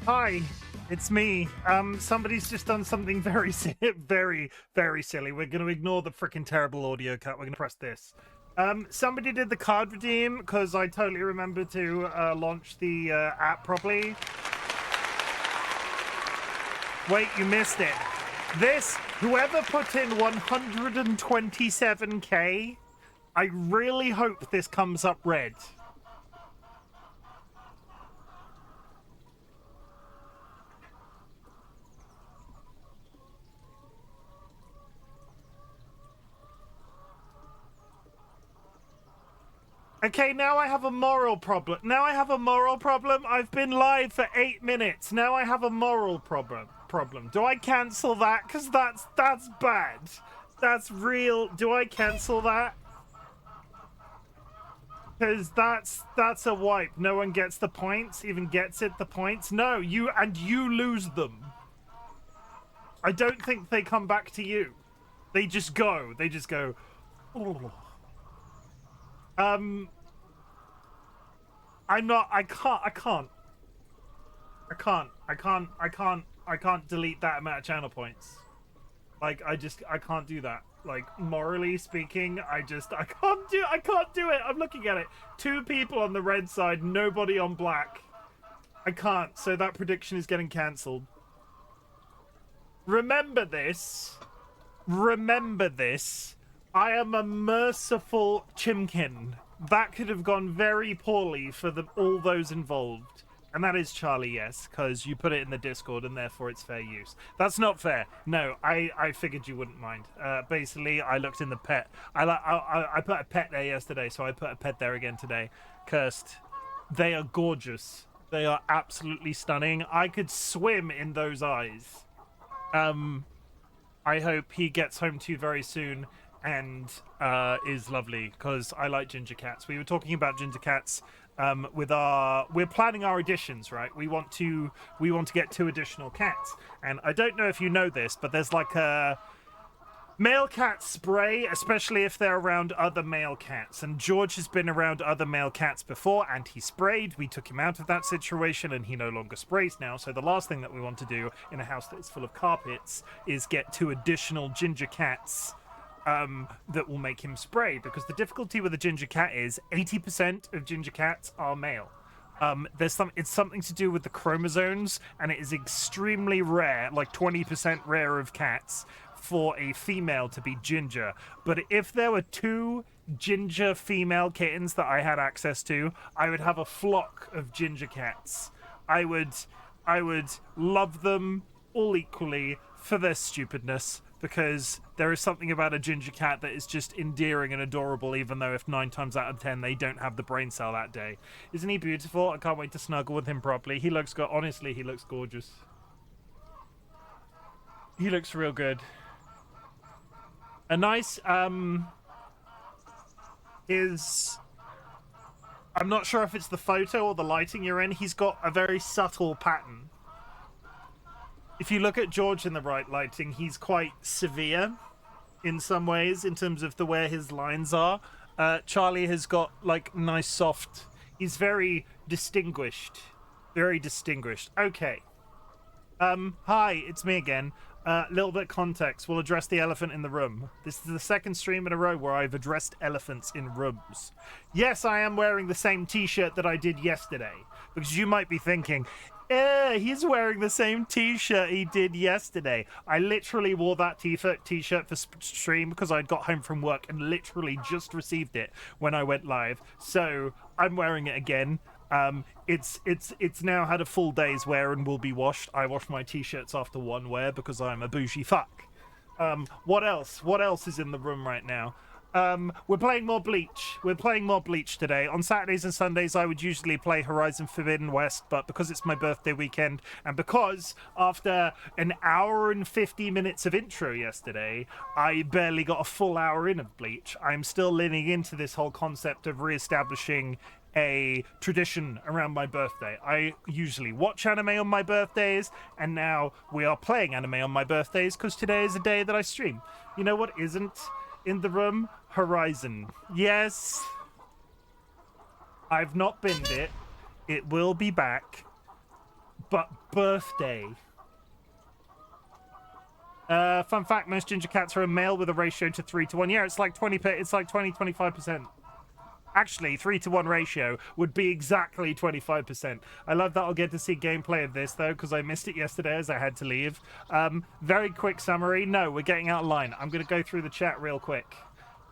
Hi, it's me. Somebody's just done something very, very, very silly. We're going to ignore the freaking terrible audio cut. We're going to press this. Somebody did the card redeem because I totally remember to launch the app properly. Wait, you missed it. Whoever put in 127k, I really hope this comes up red. Okay, now I have a moral problem. I've been live for 8 minutes. Now I have a moral problem. Do I cancel that? Because that's bad. That's real. Do I cancel that? Because that's a wipe. No one gets the points. Even gets it the points. No, you lose them. I don't think they come back to you. They just go. Oh. I can't delete that amount of channel points. Like, I can't do that. Like, morally speaking, I can't do it. I'm looking at it. 2 people on the red side, nobody on black. I can't, so that prediction is getting cancelled. Remember this. I am a merciful Chimken. That could have gone very poorly for all those involved. And that is Charlie, yes, because you put it in the Discord and therefore it's fair use. That's not fair. No, I figured you wouldn't mind. Basically, I looked in the pet. I put a pet there yesterday, so I put a pet there again today. Cursed. They are gorgeous. They are absolutely stunning. I could swim in those eyes. I hope he gets home to you very soon and is lovely, because I like ginger cats. We were talking about ginger cats we're planning our additions, right? We want to get 2 additional cats, and I don't know if you know this, but there's like a male cat spray, especially if they're around other male cats. And George has been around other male cats before, and he sprayed. We took him out of that situation, and he no longer sprays now. So the last thing that we want to do in a house that is full of carpets is get 2 additional ginger cats that will make him spray. Because the difficulty with a ginger cat is 80% of ginger cats are male. It's something to do with the chromosomes, and it is extremely rare, like 20% rare of cats, for a female to be ginger. But if there were 2 ginger female kittens that I had access to, I would have a flock of ginger cats. I would love them all equally for their stupidness, because there is something about a ginger cat that is just endearing and adorable, even though if 9 times out of 10 they don't have the brain cell that day. Isn't he beautiful? I can't wait to snuggle with him properly. He looks good. Honestly, he looks gorgeous. He looks real good. A nice, is... I'm not sure if it's the photo or the lighting you're in. He's got a very subtle pattern. If you look at George in the right lighting, he's quite severe in some ways in terms of the way his lines are. Charlie has got like nice soft... He's very distinguished. Very distinguished. Okay. Hi, it's me again. Little bit of context. We'll address the elephant in the room. This is the 2nd stream in a row where I've addressed elephants in rooms. Yes, I am wearing the same t-shirt that I did yesterday. Because you might be thinking, he's wearing the same t-shirt he did yesterday. I literally wore that t-shirt for stream because I'd got home from work and literally just received it when I went live. So I'm wearing it again. It's now had a full day's wear and will be washed. I wash my t-shirts after 1 wear because I'm a bougie fuck. What else? What else is in the room right now? We're playing more Bleach. We're playing more Bleach today. On Saturdays and Sundays, I would usually play Horizon Forbidden West, but because it's my birthday weekend, and because after an hour and 50 minutes of intro yesterday, I barely got a full hour in of Bleach, I'm still leaning into this whole concept of re-establishing a tradition around my birthday. I usually watch anime on my birthdays, and now we are playing anime on my birthdays because today is a day that I stream. You know what isn't in the room? Horizon. Yes. I've not binned it. It will be back. but birthday. Fun fact, most ginger cats are a male with a ratio to 3 to 1. Yeah, it's like 25%. Actually, 3 to 1 ratio would be exactly 25%. I love that I'll get to see gameplay of this, though, because I missed it yesterday as I had to leave. Very quick summary. No, we're getting out of line. I'm going to go through the chat real quick.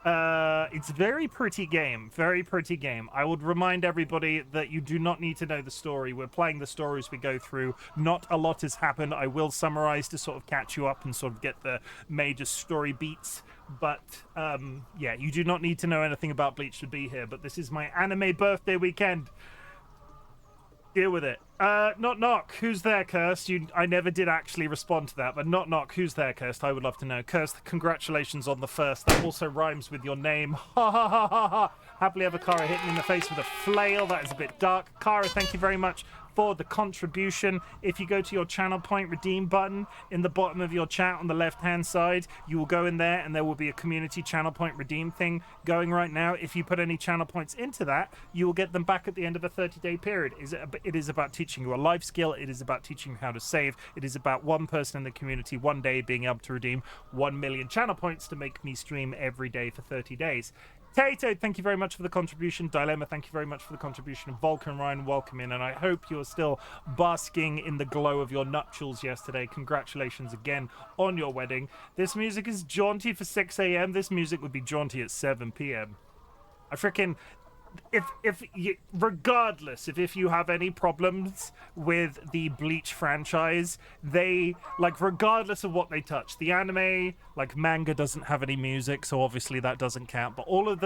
It's a very pretty game. Very pretty game. I would remind everybody that you do not need to know the story. We're playing the story as we go through. Not a lot has happened. I will summarize to sort of catch you up and sort of get the major story beats. But, yeah, you do not need to know anything about Bleach to be here. But this is my anime birthday weekend. Deal with it. Knock knock. Who's there, Kirst? I never did actually respond to that, but knock knock. Who's there, Kirst? I would love to know. Kirst, congratulations on the first. That also rhymes with your name. Ha ha ha ha ha. Happily ever, Kara hit me in the face with a flail. That is a bit dark. Kara, thank you very much for the contribution. If you go to your channel point redeem button in the bottom of your chat on the left hand side, you will go in there and there will be a community channel point redeem thing going right now. If you put any channel points into that, you will get them back at the end of a 30-day period. It is about teaching you a life skill. It is about teaching you how to save. It is about one person in the community one day being able to redeem 1 million channel points to make me stream every day for 30 days. Tato, thank you very much for the contribution. Dilemma, thank you very much for the contribution. Vulcan Ryan, welcome in. And I hope you're still basking in the glow of your nuptials yesterday. Congratulations again on your wedding. This music is jaunty for 6 a.m. This music would be jaunty at 7 p.m. I freaking... regardless if you have any problems with the Bleach franchise, they, like, regardless of what they touch, the anime, like, manga doesn't have any music, so obviously that doesn't count, but all of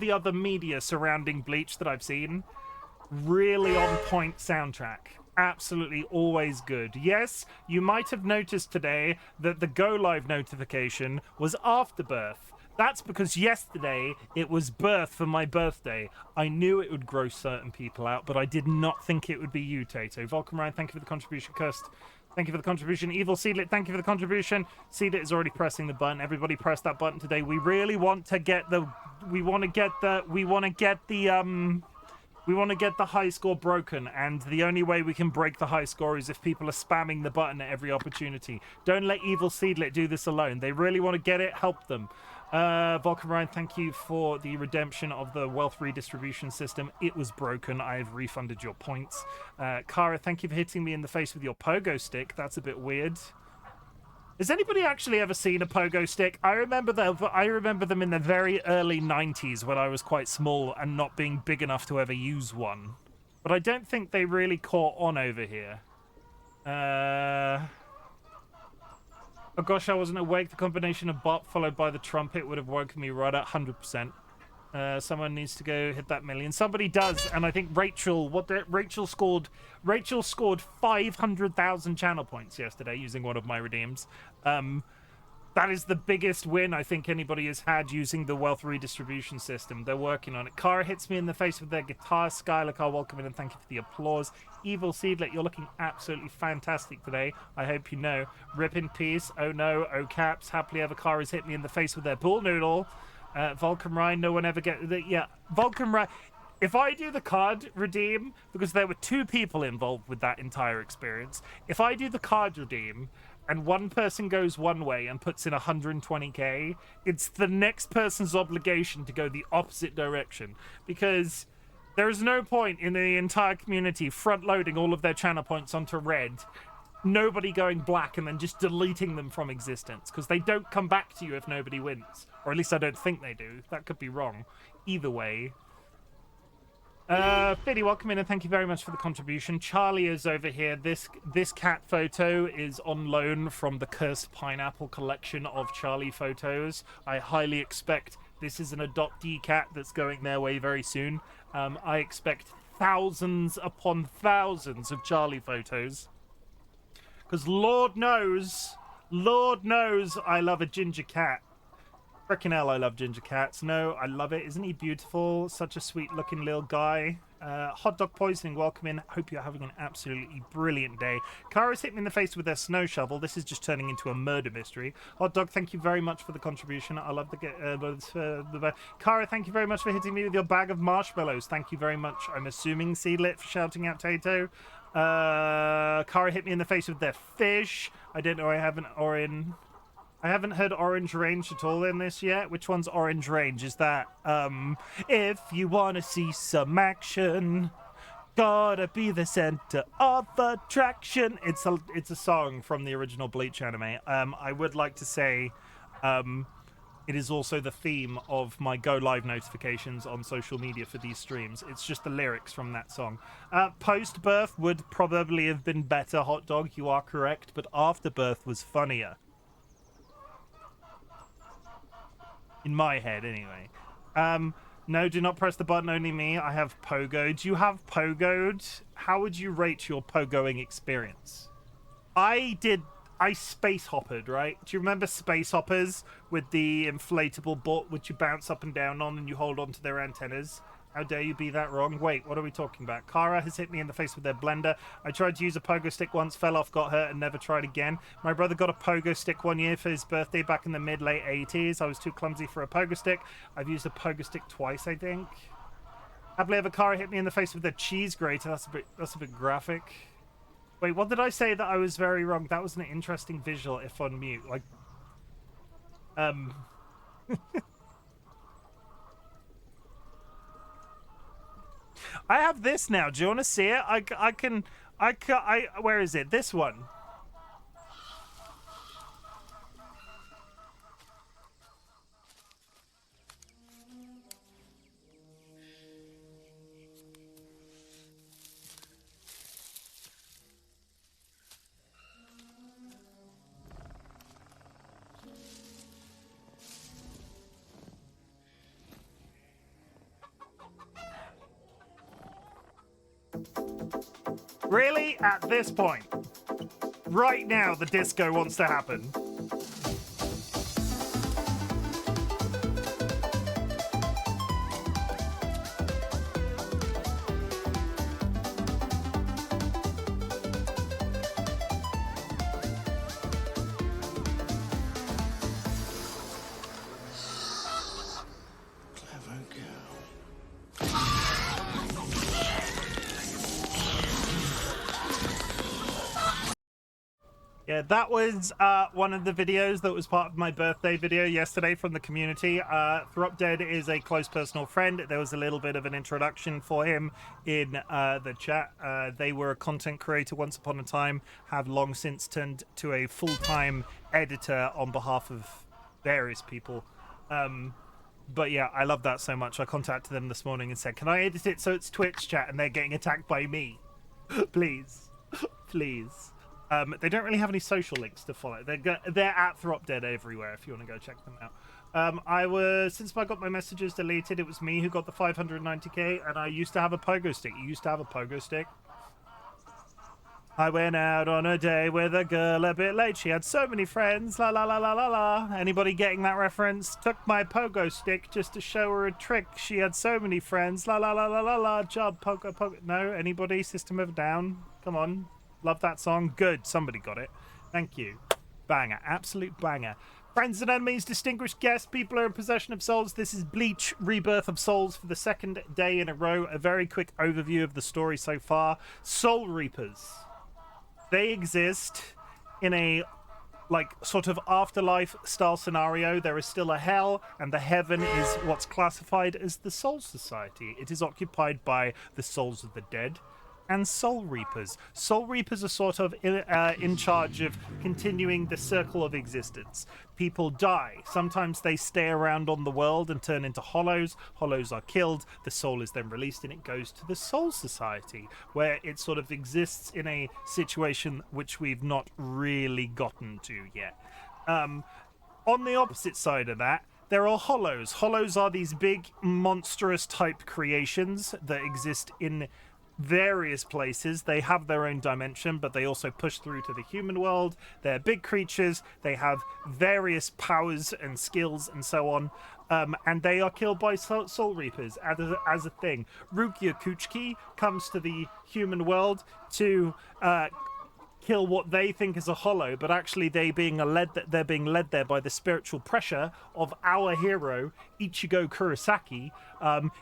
the other media surrounding Bleach that I've seen, really on point soundtrack. Absolutely always good. Yes, you might have noticed today that the Go Live notification was Afterbirth. That's because yesterday it was birth for my birthday. I knew it would gross certain people out, but I did not think it would be you, Tato. Vulcan Ryan, thank you for the contribution. Kirst, thank you for the contribution. Evil Seedlit, thank you for the contribution. Seedlit is already pressing the button. Everybody press that button today. We really want to get the high score broken, and the only way we can break the high score is if people are spamming the button at every opportunity. Don't let Evil Seedlit do this alone. They really want to get it. Help them. Vulcan Ryan, thank you for the redemption of the wealth redistribution system. It was broken. I have refunded your points. Kara, thank you for hitting me in the face with your pogo stick. That's a bit weird. Has anybody actually ever seen a pogo stick? I remember them in the very early 90s when I was quite small and not being big enough to ever use one. But I don't think they really caught on over here. Oh gosh, I wasn't awake. The combination of bop followed by the trumpet would have woken me right at 100%. Someone needs to go hit that million. Somebody does, and I think Rachel scored 500,000 channel points yesterday using one of my redeems. That is the biggest win I think anybody has had using the wealth redistribution system. They're working on it. Kara hits me in the face with their guitar. Skylar, I'll welcome in and thank you for the applause. Evil Seedlet, you're looking absolutely fantastic today. I hope you know. Rip in peace. Oh no, oh caps. Happily ever Kara's hit me in the face with their pool noodle. Vulcan Ryan, no one ever yeah, Vulcan Ryan. If I do the card redeem, because there were 2 people involved with that entire experience, if I do the card redeem and one person goes one way and puts in 120k, it's the next person's obligation to go the opposite direction, because there is no point in the entire community front-loading all of their channel points onto red, nobody going black and then just deleting them from existence, because they don't come back to you if nobody wins. Or at least I don't think they do. That could be wrong. Either way. Fiddy, welcome in and thank you very much for the contribution. Charlie is over here. This cat photo is on loan from the Cursed Pineapple collection of Charlie photos. I highly expect this is an adoptee cat that's going their way very soon. I expect thousands upon thousands of Charlie photos. Because Lord knows I love a ginger cat. Frickin' hell, I love ginger cats. No, I love it. Isn't he beautiful? Such a sweet-looking little guy. Hot dog poisoning, welcome in. Hope you're having an absolutely brilliant day. Kara's hit me in the face with their snow shovel. This is just turning into a murder mystery. Hot dog, thank you very much for the contribution. I love the Kara, thank you very much for hitting me with your bag of marshmallows. Thank you very much. I'm assuming Seedlit for shouting out Tato. Kara hit me in the face with their fish. I don't know. I haven't heard Orange Range at all in this yet. Which one's Orange Range? Is that if you want to see some action, gotta be the center of attraction. It's a song from the original Bleach anime. I would like to say it is also the theme of my go live notifications on social media for these streams. It's just the lyrics from that song. Post birth would probably have been better, Hot Dog. You are correct, but after birth was funnier. In my head, anyway. No, do not press the button, only me. I have pogoed. You have pogoed. How would you rate your pogoing experience? I space hoppered, right? Do you remember space hoppers with the inflatable butt which you bounce up and down on and you hold onto their antennas? How dare you be that wrong? Wait, what are we talking about? Kara has hit me in the face with their blender. I tried to use a pogo stick once, fell off, got hurt, and never tried again. My brother got a pogo stick one year for his birthday back in the mid-late 80s. I was too clumsy for a pogo stick. I've used a pogo stick twice, I think. Happily ever Kara hit me in the face with a cheese grater. That's a bit graphic. Wait, what did I say that I was very wrong? That was an interesting visual if on mute. Like, I have this now. Do you want to see it? Where is it? This one. Really? At this point? Right now, the disco wants to happen. Yeah, that was one of the videos that was part of my birthday video yesterday from the community. Throp Dead is a close personal friend. There was a little bit of an introduction for him in the chat. They were a content creator once upon a time, have long since turned to a full-time editor on behalf of various people. But yeah, I love that so much. I contacted them this morning and said, can I edit it so it's Twitch chat and they're getting attacked by me? Please. Please. They don't really have any social links to follow. They're at Throp Dead everywhere if you want to go check them out. Since I got my messages deleted, it was me who got the 590k, and I used to have a pogo stick. You used to have a pogo stick? I went out on a day with a girl a bit late. She had so many friends. La la la la la la. Anybody getting that reference? Took my pogo stick just to show her a trick. She had so many friends. La la la la la la. Job pogo pogo. No? Anybody? System of a Down? Come on. Love that song. Good. Somebody got it. Thank you. Banger. Absolute banger. Friends and enemies, distinguished guests, people are in possession of souls. This is Bleach Rebirth of Souls for the second day in a row. A very quick overview of the story so far. Soul Reapers. They exist in a sort of afterlife style scenario. There is still a hell, and the heaven is what's classified as the Soul Society. It is occupied by the souls of the dead and Soul Reapers. Soul Reapers are sort of in charge of continuing the circle of existence. People die. Sometimes they stay around on the world and turn into hollows. Hollows are killed. The soul is then released and it goes to the Soul Society, where it sort of exists in a situation which we've not really gotten to yet. On the opposite side of that, there are hollows. Hollows are these big, monstrous type creations that exist in various places. They have their own dimension, but they also push through to the human world. They're big creatures. They have various powers and skills and so on. And they are killed by Soul Reapers as a thing. Rukia Kuchiki comes to the human world to kill what they think is a hollow, but actually they're being led there by the spiritual pressure of our hero Ichigo Kurosaki.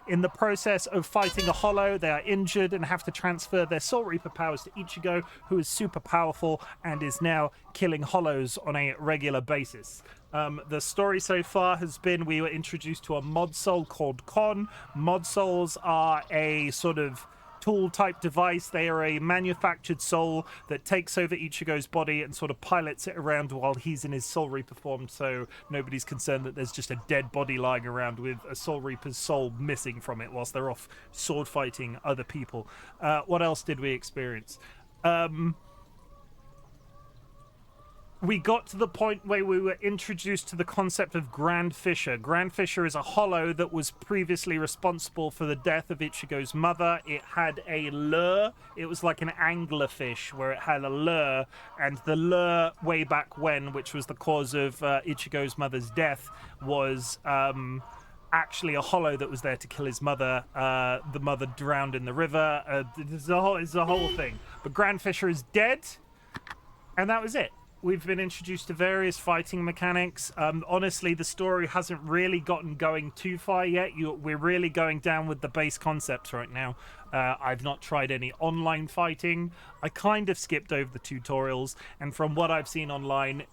In the process of fighting a hollow, they are injured and have to transfer their Soul Reaper powers to Ichigo, who is super powerful and is now killing hollows on a regular basis. The story so far has been we were introduced to a mod soul called Kon. Mod souls are a sort of tool type device. They are a manufactured soul that takes over Ichigo's body and sort of pilots it around while he's in his Soul Reaper form, so nobody's concerned that there's just a dead body lying around with a Soul Reaper's soul missing from it whilst they're off sword fighting other people. What else did we experience? We got to the point where we were introduced to the concept of Grand Fisher. Grand Fisher is a hollow that was previously responsible for the death of Ichigo's mother. It had a lure. It was like an anglerfish where it had a lure, and the lure way back when, which was the cause of Ichigo's mother's death, was actually a hollow that was there to kill his mother. The mother drowned in the river. It's a whole thing. But Grand Fisher is dead, and that was it. We've been introduced to various fighting mechanics. Honestly, the story hasn't really gotten going too far yet. We're really going down with the base concepts right now. I've not tried any online fighting. I kind of skipped over the tutorials, and from what I've seen online,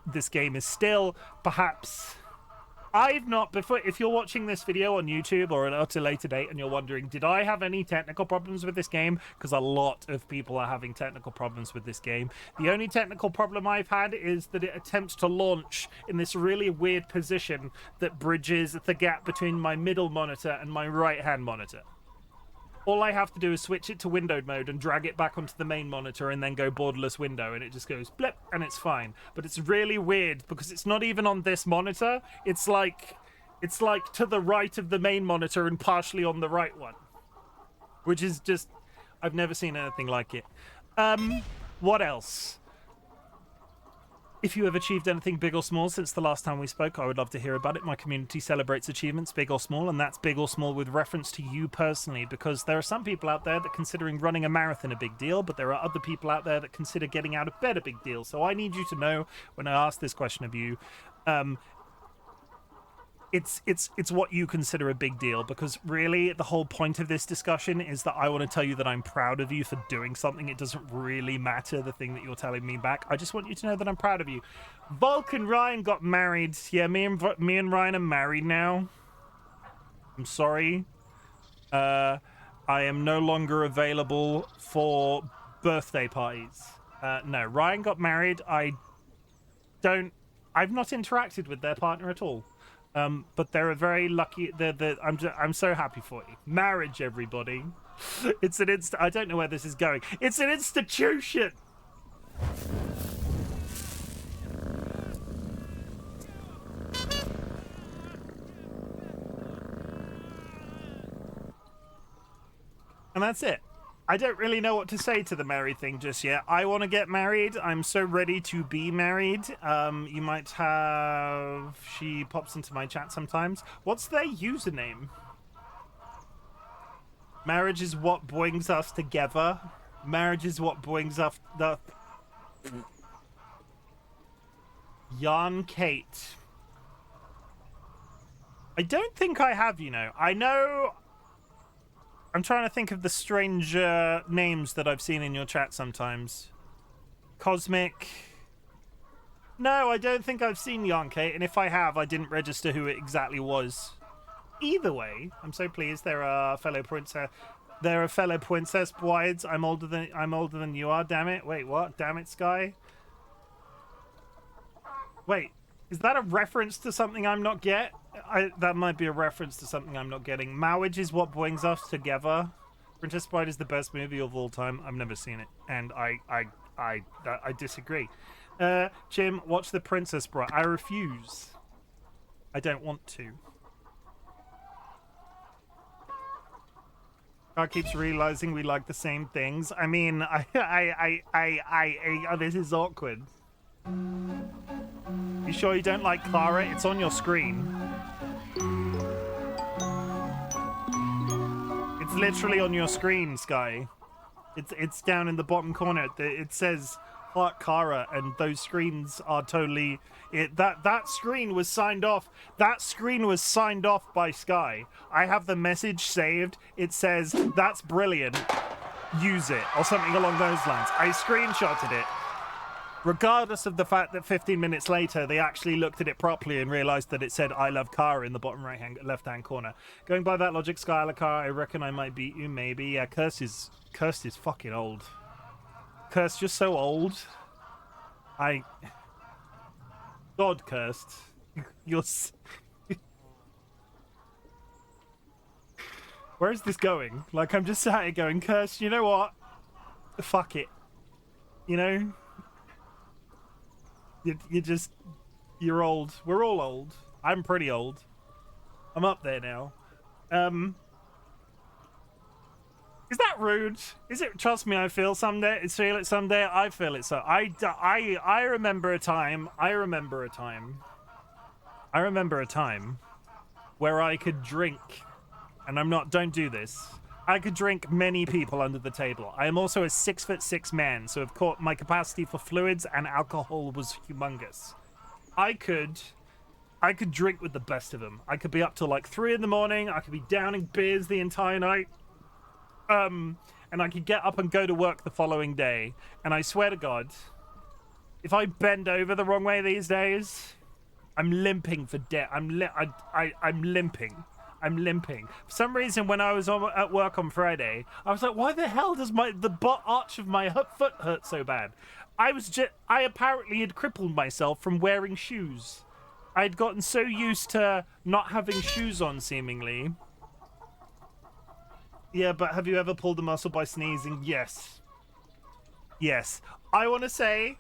this game is still perhaps... if you're watching this video on YouTube or at a later date and you're wondering, did I have any technical problems with this game? Because a lot of people are having technical problems with this game. The only technical problem I've had is that it attempts to launch in this really weird position that bridges the gap between my middle monitor and my right-hand monitor. All I have to do is switch it to windowed mode and drag it back onto the main monitor and then go borderless window, and it just goes blip and it's fine. But it's really weird because it's not even on this monitor. It's like to the right of the main monitor and partially on the right one, which is just, I've never seen anything like it. What else? If you have achieved anything big or small since the last time we spoke, I would love to hear about it. My community celebrates achievements, big or small, and that's big or small with reference to you personally, because there are some people out there that considering running a marathon a big deal, but there are other people out there that consider getting out of bed a big deal. So I need you to know, when I ask this question of you, it's what you consider a big deal, because really the whole point of this discussion is that I want to tell you that I'm proud of you for doing something. It doesn't really matter the thing that you're telling me back. I just want you to know that I'm proud of you. Volk and Ryan got married. Yeah, me and Ryan are married now. I'm sorry. I am no longer available for birthday parties. No, Ryan got married. I've not interacted with their partner at all. But they're a very lucky. I'm so happy for you. Marriage, everybody. It's an I don't know where this is going. It's an institution. And that's it. I don't really know what to say to the married thing just yet. I want to get married. I'm so ready to be married. You might have... She pops into my chat sometimes. What's their username? Marriage is what brings us together. Marriage is what brings us... Jan Kate. I don't think I have, you know. I know... I'm trying to think of the strange names that I've seen in your chat sometimes. Cosmic. No, I don't think I've seen Yankee, and if I have, I didn't register who it exactly was. Either way, I'm so pleased. They're a fellow princess. They're a fellow princess brides. I'm older than you are. Damn it! Wait, what? Damn it, Sky. Wait, is that a reference to something I'm not get? That might be a reference to something I'm not getting. Marriage is what brings us together. Princess Bride is the best movie of all time. I've never seen it, and I disagree. Chim, watch The Princess Bride. I refuse. I don't want to. I keeps realizing we like the same things. I mean, this is awkward. You sure you don't like Clara? It's on your screen. It's literally on your screen, Sky. It's down in the bottom corner. It says Heart Kara, and those screens are totally that screen was signed off. That screen was signed off by Sky. I have the message saved. It says, "That's brilliant. Use it," or something along those lines. I screenshotted it. Regardless of the fact that 15 minutes later they actually looked at it properly and realized that it said "I love Kara" in the bottom left-hand corner. Going by that logic, Skylar Kara, I reckon I might beat you, maybe. Yeah, Cursed is fucking old. Cursed, you're so old. God, Cursed. You're... Where is this going? Like, I'm just sat here going, Cursed, you know what? Fuck it. You know? You're old. We're all old. I'm pretty old. I'm up there now. Is that rude? Is it? Trust me, I feel it someday. I feel it. So I remember a time. I remember a time where I could drink, and don't do this. I could drink many people under the table. I am also a 6'6" man, so of course my capacity for fluids and alcohol was humongous. I could drink with the best of them. I could be up till like 3 in the morning. I could be downing beers the entire night. And I could get up and go to work the following day. And I swear to God, if I bend over the wrong way these days, I'm limping for death. I'm limping. I'm limping. For some reason, when I was at work on Friday, I was like, why the hell does the arch of my foot hurt so bad? I apparently had crippled myself from wearing shoes. I'd gotten so used to not having shoes on, seemingly. Yeah, but have you ever pulled a muscle by sneezing? Yes. Yes. I want to say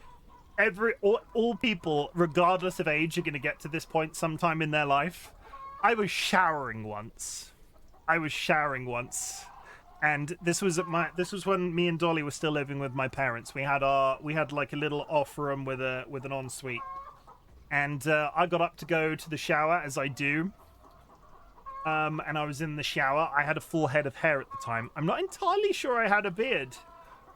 all people, regardless of age, are going to get to this point sometime in their life. I was showering once, and this was when me and Dolly were still living with my parents. We had like a little off room with an ensuite, and I got up to go to the shower, as I do. And I was in the shower. I had a full head of hair at the time. I'm not entirely sure I had a beard.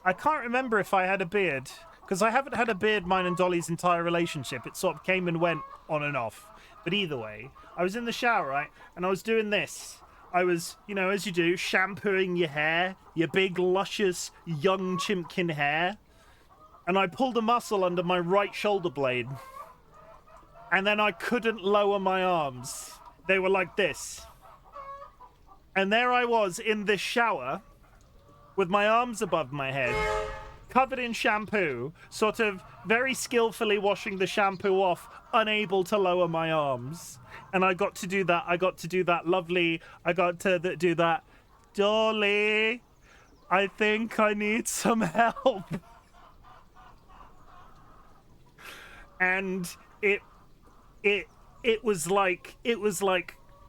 I can't remember if I had a beard, because I haven't had a beard mine and Dolly's entire relationship. It sort of came and went on and off. But either way, I was in the shower, right? And I was doing this. I was, as you do, shampooing your hair, your big, luscious, young Chimken hair. And I pulled a muscle under my right shoulder blade. And then I couldn't lower my arms. They were like this. And there I was in this shower with my arms above my head, covered in shampoo, sort of very skillfully washing the shampoo off, unable to lower my arms. And I got to do that. I got to do that, Dolly, I think I need some help. And it was like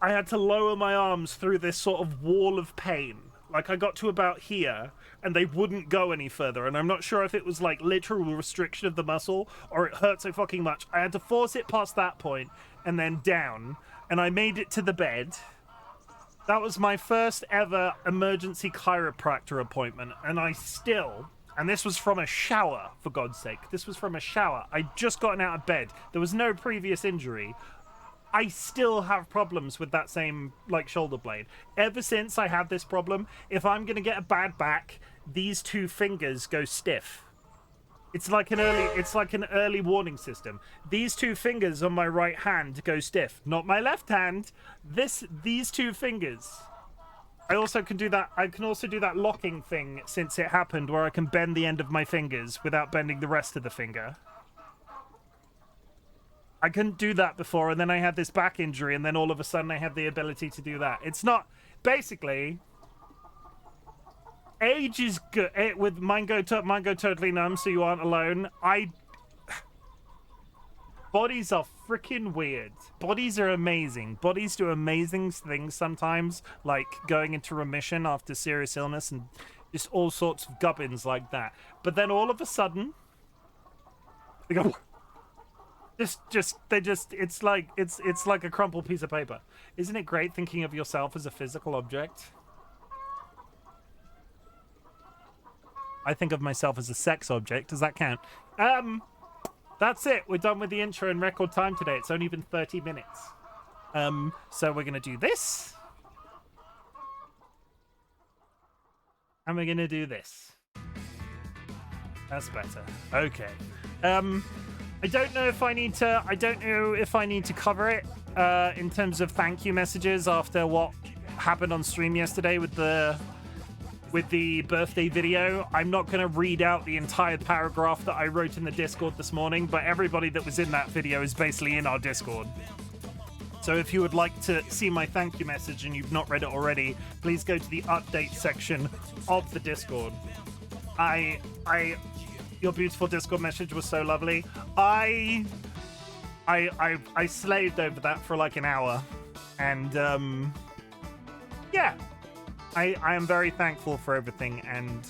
I had to lower my arms through this sort of wall of pain. Like, I got to about here, and they wouldn't go any further. And I'm not sure if it was, like, literal restriction of the muscle, or it hurt so fucking much. I had to force it past that point, and then down. And I made it to the bed. That was my first ever emergency chiropractor appointment. And and this was from a shower, for God's sake. This was from a shower. I'd just gotten out of bed. There was no previous injury. I still have problems with that same, shoulder blade. Ever since I had this problem, if I'm going to get a bad back, these 2 fingers go stiff. It's like an early warning system. These 2 fingers on my right hand go stiff. Not my left hand. These 2 fingers. I also can do that. I can also do that locking thing since it happened, where I can bend the end of my fingers without bending the rest of the finger. I couldn't do that before, and then I had this back injury, and then all of a sudden I had the ability to do that. It's not... Basically, age is good. Mine go totally numb, so you aren't alone. Bodies are freaking weird. Bodies are amazing. Bodies do amazing things sometimes, like going into remission after serious illness and just all sorts of gubbins like that. But then all of a sudden, they go... it's like a crumpled piece of paper. Isn't it great thinking of yourself as a physical object? I think of myself as a sex object. Does that count? That's it. We're done with the intro in record time today. It's only been 30 minutes. So we're going to do this. And we're going to do this. That's better. Okay. I don't know if I need to cover it in terms of thank you messages after what happened on stream yesterday with the birthday video. I'm not going to read out the entire paragraph that I wrote in the Discord this morning, but everybody that was in that video is basically in our Discord. So if you would like to see my thank you message and you've not read it already, please go to the update section of the Discord. Your beautiful Discord message was so lovely. I slaved over that for like an hour, and yeah, I am very thankful for everything, and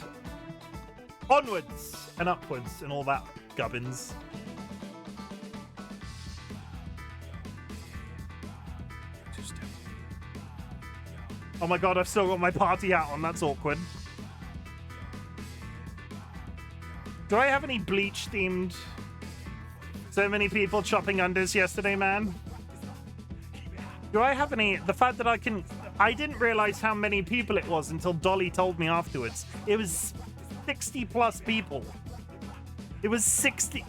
onwards and upwards and all that gubbins. Oh my god, I've still got my party hat on. That's awkward. Do I have any Bleach themed? So many people chopping unders yesterday, man. Do I have any? The fact that I didn't realize how many people it was until Dolly told me afterwards. It was 60 plus people. It was 60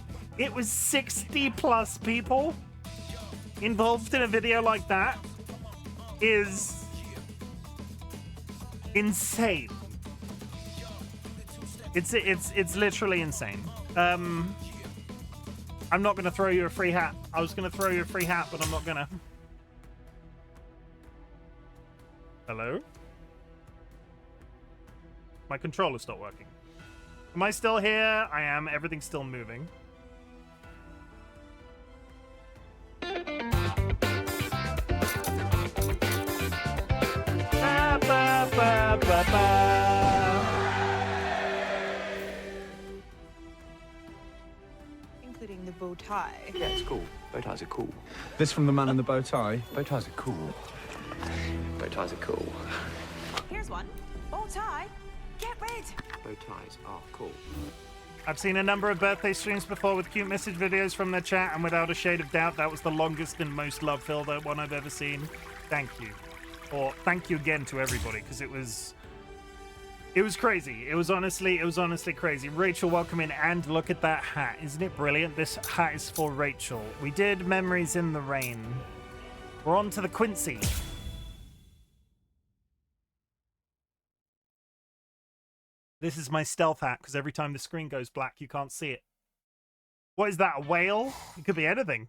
plus people involved in a video like that is insane. It's literally insane. I'm not gonna throw you a free hat. I was gonna throw you a free hat, but I'm not gonna. Hello? My controller stopped working. Am I still here? I am. Everything's still moving. Ba, ba, ba, ba, ba. Including the bow tie. Yeah, it's cool. Bow ties are cool. This from the man in the bow tie? Bow ties are cool. Bow ties are cool. Here's one. Bow tie. Get rid. Bow ties are cool. I've seen a number of birthday streams before with cute message videos from their chat, and without a shade of doubt, that was the longest and most love-filled one I've ever seen. Thank you. Or thank you again to everybody, because it was crazy. It was honestly crazy. Rachel, welcome in, and look at that hat. Isn't it brilliant? This hat is for Rachel. We did Memories in the Rain. We're on to the Quincy. This is my stealth hat, because every time the screen goes black, you can't see it. What is that, a whale? It could be anything.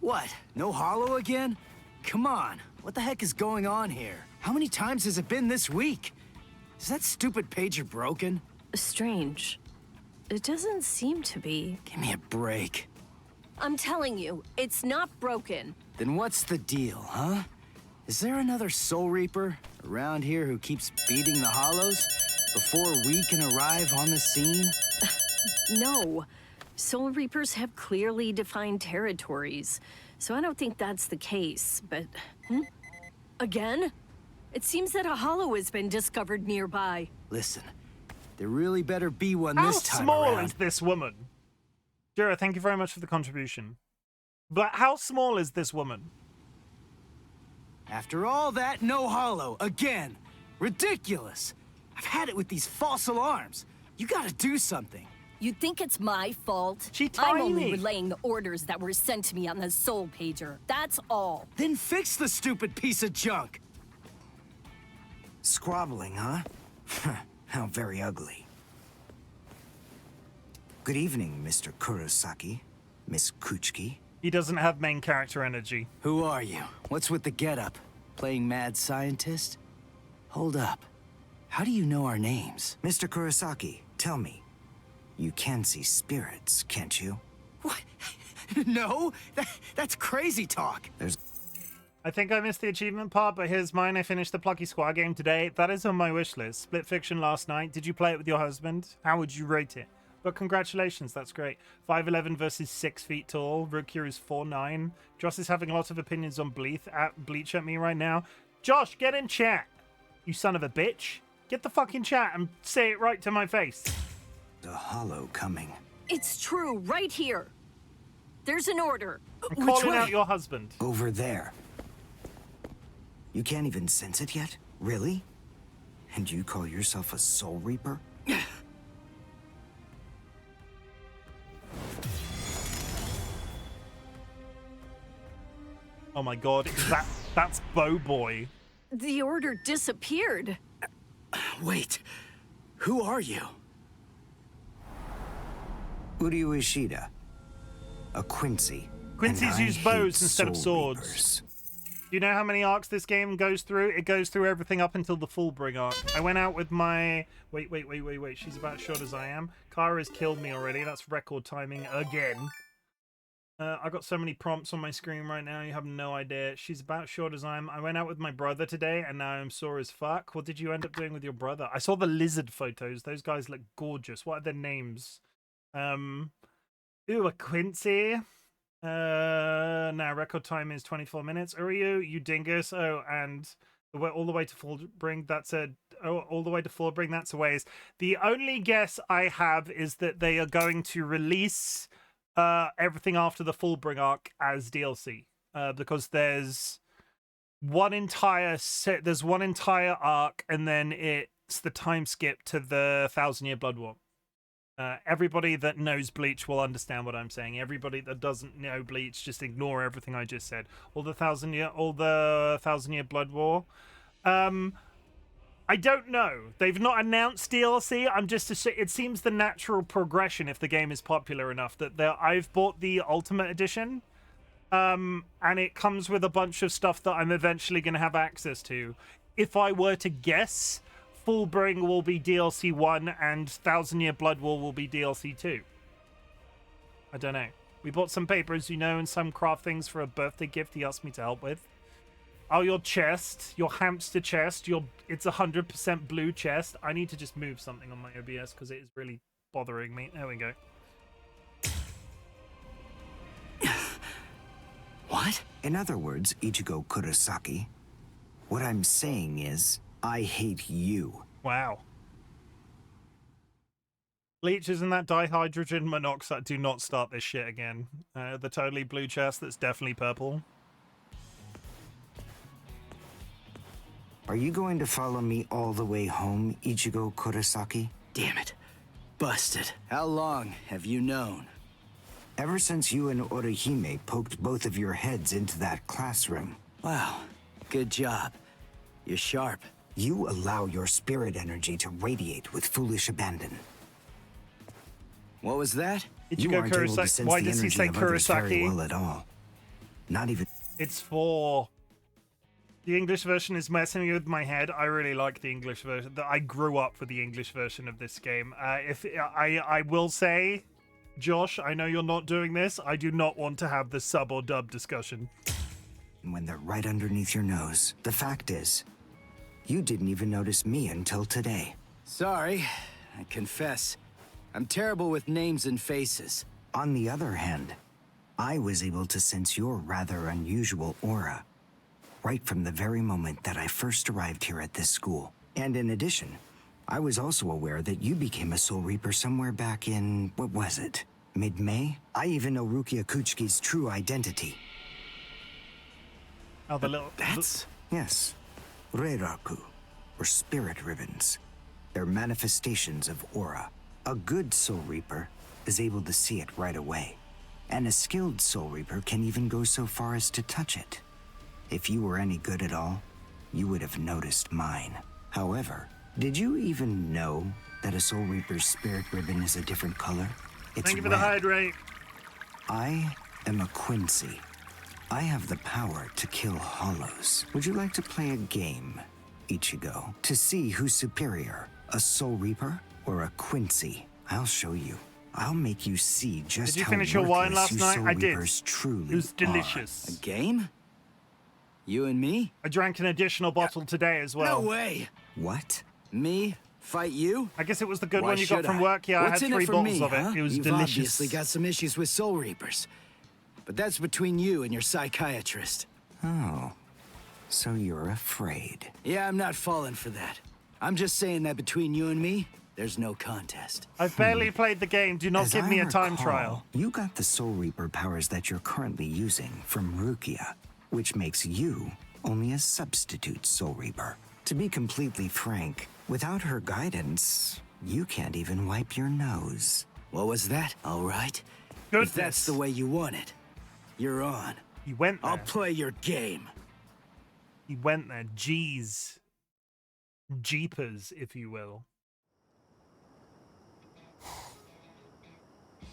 What? No hollow again? Come on. What the heck is going on here? How many times has it been this week? Is that stupid pager broken? Strange. It doesn't seem to be. Give me a break. I'm telling you, it's not broken. Then what's the deal, huh? Is there another Soul Reaper around here who keeps beating the hollows before we can arrive on the scene? No. Soul Reapers have clearly defined territories, so I don't think that's the case, but... Again? It seems that a hollow has been discovered nearby. Listen, there really better be one How this time small around. is this woman? Jura, thank you very much for the contribution. But how small is this woman? After all that, no hollow, again. Ridiculous. I've had it with these false alarms. You gotta do something. You think it's my fault? She I'm only tiny. relaying the orders that were sent to me on the Soul Pager. That's all. Then fix the stupid piece of junk. Squabbling, huh? How very ugly. Good evening, Mr. Kurosaki, Miss Kuchiki. He doesn't have main character energy. Who are you? What's with the getup? Playing mad scientist? Hold up. How do you know our names? Mr. Kurosaki, tell me. You can see spirits, can't you? What? No? That's crazy talk. I think I missed the achievement part, but here's mine. I finished the Plucky Squad game today. That is on my wish list. Split Fiction last night. Did you play it with your husband? How would you rate it? But congratulations, that's great. 5'11" versus 6 feet tall. Rukia is 4'9". Josh is having lots of opinions on Bleach at me right now. Josh, get in chat. You son of a bitch. Get the fucking chat and say it right to my face. The hollow coming. It's true, right here. There's an order. I'm calling out your husband. Over there. You can't even sense it yet? Really? And you call yourself a Soul Reaper? Oh my god, that's Bow Boy. The order disappeared. Wait, who are you? Uryu Ishida. A Quincy. Quincy's and I use bows hate instead of Soul swords. Reapers. Do you know how many arcs this game goes through? It goes through everything up until the Fullbring arc. I went out with my... Wait. She's about as short as I am. Kara's killed me already. That's record timing again. I got so many prompts on my screen right now. You have no idea. She's about short as I am. I went out with my brother today, and now I'm sore as fuck. What did you end up doing with your brother? I saw the lizard photos. Those guys look gorgeous. What are their names? Ooh, a Quincy. Now record time is 24 minutes. Uryu, you dingus. Oh, and all the way to Fullbring. That's a all the way to Fullbring. That's a ways. The only guess I have is that they are going to release everything after the Fullbring arc as DLC, because there's one entire arc, and then it's the time skip to the 1,000-Year Blood War. Everybody that knows Bleach will understand what I'm saying. Everybody that doesn't know Bleach, just ignore everything I just said. All the 1,000-Year Blood War. I don't know. They've not announced DLC. It seems the natural progression, if the game is popular enough, that I've bought the Ultimate Edition, and it comes with a bunch of stuff that I'm eventually going to have access to. If I were to guess, Fullbring will be DLC 1 and 1,000-Year Blood War will be DLC 2. I don't know. We bought some papers, and some craft things for a birthday gift he asked me to help with. Oh, your chest, your hamster chest, it's 100% blue chest. I need to just move something on my OBS because it is really bothering me. There we go. What? In other words, Ichigo Kurosaki, what I'm saying is, I hate you. Wow. Bleach, isn't that dihydrogen monoxide? Do not start this shit again. The totally blue chest that's definitely purple. Are you going to follow me all the way home, Ichigo Kurosaki? Damn it. Busted. How long have you known? Ever since you and Orihime poked both of your heads into that classroom. Wow. Good job. You're sharp. You allow your spirit energy to radiate with foolish abandon. What was that? You Ichigo aren't able to Kurosaki. sense Why the does he energy say of others very Kurosaki? well at all. Not even... It's for... The English version is messing with my head. I really like the English version. I grew up with the English version of this game. I will say, Josh, I know you're not doing this. I do not want to have the sub or dub discussion. When they're right underneath your nose. The fact is, you didn't even notice me until today. Sorry. I confess. I'm terrible with names and faces. On the other hand, I was able to sense your rather unusual aura. Right from the very moment that I first arrived here at this school. And in addition, I was also aware that you became a Soul Reaper somewhere back in, what was it? Mid-May? I even know Rukia Kuchiki's true identity. Oh, the little... That's... Yes, Reiraku, or spirit ribbons. They're manifestations of aura. A good Soul Reaper is able to see it right away. And a skilled Soul Reaper can even go so far as to touch it. If you were any good at all, you would have noticed mine. However, did you even know that a Soul Reaper's spirit ribbon is a different color? It's Thank you for the red. hydrate. I am a Quincy. I have the power to kill hollows. Would you like to play a game, Ichigo, to see who's superior, a Soul Reaper or a Quincy? I'll show you. I'll make you see just Did you how finish your wine worthless last you night? Soul I did. Reapers truly It was A delicious. game? You and me? I drank an additional bottle today as well. No way! are. What? Me? Fight you? I guess it was the good Why one you got should from I? work. Yeah, What's I in had 3 it for bottles me, of it. huh? It was You've delicious. obviously got some issues with Soul Reapers. But that's between you and your psychiatrist. Oh. So you're afraid. Yeah, I'm not falling for that. I'm just saying that between you and me, there's no contest. I've barely played the game. Do not As give me I a time recall, trial. You got the Soul Reaper powers that you're currently using from Rukia, which makes you only a substitute Soul Reaper. To be completely frank, without her guidance, you can't even wipe your nose. What was that? All right. Goodness. If that's the way you want it, you're on. He went there. I'll play your game. He went there. Jeez. Jeepers, if you will.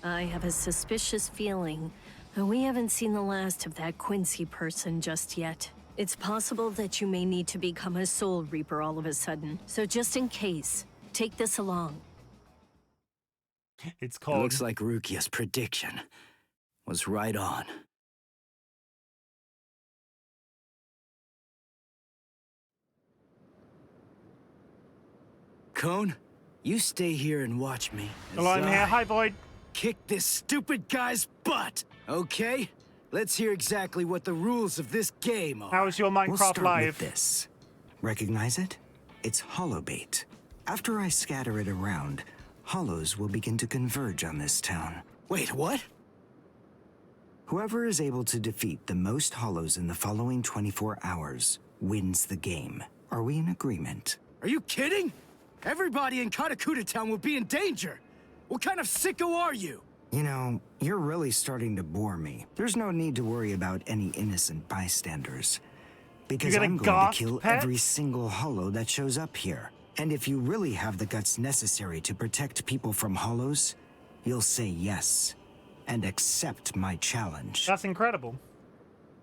I have a suspicious feeling that we haven't seen the last of that Quincy person just yet. It's possible that you may need to become a Soul Reaper all of a sudden. So just in case, take this along. It's It called... looks like Rukia's prediction was right on. Cone, you stay here and watch me. Well, I'm as here. I Hi, Void. kick this stupid guy's butt. Okay? Let's hear exactly what the rules of this game are. How is your We'll Minecraft start Live? with this. Recognize it? It's hollow bait. After I scatter it around, hollows will begin to converge on this town. Wait, what? Whoever is able to defeat the most hollows in the following 24 hours wins the game. Are we in agreement? Are you kidding? Everybody in Katakuta Town will be in danger. What kind of sicko are you? You know, you're really starting to bore me. There's no need to worry about any innocent bystanders. Because You're I'm gonna going goth, to kill pet? every single hollow that shows up here. And if you really have the guts necessary to protect people from hollows, you'll say yes and accept my challenge. That's incredible.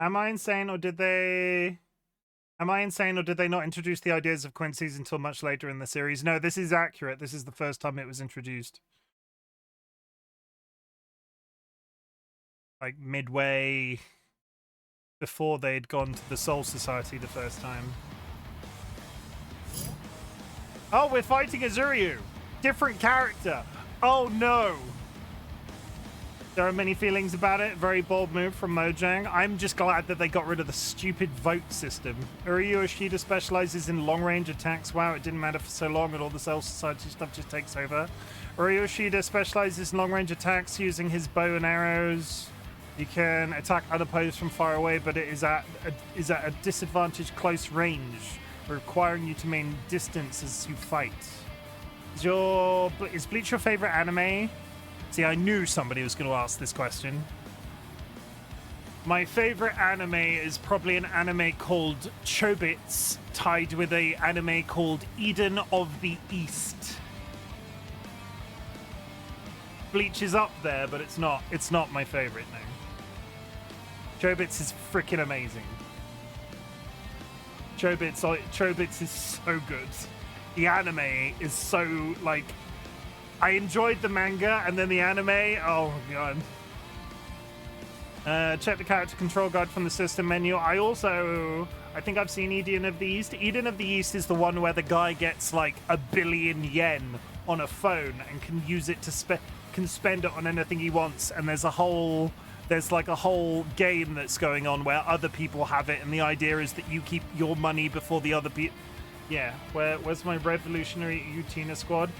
Am I insane, or did they... Am I insane, or did they not introduce the ideas of Quincy's until much later in the series? No, this is accurate. This is the first time it was introduced. Like midway before they'd gone to the Soul Society the first time. Oh, we're fighting Azuryu. Different character. Oh no. There are many feelings about it. Very bold move from Mojang. I'm just glad that they got rid of the stupid vote system. Uryu Yoshida specializes in long-range attacks. Wow, it didn't matter for so long and all the Soul Society stuff just takes over. Uryu Yoshida specializes in long-range attacks using his bow and arrows. You can attack unopposed from far away, but it is at a disadvantaged close range, requiring you to maintain distance as you fight. Is Bleach your favorite anime? See, I knew somebody was going to ask this question. My favorite anime is probably an anime called Chobits, tied with an anime called Eden of the East. Bleach is up there, but it's not my favorite now. Chobits is freaking amazing. Chobits is so good. The anime is so, like... I enjoyed the manga, and then the anime, oh god. Check the character control guide from the system menu. I think I've seen Eden of the East. Eden of the East is the one where the guy gets like 1 billion yen on a phone and can use it to spend it on anything he wants, and there's like a whole game that's going on where other people have it, and the idea is that you keep your money before the other people. Yeah, where's my Revolutionary Utina Squad?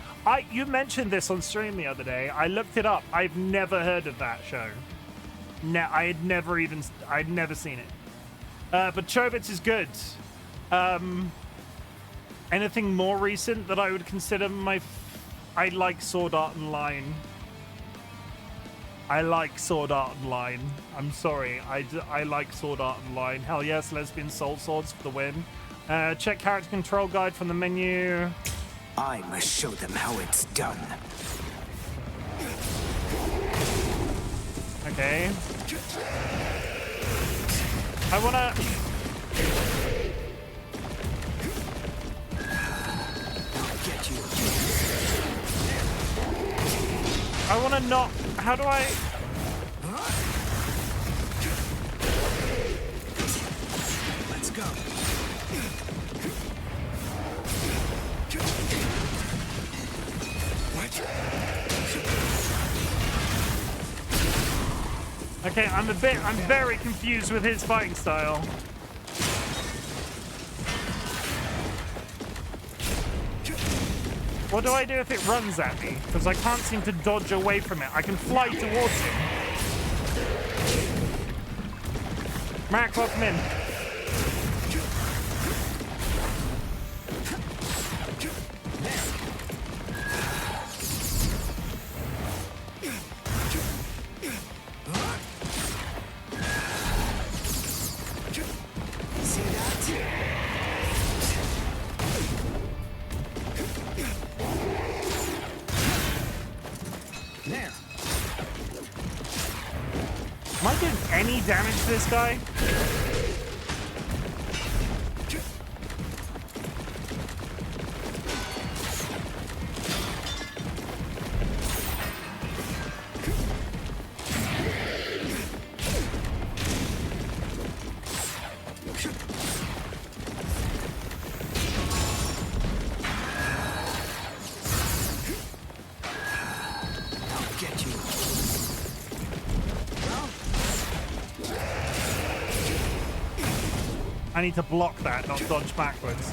You mentioned this on stream the other day. I looked it up. I've never heard of that show. I'd never seen it. But Chobits is good. Anything more recent that I would consider I like Sword Art Online. I like Sword Art Online. I'm sorry. I like Sword Art Online. Hell yes, lesbian soul swords for the win. Check character control guide from the menu. I must show them how it's done. Okay. I wanna... I wanna not... How do I... Let's go. Okay, I'm very confused with his fighting style. What do I do if it runs at me? Because I can't seem to dodge away from it. I can fly towards it. Mac, welcome in. Am I doing any damage to this guy? I need to block that, not dodge backwards.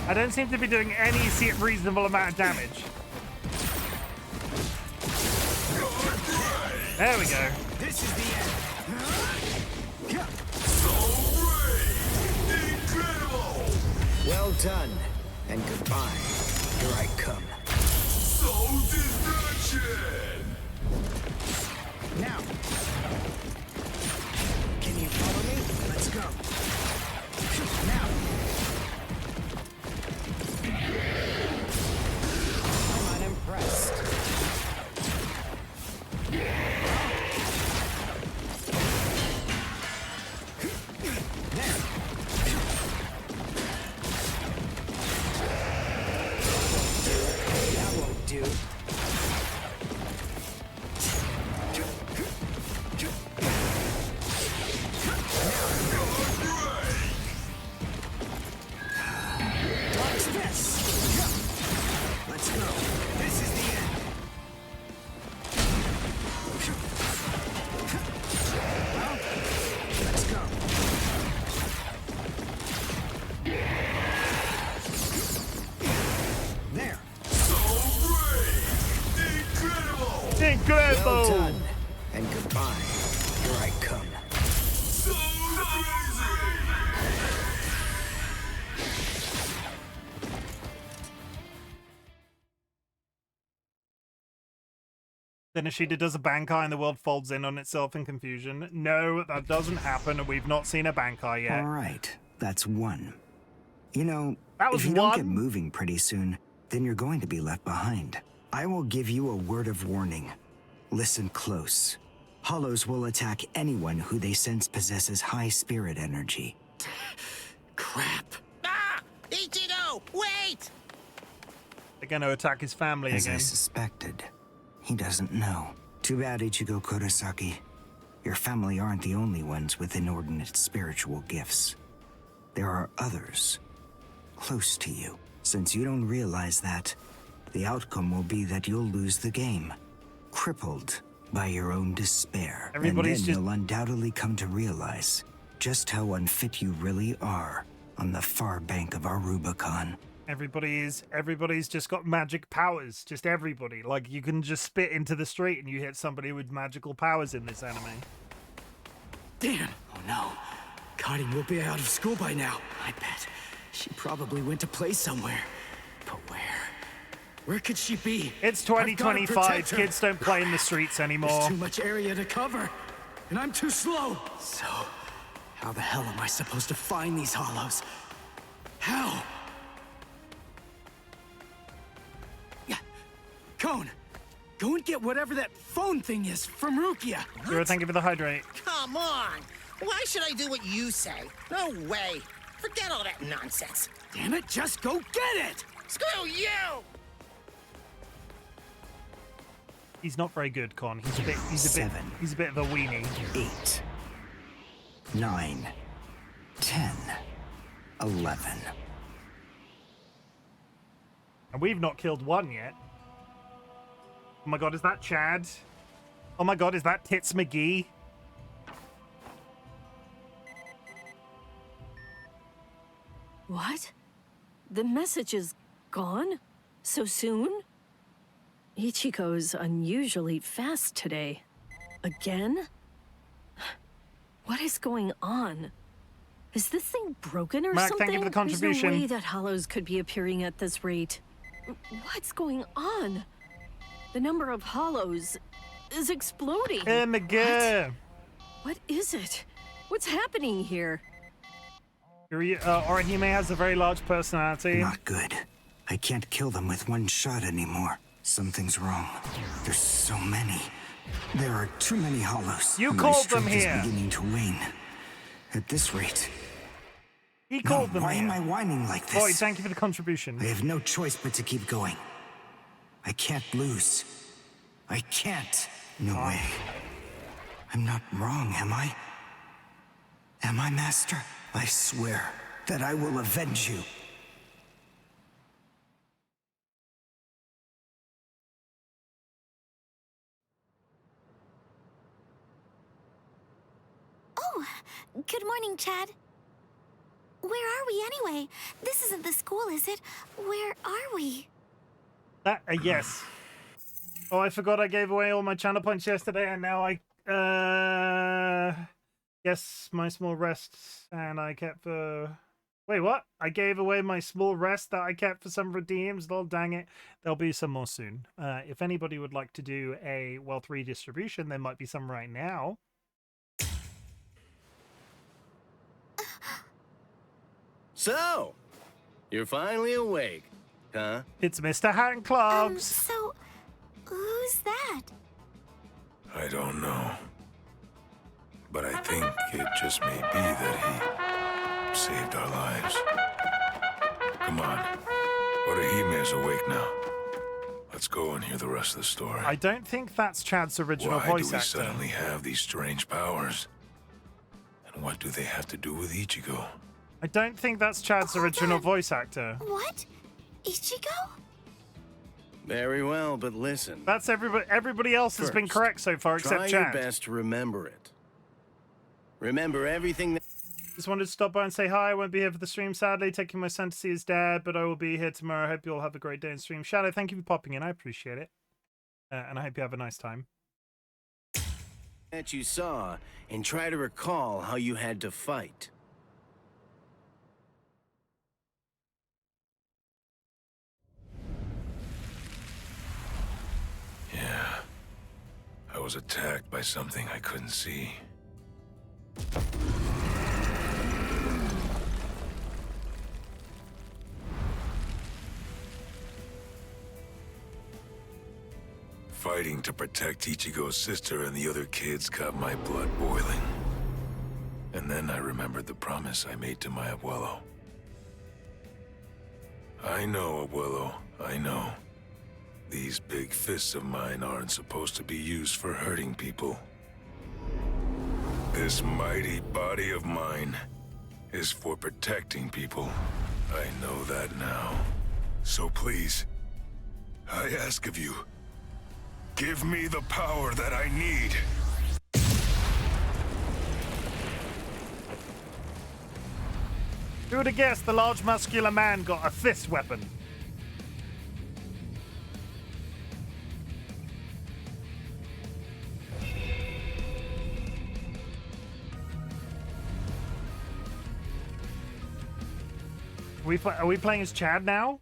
I don't seem to be doing any reasonable amount of damage. There we go. This is the end. Well done, and goodbye. Here I come. Soul destruction! Now, can you follow me? Let's go. Now. I'm unimpressed. Well done, and goodbye. Here I come. So crazy! Then Ishida does a Bankai and the world folds in on itself in confusion. No, that doesn't happen. We've not seen a Bankai yet. All right, that's one. You know, That was if you don't get one? moving pretty soon, then you're going to be left behind. I will give you a word of warning. Listen close. Hollows will attack anyone who they sense possesses high spirit energy. Crap. Ah! Ichigo, wait! They're going to attack his family As I again. suspected, he doesn't know. Too bad, Ichigo Kurosaki. Your family aren't the only ones with inordinate spiritual gifts. There are others close to you. Since you don't realize that, the outcome will be that you'll lose the game, crippled by your own despair. Everybody's and then just- you'll undoubtedly come to realize just how unfit you really are on the far bank of our Rubicon. Everybody's just got magic powers. Just everybody. Like, you can just spit into the street and you hit somebody with magical powers in this anime. Damn. Oh no. Karin will be out of school by now. I bet. She probably went to play somewhere. But where? Where could she be? It's I've gotta 2025. protect her. Kids don't play in the streets There's anymore. too much area to cover. And I'm too slow. So, how the hell am I supposed to find these hollows? How? Yeah. Cone, go and get whatever that phone thing is from Rukia. Zero, thank you for the hydrate. Come on! Why should I do what you say? No way! Forget all that nonsense! Damn it, just go get it! Screw you! He's not very good, Con. He's a bit of a weenie. 8, 9, 10, 11. And we've not killed one yet. Oh my god, is that Chad? Oh my god, is that Tits McGee? What? The message is gone? So soon? Ichigo's unusually fast today. Again? What is going on? Is this thing broken or Mark, something? thank you for the There's no contribution. way that hollows could be appearing at this rate. What's going on? The number of hollows is exploding. McGee. What is it? What's happening here? Orihime has a very large personality. Not good. I can't kill them with one shot anymore. Something's wrong. There's so many. There are too many hollows. You and called my them strength here. is beginning to wane. At this rate. He called them Why here. am I whining like this? Boy, thank you for the contribution. I have no choice but to keep going. I can't lose. I can't. No way. I'm not wrong, am I? Am I, Master? I swear that I will avenge you. Oh, good morning, Chad. Where are we anyway? This isn't the school, is it? Where are we? Yes. Oh, I forgot I gave away all my channel points yesterday, and now yes, my small rest, and I kept for... Wait, what? I gave away my small rest that I kept for some redeems. Oh, dang it. There'll be some more soon. If anybody would like to do a wealth redistribution, there might be some right now. So, you're finally awake, huh? It's Mr. Handclogs. So, who's that? I don't know. But I think it just may be that he saved our lives. Come on. Orihime is awake now. Let's go and hear the rest of the story. I don't think that's Chad's original Why voice do we actor. suddenly have these strange powers? And what do they have to do with Ichigo? I don't think that's Chad's original voice actor. What? Ichigo? Very well, but listen. That's everybody. Everybody else has been First, correct so far, except try Chad. your best to remember it. Remember everything that... Just wanted to stop by and say hi. I won't be here for the stream, sadly, taking my son to see his dad, but I will be here tomorrow. I hope you all have a great day in stream. Shadow, thank you for popping in. I appreciate it. And I hope you have a nice time. that you saw, and try to recall how you had to fight. Yeah. I was attacked by something I couldn't see. Fighting to protect Ichigo's sister and the other kids got my blood boiling. And then I remembered the promise I made to my abuelo. I know, abuelo, I know. These big fists of mine aren't supposed to be used for hurting people. This mighty body of mine is for protecting people. I know that now. So please, I ask of you, give me the power that I need. Who would have guessed the large muscular man got a fist weapon? Are we playing as Chad now?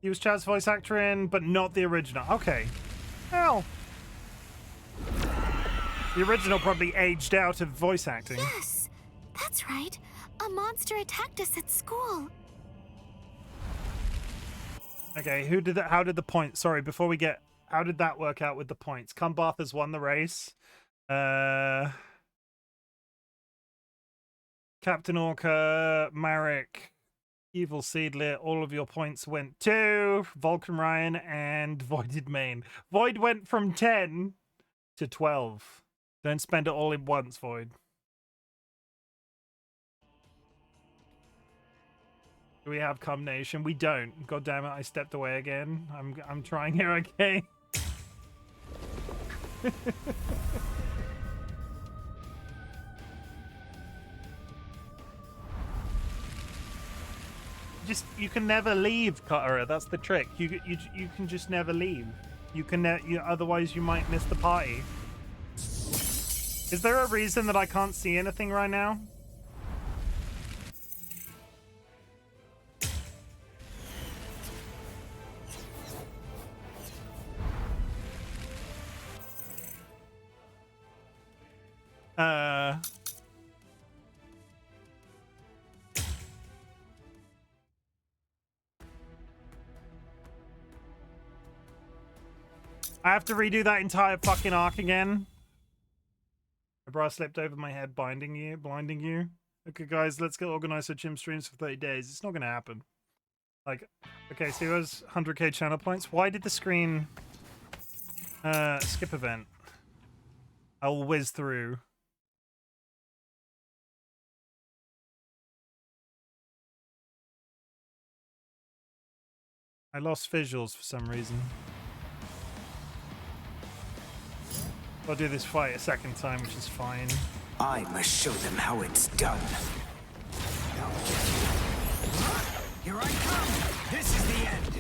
He was Chad's voice actor in, but not the original. Okay. Well. The original probably aged out of voice acting. Yes, that's right. A monster attacked us at school. Okay, who did that? How did the points? Sorry, before we get, how did that work out with the points? Cumbath has won the race. Captain Orca, Marek, Evil Seedlit, all of your points went to Vulcan Ryan and Voided Main. Void went from 10 to 12. Don't spend it all in once, Void. Do we have Cum Nation? We don't. God damn it, I stepped away again. I'm trying here, okay? You can never leave, Kara. That's the trick. You can just never leave. Otherwise you might miss the party. Is there a reason that I can't see anything right now? I have to redo that entire fucking arc again. My bra slipped over my head, blinding you. Okay, guys, let's get organized so Chim streams for 30 days. It's not gonna happen. Like, okay, so there's 100k channel points. Why did the screen skip event? I'll whiz through. I lost visuals for some reason. I'll do this fight a second time, which is fine. I must show them how it's done. Here I come! This is the end!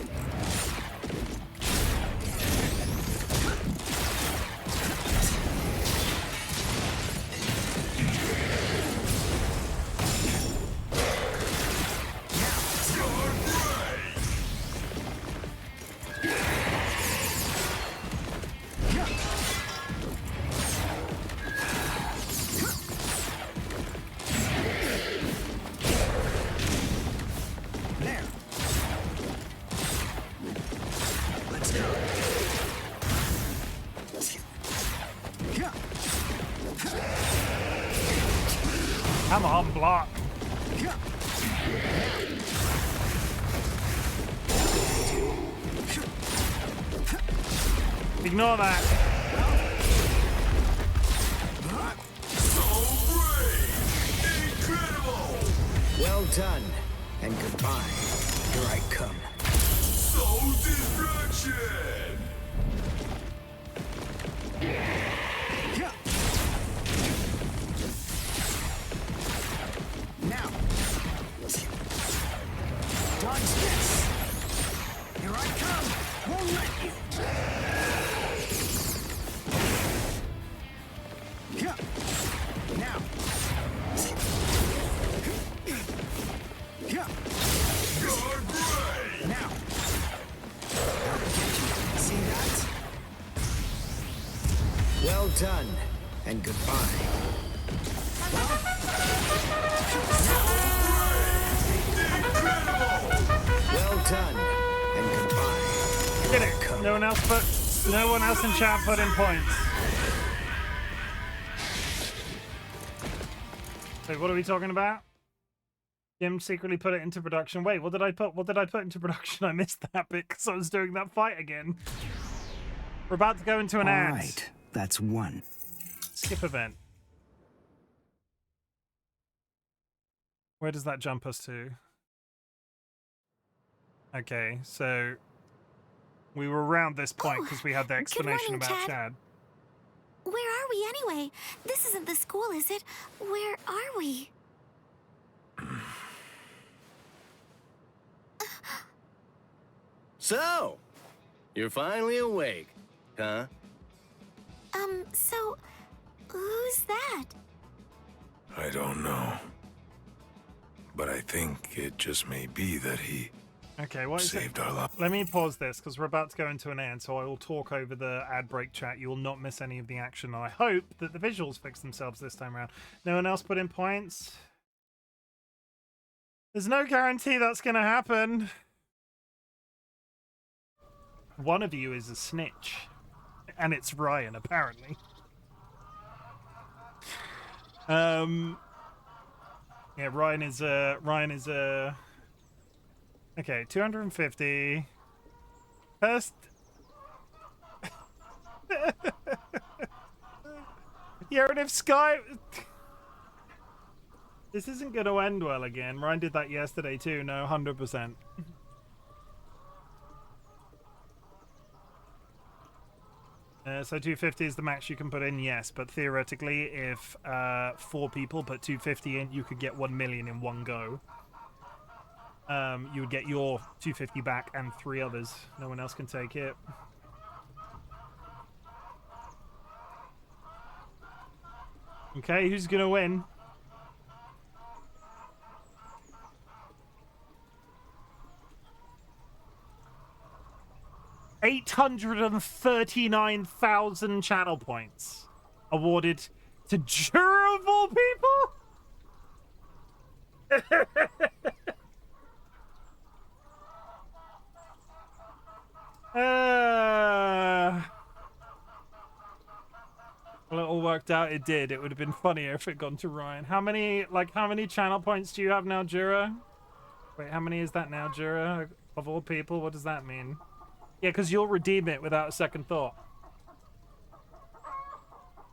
Come on, block. Ignore that. So brave! Incredible! Well done, and goodbye. Here I come. Soul destruction! Now! Dodge this! Here I come! Won't let you! Now! Guard brain! Now! See that? Well done, and goodbye. Well done, and goodbye. Did it. No one else in chat put in points. Wait, what are we talking about? Jim secretly put it into production. Wait, what did I put into production? I missed that bit because I was doing that fight again. We're about to go into an ad. All right, that's one. Skip event. Where does that jump us to? Okay, so we were around this point because we had the explanation morning, about Chad. Chad. Where are we anyway? This isn't the school, is it? Where are we? So, you're finally awake, huh? So, who's that? I don't know. But I think it just may be that he Okay, what is it? saved our lives. Let me pause this because we're about to go into an ad, so I will talk over the ad break chat. You will not miss any of the action. I hope that the visuals fix themselves this time around. No one else put in points? There's no guarantee that's going to happen. One of you is a snitch. And it's Ryan, apparently. Yeah, Ryan is a... Okay, 250. First... Yeah, and if Sky... This isn't going to end well again. Ryan did that yesterday too. No, 100%. So 250 is the max you can put in, yes. But theoretically, if 4 people put 250 in, you could get 1 million in one go. You would get your 250 back and 3 others. No one else can take it. Okay, who's gonna win? $839,000 channel points awarded to durable people. Well, it all worked out. It did. It would have been funnier if it gone to Ryan. How many channel points do you have now, Jura? Wait, how many is that now, Jura? Of all people, what does that mean? Yeah, because you'll redeem it without a second thought.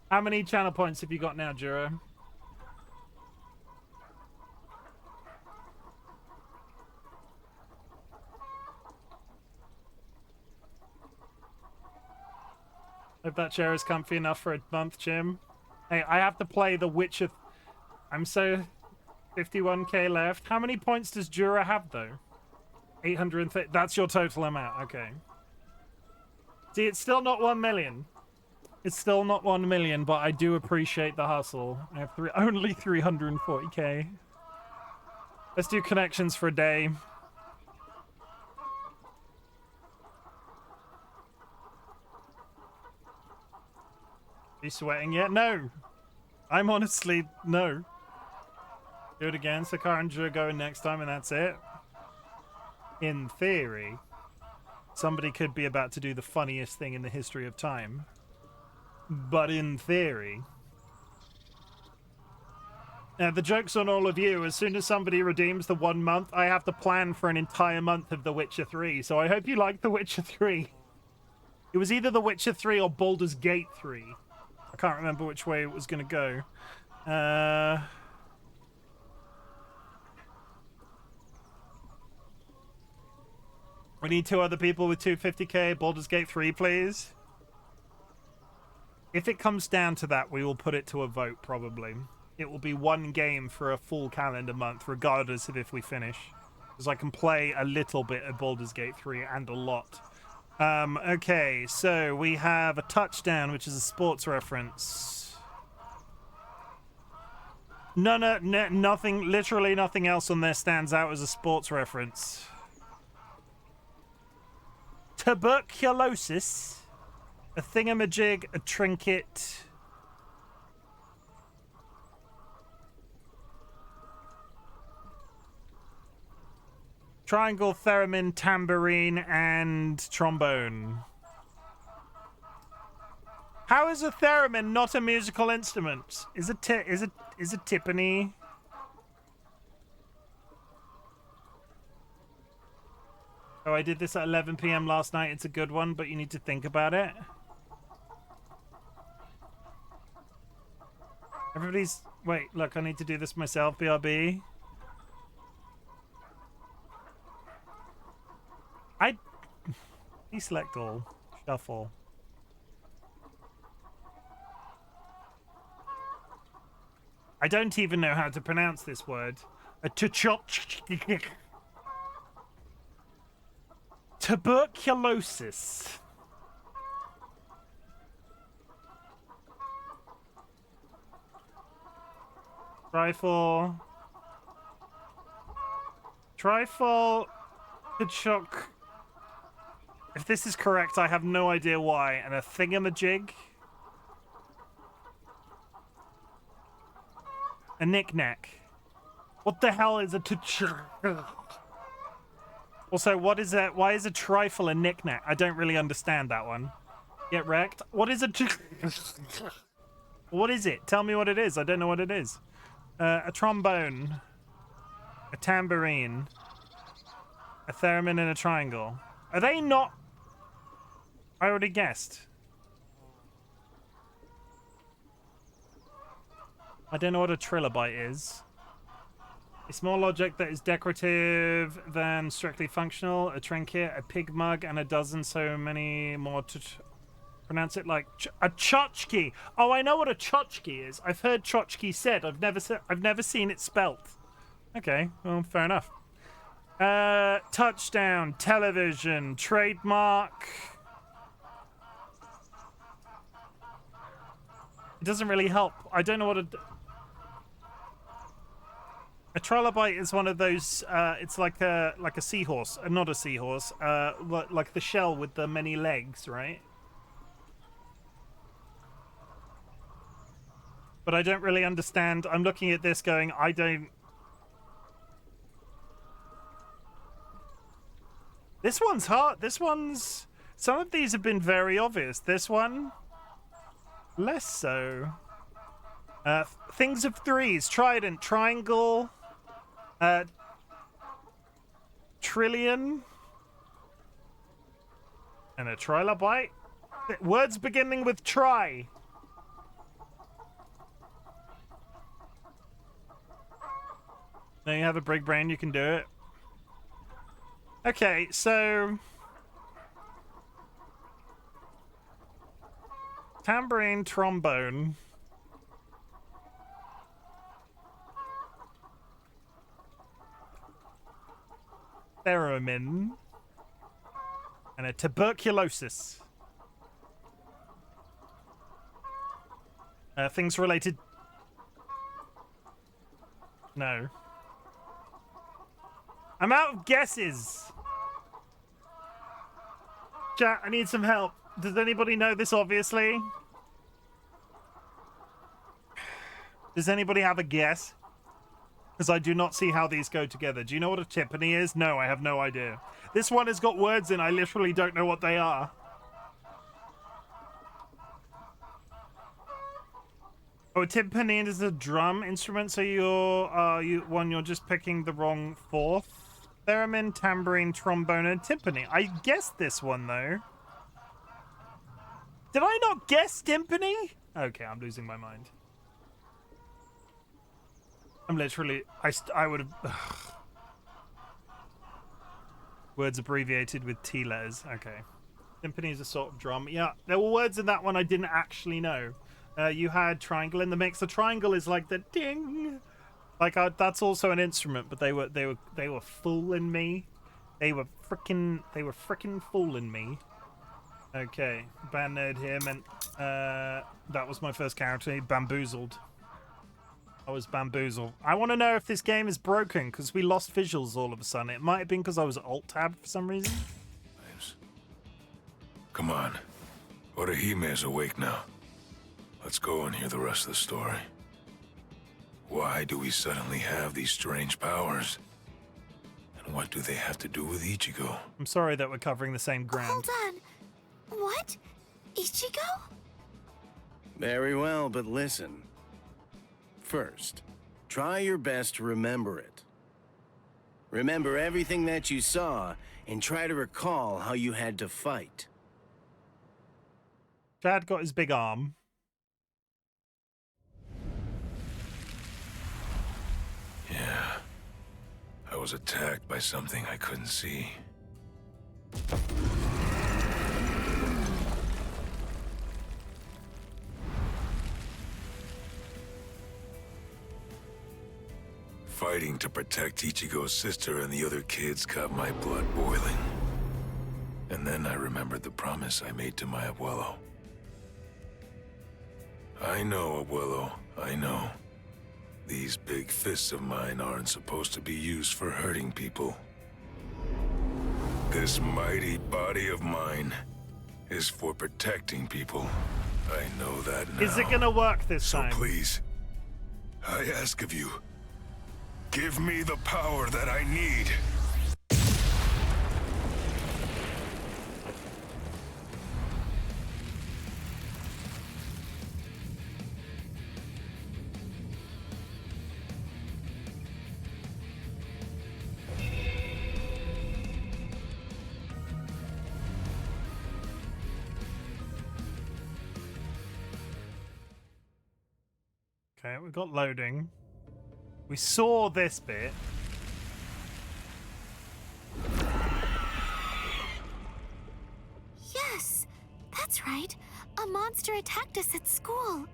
How many channel points have you got now, Jura? Hope that chair is comfy enough for a month, Chim. Hey, I have to play The Witcher. I'm so 51k left. How many points does Jura have, though? 830. That's your total amount. Okay. See, it's still not 1 million. It's still not 1 million, but I do appreciate the hustle. I have only 340k. Let's do connections for a day. Are you sweating yet? No. I'm honestly, no. Do it again. Sakar and Drew go in next time and that's it. In theory, somebody could be about to do the funniest thing in the history of time. But in theory... Now, the joke's on all of you. As soon as somebody redeems the 1 month, I have to plan for an entire month of The Witcher 3. So I hope you like The Witcher 3. It was either The Witcher 3 or Baldur's Gate 3. I can't remember which way it was going to go. We need 2 other people with 250k. Baldur's Gate 3, please. If it comes down to that, we will put it to a vote, probably. It will be 1 game for a full calendar month, regardless of if we finish. Because I can play a little bit of Baldur's Gate 3 and a lot. Okay, so we have a touchdown, which is a sports reference. Nothing, literally nothing else on there stands out as a sports reference. Tuberculosis, a thingamajig, a trinket. Triangle, theremin, tambourine, and trombone. How is a theremin not a musical instrument? Is it timpani? Oh, I did this at 11 p.m. last night. It's a good one, but you need to think about it. Everybody's... Wait, look, I need to do this myself, BRB. Deselect all. Shuffle. I don't even know how to pronounce this word. A tuberculosis. Trifle. Kachok. If this is correct, I have no idea why. And a thingamajig. A knick-knack. What the hell is a Also, what is that? Why is a trifle a knick-knack? I don't really understand that one. Get wrecked. What is a What is it? Tell me what it is. I don't know what it is. A trombone. A tambourine. A theremin and a triangle. Are they not... I already guessed. I don't know what a trilobite is. It's more logic that is decorative than strictly functional. A trinket, a pig mug, and a dozen so many more to pronounce it like a tchotchke. Oh, I know what a tchotchke is. I've heard tchotchke said. I've never seen it spelt. Okay, well, fair enough. Touchdown, television, trademark. It doesn't really help. I don't know what a trilobite is. One of those. It's like a seahorse, not a seahorse. Like the shell with the many legs, right? But I don't really understand. I'm looking at this, going, I don't. This one's hard. This one's. Some of these have been very obvious. This one, less so. Things of threes: trident, triangle, trillion, and a trilobite. Words beginning with tri. Now you have a big brain, you can do it. Okay, so tambourine, trombone. Theremin. And a tuberculosis. Things related. No. I'm out of guesses. Chat, I need some help. Does anybody know this, obviously? Does anybody have a guess? Because I do not see how these go together. Do you know what a timpani is? No, I have no idea. This one has got words in. I literally don't know what they are. Oh, a timpani is a drum instrument, so you're just picking the wrong fourth. Theremin, tambourine, trombone, and timpani. I guessed this one, though. Did I not guess timpani? Okay, I'm losing my mind. I'm literally... I would have... Words abbreviated with T letters. Okay. Timpani is a sort of drum. Yeah, there were words in that one I didn't actually know. You had triangle in the mix. The triangle is like the ding... Like that's also an instrument, but they were fooling me. They were frickin' fooling me. Okay, band nerd here meant that was my first character. Bamboozled. I was bamboozled. I want to know if this game is broken because we lost visuals all of a sudden. It might have been because I was alt tab for some reason. Come on, Orihime is awake now. Let's go and hear the rest of the story. Why do we suddenly have these strange powers? And what do they have to do with Ichigo? I'm sorry that we're covering the same ground. Hold on. What? Ichigo? Very well, but listen. First, try your best to remember it. Remember everything that you saw, and try to recall how you had to fight. Chad got his big arm. Yeah. I was attacked by something I couldn't see. Fighting to protect Ichigo's sister and the other kids got my blood boiling. And then I remembered the promise I made to my abuelo. I know, abuelo, I know. These big fists of mine aren't supposed to be used for hurting people. This mighty body of mine is for protecting people. I know that now. Is it gonna work this time? So please, I ask of you, give me the power that I need. Okay, we've got loading. We saw this bit. Yes, that's right. A monster attacked us at school.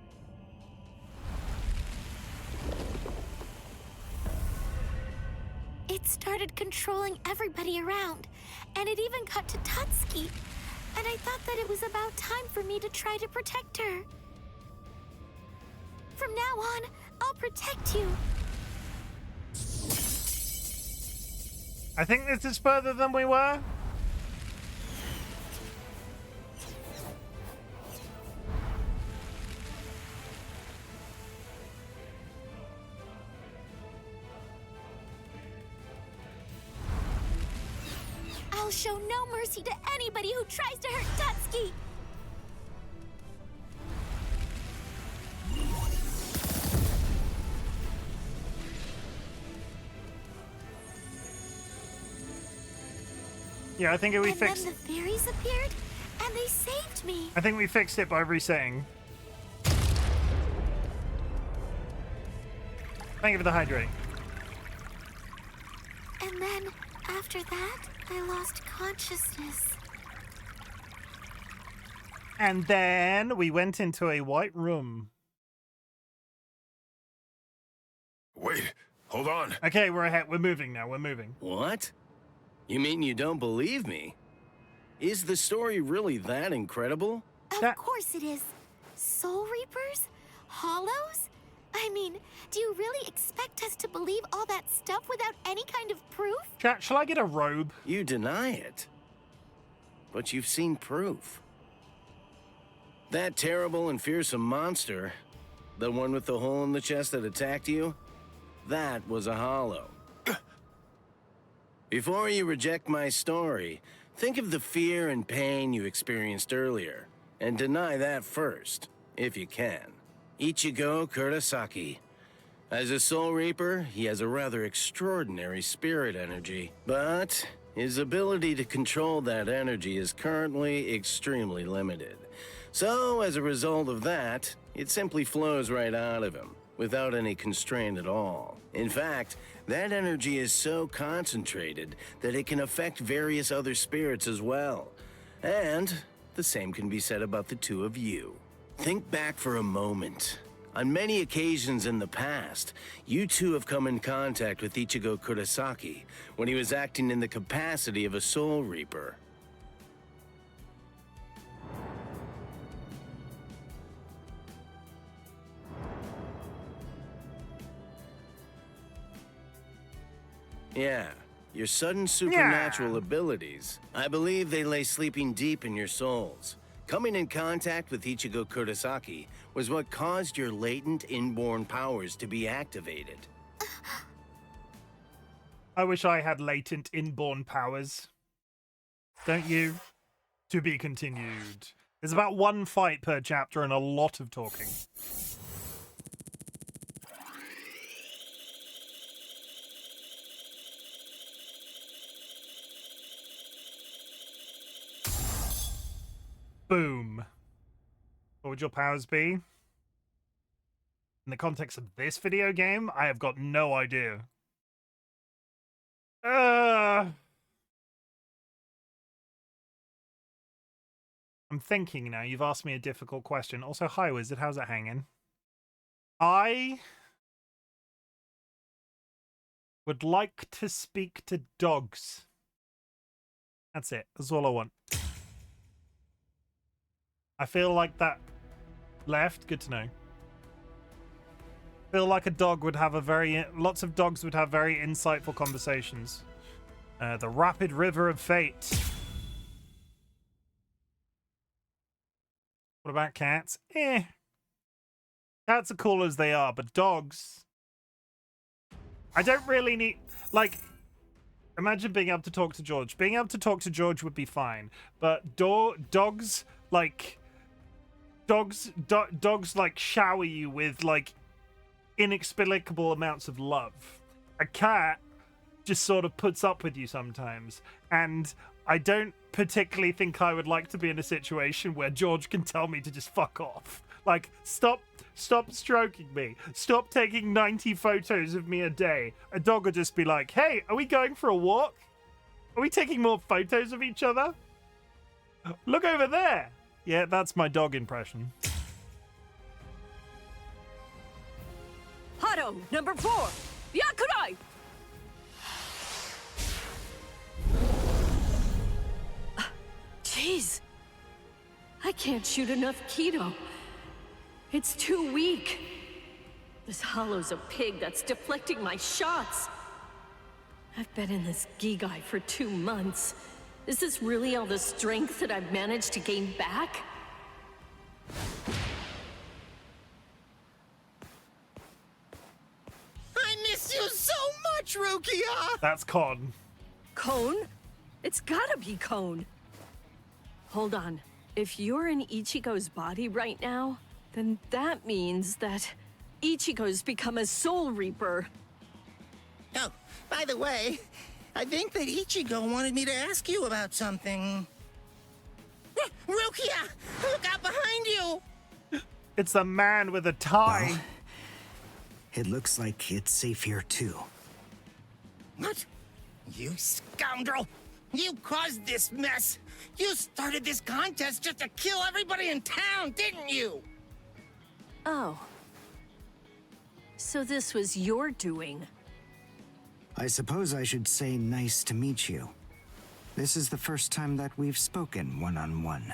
It started controlling everybody around, and it even got to Tutski. And I thought that it was about time for me to try to protect her. From now on, I'll protect you. I think this is further than we were. I'll show no mercy to anybody who tries to hurt Tutski. Yeah, I think we fixed. And then the fairies appeared, and they saved me. I think we fixed it by resetting. Thank you for the hydrate. And then, after that, I lost consciousness. And then we went into a white room. Wait, hold on. Okay, we're ahead. We're moving now. We're moving. What? You mean you don't believe me? Is the story really that incredible? Of course it is. Soul Reapers? Hollows? I mean, do you really expect us to believe all that stuff without any kind of proof? Chat, shall I get a robe? You deny it. But you've seen proof. That terrible and fearsome monster, the one with the hole in the chest that attacked you, that was a hollow. Before you reject my story, think of the fear and pain you experienced earlier, and deny that first, if you can. Ichigo Kurosaki. As a Soul Reaper, he has a rather extraordinary spirit energy, but his ability to control that energy is currently extremely limited. So, as a result of that, it simply flows right out of him, without any constraint at all. In fact, that energy is so concentrated that it can affect various other spirits as well. And the same can be said about the two of you. Think back for a moment. On many occasions in the past, you two have come in contact with Ichigo Kurosaki when he was acting in the capacity of a Soul Reaper. Yeah, your sudden supernatural abilities. I believe they lay sleeping deep in your souls. Coming in contact with Ichigo Kurosaki was what caused your latent inborn powers to be activated. I wish I had latent inborn powers. Don't you? To be continued. There's about one fight per chapter and a lot of talking. Boom. What would your powers be? In the context of this video game, I have got no idea. I'm thinking now. You've asked me a difficult question. Also, hi, Wizard. How's it hanging? I would like to speak to dogs. That's it. That's all I want. I feel like that left. Good to know. Feel like a dog would have lots of dogs would have very insightful conversations. The rapid river of fate. What about cats? Cats are cool as they are, but dogs, I don't really need, like, imagine being able to talk to George. Being able to talk to George would be fine, but dogs, like, dogs like shower you with like inexplicable amounts of love. A cat just sort of puts up with you sometimes, and I don't particularly think I would like to be in a situation where George can tell me to just fuck off. Like, stop stroking me. Stop taking 90 photos of me a day. A dog would just be like, hey, are we going for a walk? Are we taking more photos of each other? Look over there. Yeah, that's my dog impression. Hado, number 4. Yakurai! Jeez. I can't shoot enough keto. It's too weak. This hollow's a pig that's deflecting my shots. I've been in this Gigai for 2 months. Is this really all the strength that I've managed to gain back? I miss you so much, Rukia! That's Con. Cone? It's gotta be Cone. Hold on. If you're in Ichigo's body right now, then that means that Ichigo's become a Soul Reaper. Oh, by the way, I think that Ichigo wanted me to ask you about something. Rukia! Look out behind you! It's the man with a tie. Well, it looks like it's safe here too. What? You scoundrel! You caused this mess! You started this contest just to kill everybody in town, didn't you? Oh. So this was your doing. I suppose I should say nice to meet you. This is the first time that we've spoken one-on-one.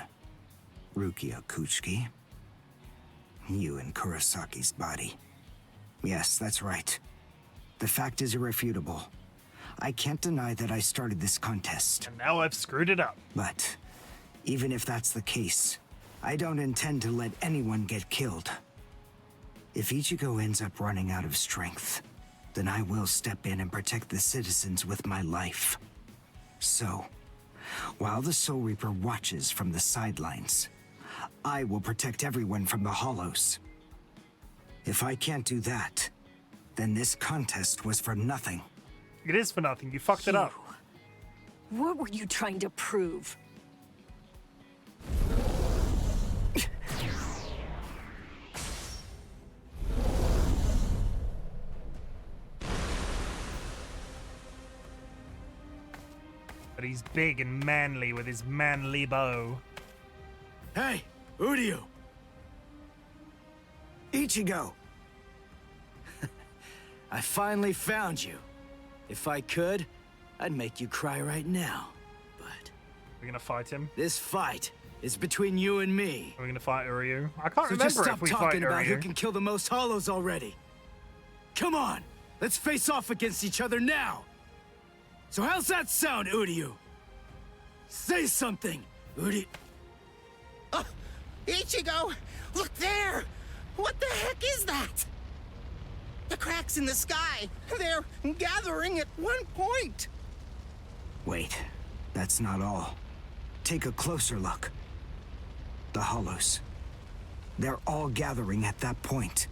Rukia Kuchiki. You in Kurosaki's body. Yes, that's right. The fact is irrefutable. I can't deny that I started this contest. And now I've screwed it up. But even if that's the case, I don't intend to let anyone get killed. If Ichigo ends up running out of strength, then I will step in and protect the citizens with my life. So, while the Soul Reaper watches from the sidelines, I will protect everyone from the Hollows. If I can't do that, then this contest was for nothing. It is for nothing. You fucked it up. What were you trying to prove? But he's big and manly with his manly bow. Hey, Uryu! Ichigo! I finally found you. If I could, I'd make you cry right now. But We're gonna fight him. this fight is between you and me. We're gonna fight Uryu. I can't So just remember stop if we fight talking about who Uryu. can kill the most hollows already. Come on, let's face off against each other now. So how's that sound, Uryu? Say something, Uryu. Ichigo! Look there! What the heck is that? The cracks in the sky! They're gathering at one point! Wait, that's not all. Take a closer look. The Hollows. They're all gathering at that point.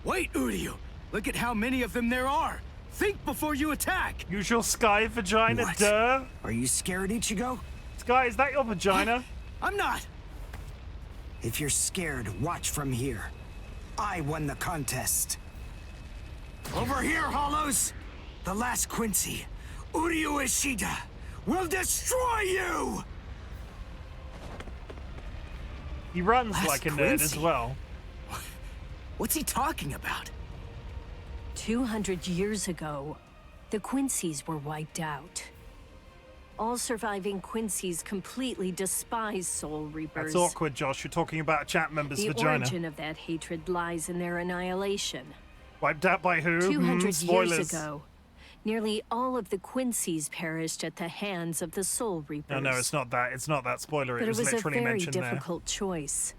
Wait, Uryu! Look at how many of them there are! Think before you attack! Usual sky vagina, What? duh. Are you scared, Ichigo? Sky, is that your vagina? I'm not! If you're scared, watch from here. I won the contest. Over here, Hollows! The last Quincy, Uryu Ishida, will destroy you! He runs Last like a nerd Quincy? as well. What's he talking about? 200 years ago, the Quincy's were wiped out. All surviving Quincy's completely despise Soul Reapers. That's awkward, Josh. You're talking about a chat member's The vagina. origin of that hatred lies in their annihilation. Wiped out by who? 200 Spoilers. years ago, nearly all of the Quincy's perished at the hands of the Soul Reapers. No, it's not that. It's not that spoiler. But It was a literally very mentioned there. difficult choice,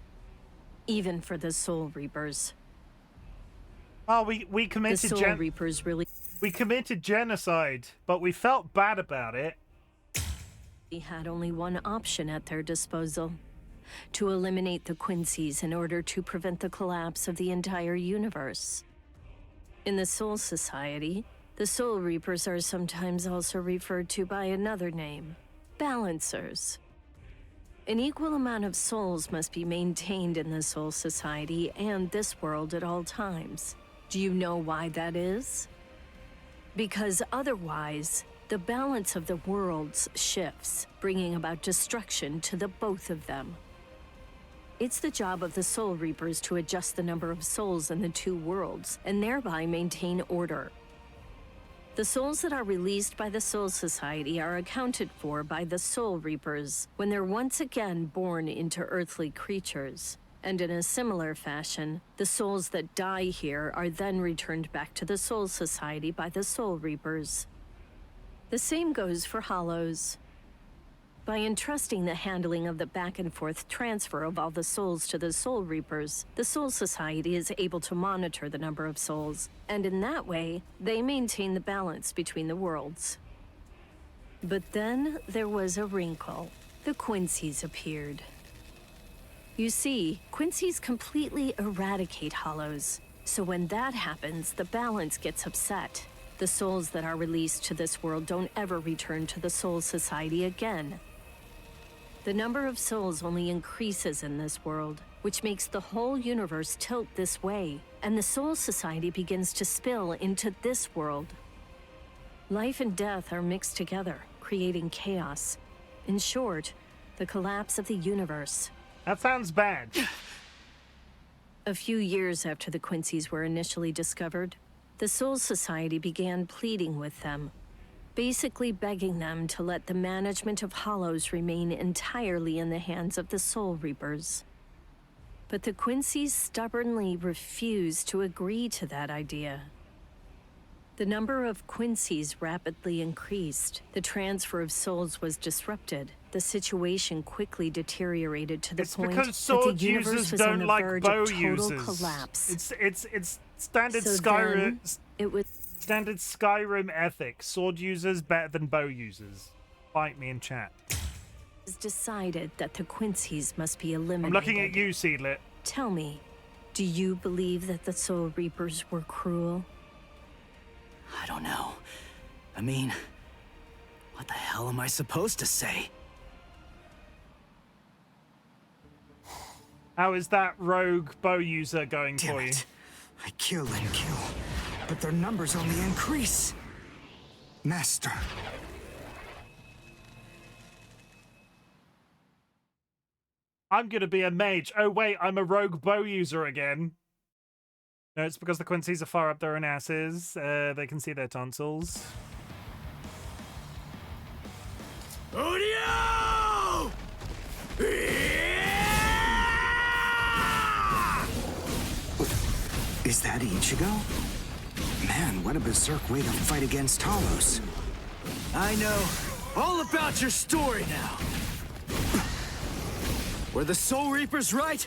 even for the Soul Reapers. Oh, we The committed Soul Reapers really we committed genocide, but we felt bad about it. had only one option at their disposal: to eliminate the Quincy's in order to prevent the collapse of the entire universe. In the Soul Society, the Soul Reapers are sometimes also referred to by another name: Balancers. An equal amount of souls must be maintained in the Soul Society and this world at all times. Do you know why that is? Because otherwise, the balance of the worlds shifts, bringing about destruction to the both of them. It's the job of the Soul Reapers to adjust the number of souls in the two worlds, and thereby maintain order. The souls that are released by the Soul Society are accounted for by the Soul Reapers when they're once again born into earthly creatures. And in a similar fashion, the souls that die here are then returned back to the Soul Society by the Soul Reapers. The same goes for Hollows. By entrusting the handling of the back-and-forth transfer of all the souls to the Soul Reapers, the Soul Society is able to monitor the number of souls, and in that way, they maintain the balance between the worlds. But then there was a wrinkle. The Quincy's appeared. You see, Quincy's completely eradicate Hollows, so when that happens, the balance gets upset. The souls that are released to this world don't ever return to the Soul Society again. The number of souls only increases in this world, which makes the whole universe tilt this way, and the Soul Society begins to spill into this world. Life and death are mixed together, creating chaos. In short, the collapse of the universe. That sounds bad. A few years after the Quincy's were initially discovered, the Soul Society began pleading with them, basically begging them to let the management of Hollows remain entirely in the hands of the Soul Reapers. But the Quincy's stubbornly refused to agree to that idea. The number of Quincy's rapidly increased. The transfer of souls was disrupted. The situation quickly deteriorated to the point that the universe was on the verge of total collapse. It's standard So Skyrim. then, it was Standard Skyrim ethics. Sword users better than bow users. Fight me in chat. decided that the Quincy's must be eliminated. I'm looking at you, Seedlit. Tell me, do you believe that the Soul Reapers were cruel? I don't know. I mean, what the hell am I supposed to say? How is that rogue bow user going Damn for you? it. I kill and kill, but their numbers only increase. Master. I'm gonna be a mage. Oh wait, I'm a rogue bow user again. No, it's because the Quincy's are far up their own asses. They can see their tonsils. Odio! Is that Ichigo? Man, what a berserk way to fight against Hollows. I know all about your story now. Were the Soul Reapers right,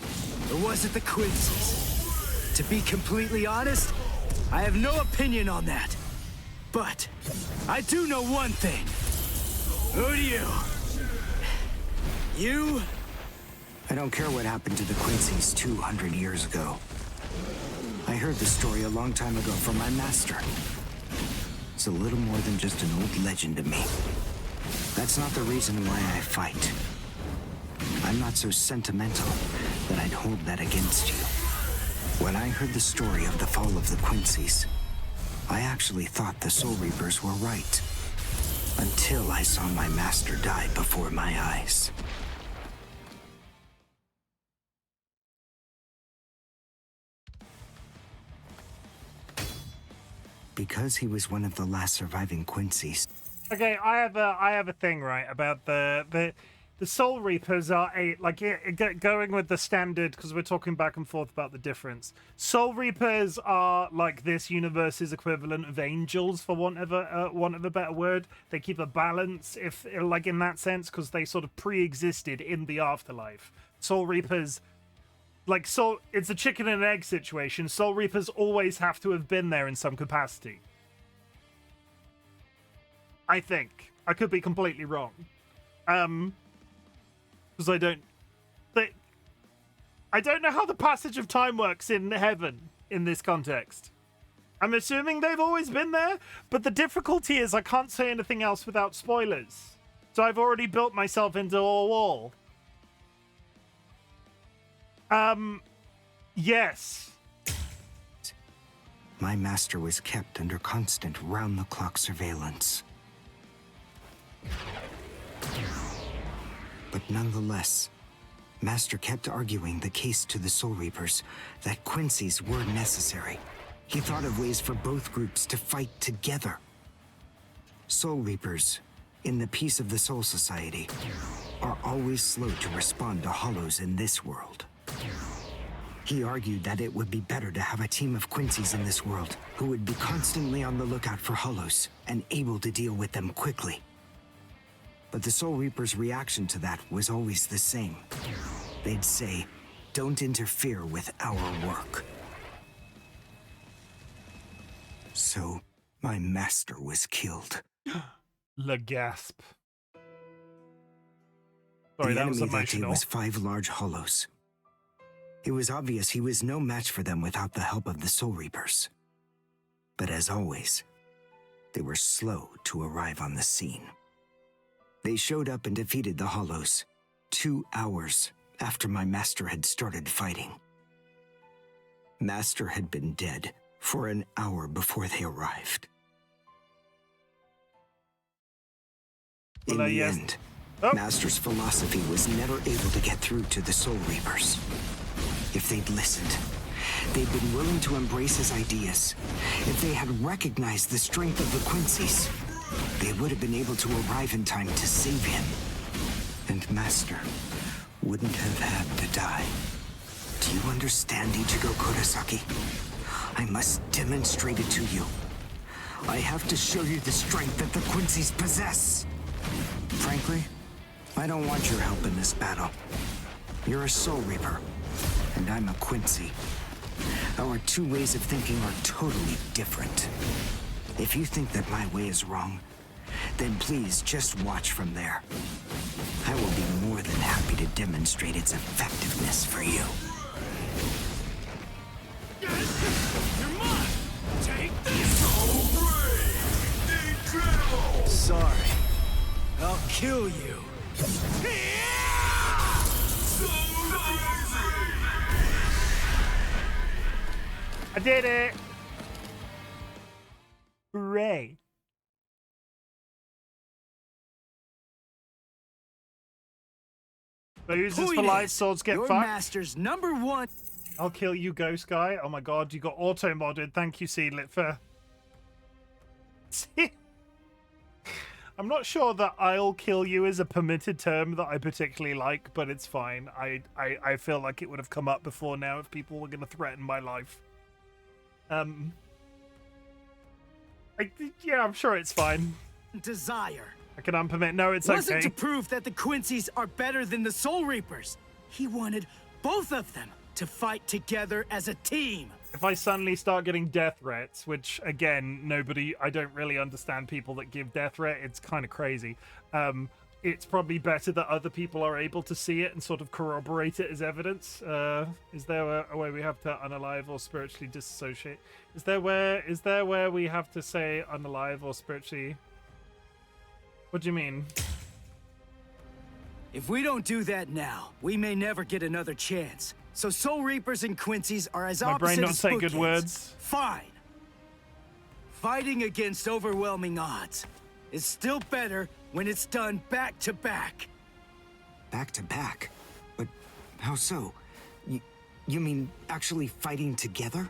or was it the Quincy's? To be completely honest, I have no opinion on that. But I do know one thing. Who do you? You? I don't care what happened to the Quincy's 200 years ago. I heard the story a long time ago from my master. It's a little more than just an old legend to me. That's not the reason why I fight. I'm not so sentimental that I'd hold that against you. When I heard the story of the fall of the Quincy's, I actually thought the Soul Reapers were right. Until I saw my master die before my eyes. Because he was one of the last surviving Quincy's. Okay, I have a thing right about the Soul Reapers are going with the standard, because we're talking back and forth about the difference. Soul Reapers are like this universe's equivalent of angels, for want of a better word. They keep a balance, if like in that sense, because they sort of pre-existed in the afterlife. Soul Reapers, it's a chicken and egg situation. Soul Reapers always have to have been there in some capacity. I think. I could be completely wrong. Because I don't know how the passage of time works in heaven in this context. I'm assuming they've always been there, but the difficulty is I can't say anything else without spoilers. So I've already built myself into a wall. Yes. My master was kept under constant round-the-clock surveillance. But nonetheless, Master kept arguing the case to the Soul Reapers that Quincy's were necessary. He thought of ways for both groups to fight together. Soul Reapers, in the peace of the Soul Society, are always slow to respond to hollows in this world. He argued that it would be better to have a team of Quincy's in this world who would be constantly on the lookout for hollows and able to deal with them quickly. But the Soul Reapers' reaction to that was always the same. They'd say, "Don't interfere with our work." So, my master was killed. Le gasp. Sorry, the that was enemy that day emotional. was 5 large hollows. It was obvious he was no match for them without the help of the Soul Reapers. But as always, they were slow to arrive on the scene. They showed up and defeated the hollows 2 hours after my master had started fighting. Master had been dead for an hour before they arrived. In the end, Master's philosophy was never able to get through to the Soul Reapers. If they'd listened, they'd been willing to embrace his ideas. If they had recognized the strength of the Quincy's, they would have been able to arrive in time to save him. And Master wouldn't have had to die. Do you understand, Ichigo Kurosaki? I must demonstrate it to you. I have to show you the strength that the Quincy's possess. Frankly, I don't want your help in this battle. You're a Soul Reaper, and I'm a Quincy. Our 2 ways of thinking are totally different. If you think that my way is wrong, then please just watch from there. I will be more than happy to demonstrate its effectiveness for you. You're mine! Take this! Sorry. I'll kill you. I did it! Hooray. So users for light swords get your fucked. master's #1. I'll kill you, Ghost Guy. Oh my god, you got auto modded. Thank you, Seedlit, for. I'm not sure that "I'll kill you" is a permitted term that I particularly like, but it's fine. I feel like it would have come up before now if people were going to threaten my life. Yeah, I'm sure it's fine. Desire. I can unpermit. No, it's Wasn't okay. to prove that the Quincy's are better than the Soul Reapers. He wanted both of them to fight together as a team. If I suddenly start getting death threats, which again, I don't really understand people that give death threat. It's kind of crazy. It's probably better that other people are able to see it and sort of corroborate it as evidence. Is there a way we have to unalive or spiritually disassociate? Is there where we have to say unalive or spiritually? What do you mean? If we don't do that now, we may never get another chance. So Soul Reapers and Quincy's are as My opposite brain don't as say bookends. good words. Fine. Fighting against overwhelming odds is still better when it's done back to back. Back to back? But how so? You mean actually fighting together?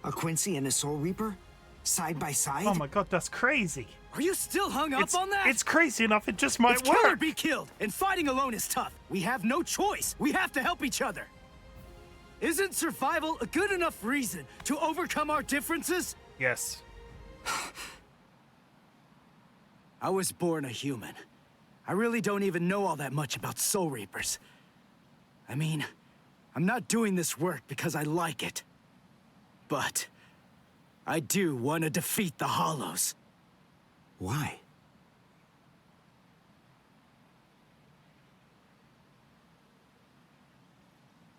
A Quincy and a Soul Reaper? Side by side? Oh my god, that's crazy. Are you still hung up on that? It's crazy enough, it just might It's kill or work. be killed, and fighting alone is tough. We have no choice. We have to help each other. Isn't survival a good enough reason to overcome our differences? Yes. I was born a human. I really don't even know all that much about Soul Reapers. I mean, I'm not doing this work because I like it. But I do want to defeat the Hollows. Why?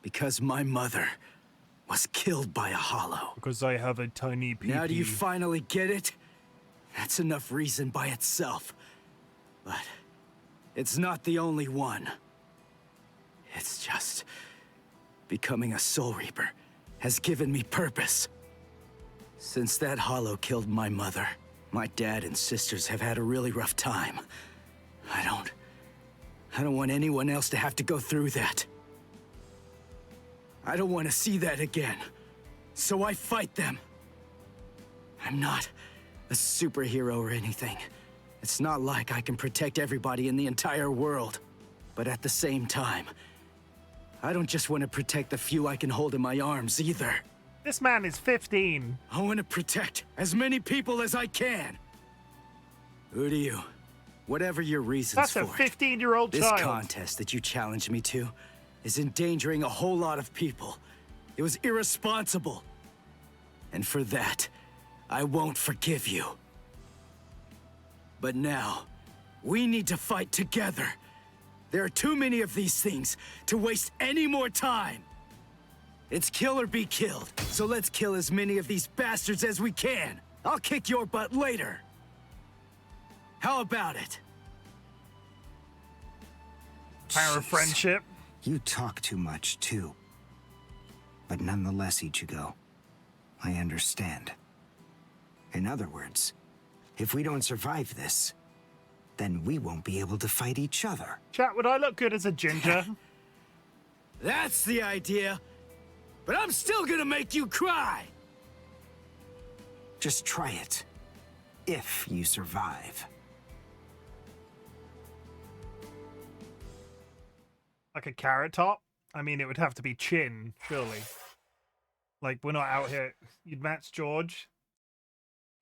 Because my mother was killed by a Hollow. Because I have a tiny pee-pee. Now do you finally get it? That's enough reason by itself. But it's not the only one. It's just Becoming a Soul Reaper has given me purpose. Since that Hollow killed my mother, my dad and sisters have had a really rough time. I don't want anyone else to have to go through that. I don't want to see that again. So I fight them. I'm not a superhero or anything. It's not like I can protect everybody in the entire world. But at the same time, I don't just want to protect the few I can hold in my arms either. This man is 15. I want to protect as many people as I can. Who do you? Whatever your reasons for it. That's a 15-year-old child. This contest that you challenged me to is endangering a whole lot of people. It was irresponsible. And for that, I won't forgive you. But now, we need to fight together. There are too many of these things to waste any more time. It's kill or be killed, so let's kill as many of these bastards as we can. I'll kick your butt later. How about it? Power of friendship. You talk too much, too. But nonetheless, Ichigo, I understand. In other words, if we don't survive this, then we won't be able to fight each other. Chat, would I look good as a ginger? That's the idea. But I'm still gonna make you cry! Just try it. If you survive. Like a carrot top? I mean, it would have to be Chin, surely. Like, we're not out here. You'd match George?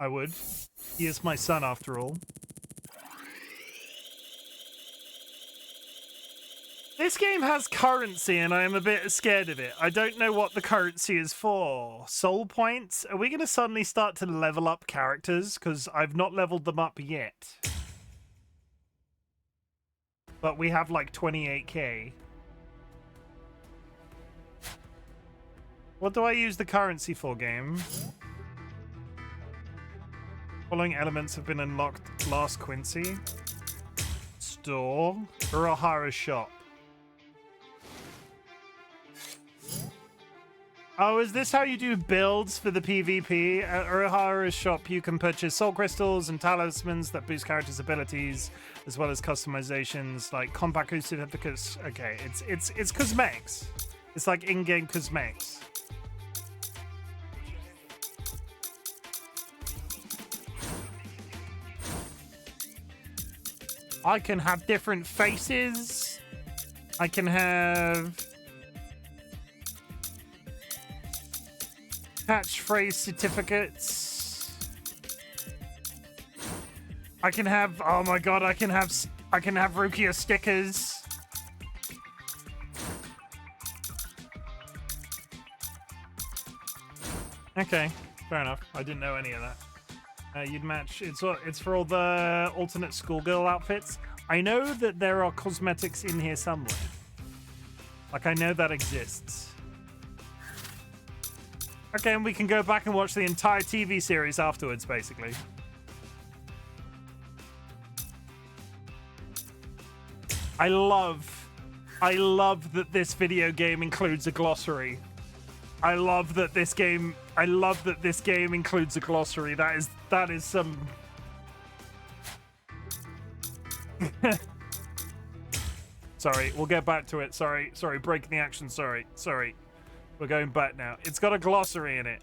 I would. He is my son, after all. This game has currency, and I am a bit scared of it. I don't know what the currency is for. Soul points? Are we going to suddenly start to level up characters? Because I've not leveled them up yet. But we have like 28k. What do I use the currency for, game? Following elements have been unlocked. Last Quincy. Store. Urahara's shop. Oh, is this how you do builds for the PvP? At Urahara's shop, you can purchase soul crystals and talismans that boost characters' abilities, as well as customizations like Konbaku certificates. Okay, it's cosmetics. It's like in-game cosmetics. I can have different faces. I can have catchphrase certificates. I can have, oh my god, I can have Rukia stickers. Okay, fair enough. I didn't know any of that. You'd match, it's for all the alternate schoolgirl outfits. I know that there are cosmetics in here somewhere. Like, I know that exists. Okay, and we can go back and watch the entire TV series afterwards, basically. I love that this video game includes a glossary. I love that this game includes a glossary. That is some Sorry, we'll get back to it. Sorry, breaking the action. Sorry. We're going back now. It's got a glossary in it.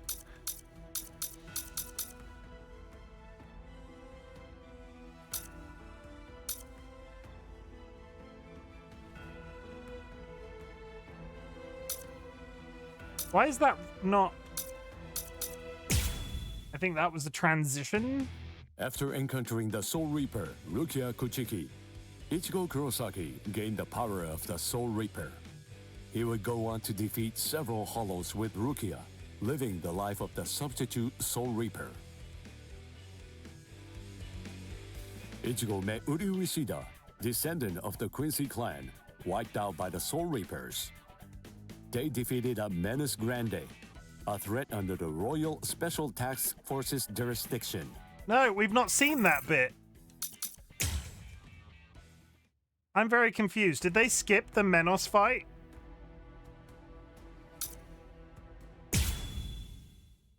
Why is that not... I think that was a transition. After encountering the Soul Reaper, Rukia Kuchiki, Ichigo Kurosaki gained the power of the Soul Reaper. He would go on to defeat several Hollows with Rukia, living the life of the substitute Soul Reaper. Ichigo met Uri Ushida, descendant of the Quincy clan, wiped out by the Soul Reapers. They defeated a Menace Grande, a threat under the Royal Special Task Force's jurisdiction. No, we've not seen that bit. I'm very confused. Did they skip the Menos fight?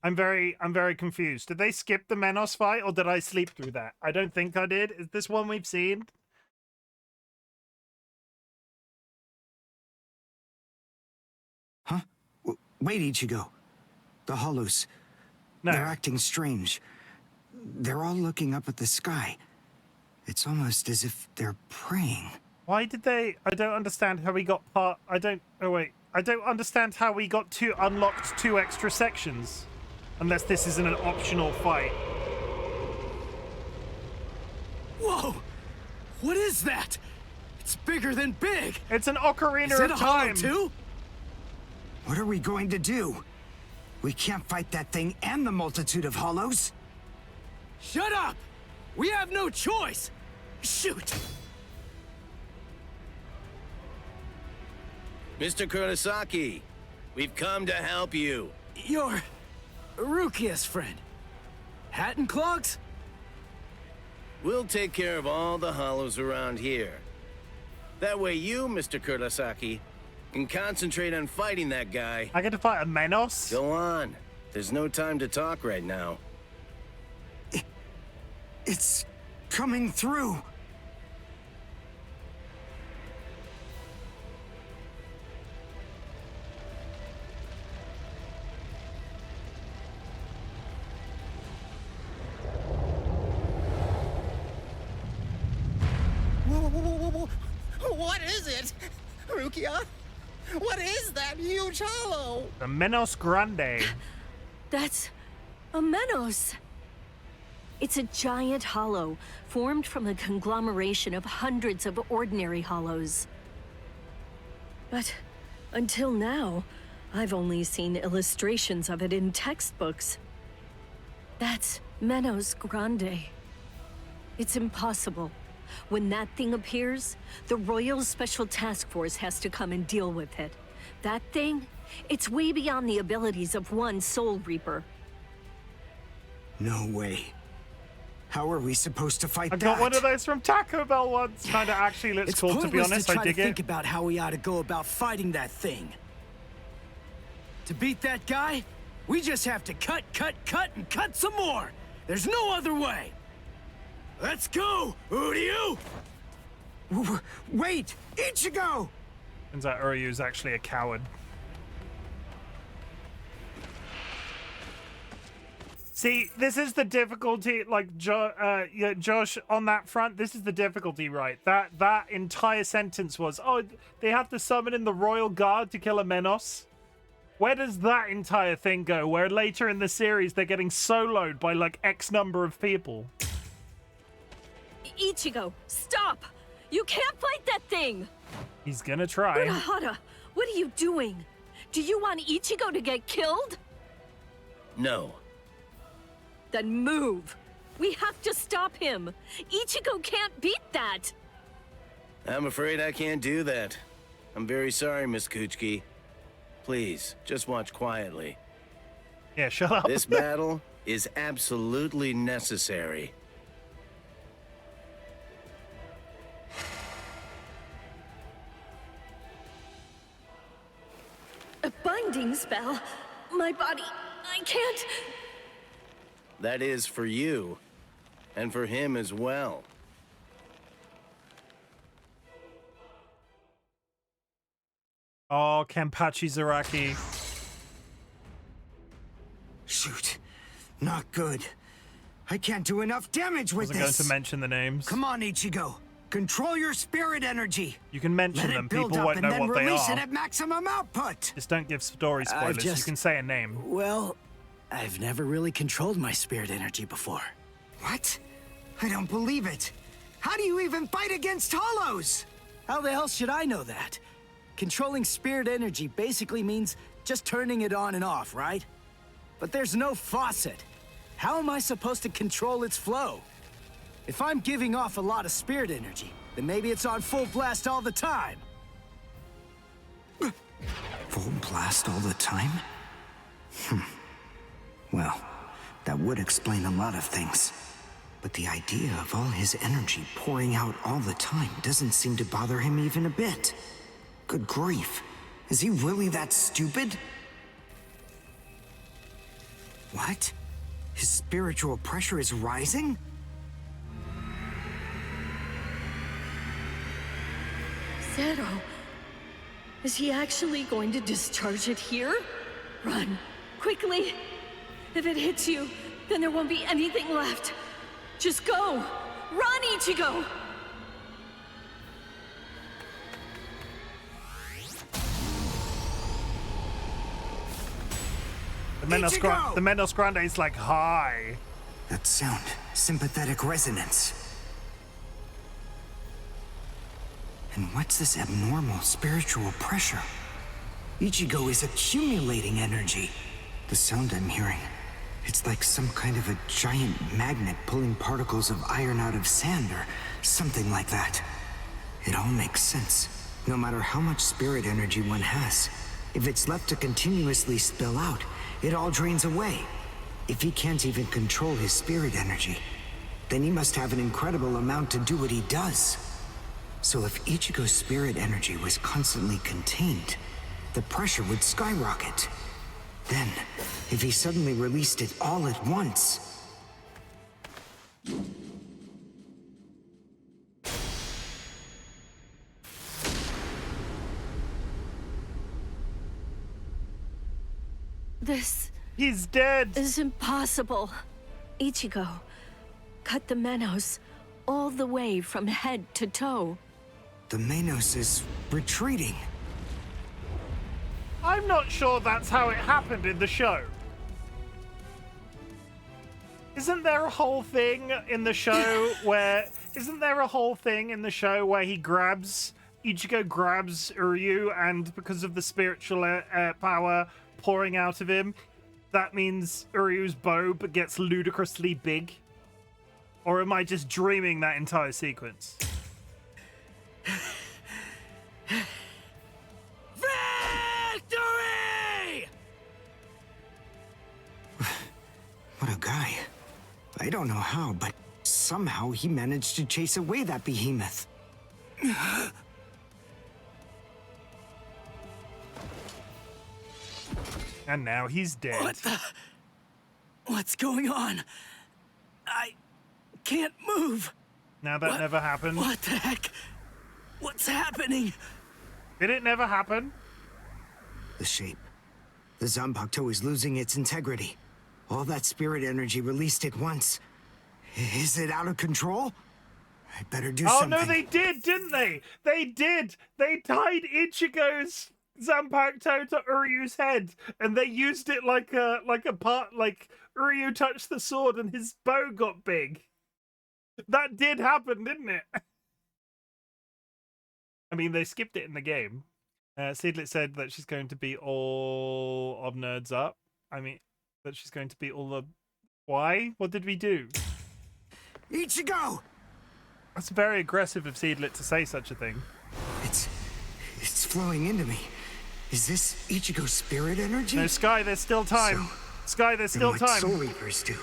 I'm very confused. Did they skip the Menos fight, or did I sleep through that? I don't think I did. Is this one we've seen? Huh? Wait, Ichigo. The Hollows. No. They're acting strange. They're all looking up at the sky. It's almost as if they're praying. Why did they... I don't understand how we got part... I don't... Oh, wait. I don't understand how we got unlocked 2 extra sections. Unless this isn't an optional fight. Whoa! What is that? It's bigger than big! It's an Ocarina Is it of a hollow Time! too? What are we going to do? We can't fight that thing and the multitude of hollows. Shut up! We have no choice! Shoot! Mr. Kurosaki, we've come to help you. You're Rukia's friend. Hat and clogs? We'll take care of all the hollows around here. That way you, Mr. Kurosaki, can concentrate on fighting that guy. I get to fight a Menos? Go on. There's no time to talk right now. It's coming through. What is it? Rukia? What is that huge hollow? The Menos Grande. That's a Menos. It's a giant hollow formed from a conglomeration of hundreds of ordinary hollows. But until now, I've only seen illustrations of it in textbooks. That's Menos Grande. It's impossible. When that thing appears, the Royal Special Task Force has to come and deal with it. That thing, it's way beyond the abilities of one Soul Reaper. No way. How are we supposed to fight that? I got one of those from Taco Bell once. Kinda actually looks It's cool, to be pointless honest. to try I dig to think it. about how we ought to go about fighting that thing. To beat that guy, we just have to cut, and cut some more. There's no other way. Let's go, Uryu! Wait, Ichigo! Turns out Uryu's actually a coward. See, this is the difficulty, like, yeah, Josh, on that front, this is the difficulty, right? That entire sentence was, oh, they have to summon in the Royal Guard to kill a Menos. Where does that entire thing go? Where later in the series, they're getting soloed by, like, X number of people. Ichigo, stop! You can't fight that thing! He's gonna try. Urahara, what are you doing? Do you want Ichigo to get killed? No. Then move! We have to stop him! Ichigo can't beat that! I'm afraid I can't do that. I'm very sorry, Miss Kuchiki. Please, just watch quietly. Yeah, shut up. This battle is absolutely necessary. A binding spell? My body, I can't... That is for you, and for him as well. Oh, Kenpachi Zaraki. Shoot. Not good. I can't do enough damage with Wasn't this. going to mention the names. Come on, Ichigo. Control your spirit energy. You can mention Let them. it build People up won't and know then what they release are. it at maximum output. Just don't give story spoilers. You can say a name. Well, I've never really controlled my spirit energy before. What? I don't believe it. How do you even fight against hollows? How the hell should I know that? Controlling spirit energy basically means just turning it on and off, right? But there's no faucet. How am I supposed to control its flow? If I'm giving off a lot of spirit energy, then maybe it's on full blast all the time. Full blast all the time? Well, that would explain a lot of things. But the idea of all his energy pouring out all the time doesn't seem to bother him even a bit. Good grief. Is he really that stupid? What? His spiritual pressure is rising? Zero. Is he actually going to discharge it here? Run. Quickly. If it hits you, then there won't be anything left. Just go. Run, Ichigo! The Menos Grande is like high. That sound. Sympathetic resonance. And what's this abnormal spiritual pressure? Ichigo is accumulating energy. The sound I'm hearing, it's like some kind of a giant magnet pulling particles of iron out of sand or something like that. It all makes sense. No matter how much spirit energy one has, if it's left to continuously spill out, it all drains away. If he can't even control his spirit energy, then he must have an incredible amount to do what he does. So if Ichigo's spirit energy was constantly contained, the pressure would skyrocket. Then, if he suddenly released it all at once... This... He's dead! ...is impossible. Ichigo, cut the Menos all the way from head to toe. The Menos is retreating. I'm not sure that's how it happened in the show. Isn't there a whole thing in the show where... Isn't there a whole thing in the show where he grabs... Ichigo grabs Uryu, and because of the spiritual power pouring out of him, that means Uryu's bow gets ludicrously big? Or am I just dreaming that entire sequence? Victory! What a guy. I don't know how, but somehow he managed to chase away that behemoth. And now he's dead. What the... What's going on? I can't move. Now that never happened. What the heck? What's happening? Did it never happen? The shape. The Zanpakuto is losing its integrity. All that spirit energy released at once. Is it out of control? I better do something. Oh no, they did, didn't they? They did! They tied Ichigo's Zanpakuto to Uryu's head, and they used it like a part, like Uryu touched the sword and his bow got big. That did happen, didn't it? I mean, they skipped it in the game. Seedlit said that she's going to be all of nerds up. I mean, that she's going to be all the... Why? What did we do? Ichigo! That's very aggressive of Seedlit to say such a thing. It's flowing into me. Is this Ichigo's spirit energy? No, Sky, there's still time. So, Sky, there's still what time. Soul Reapers do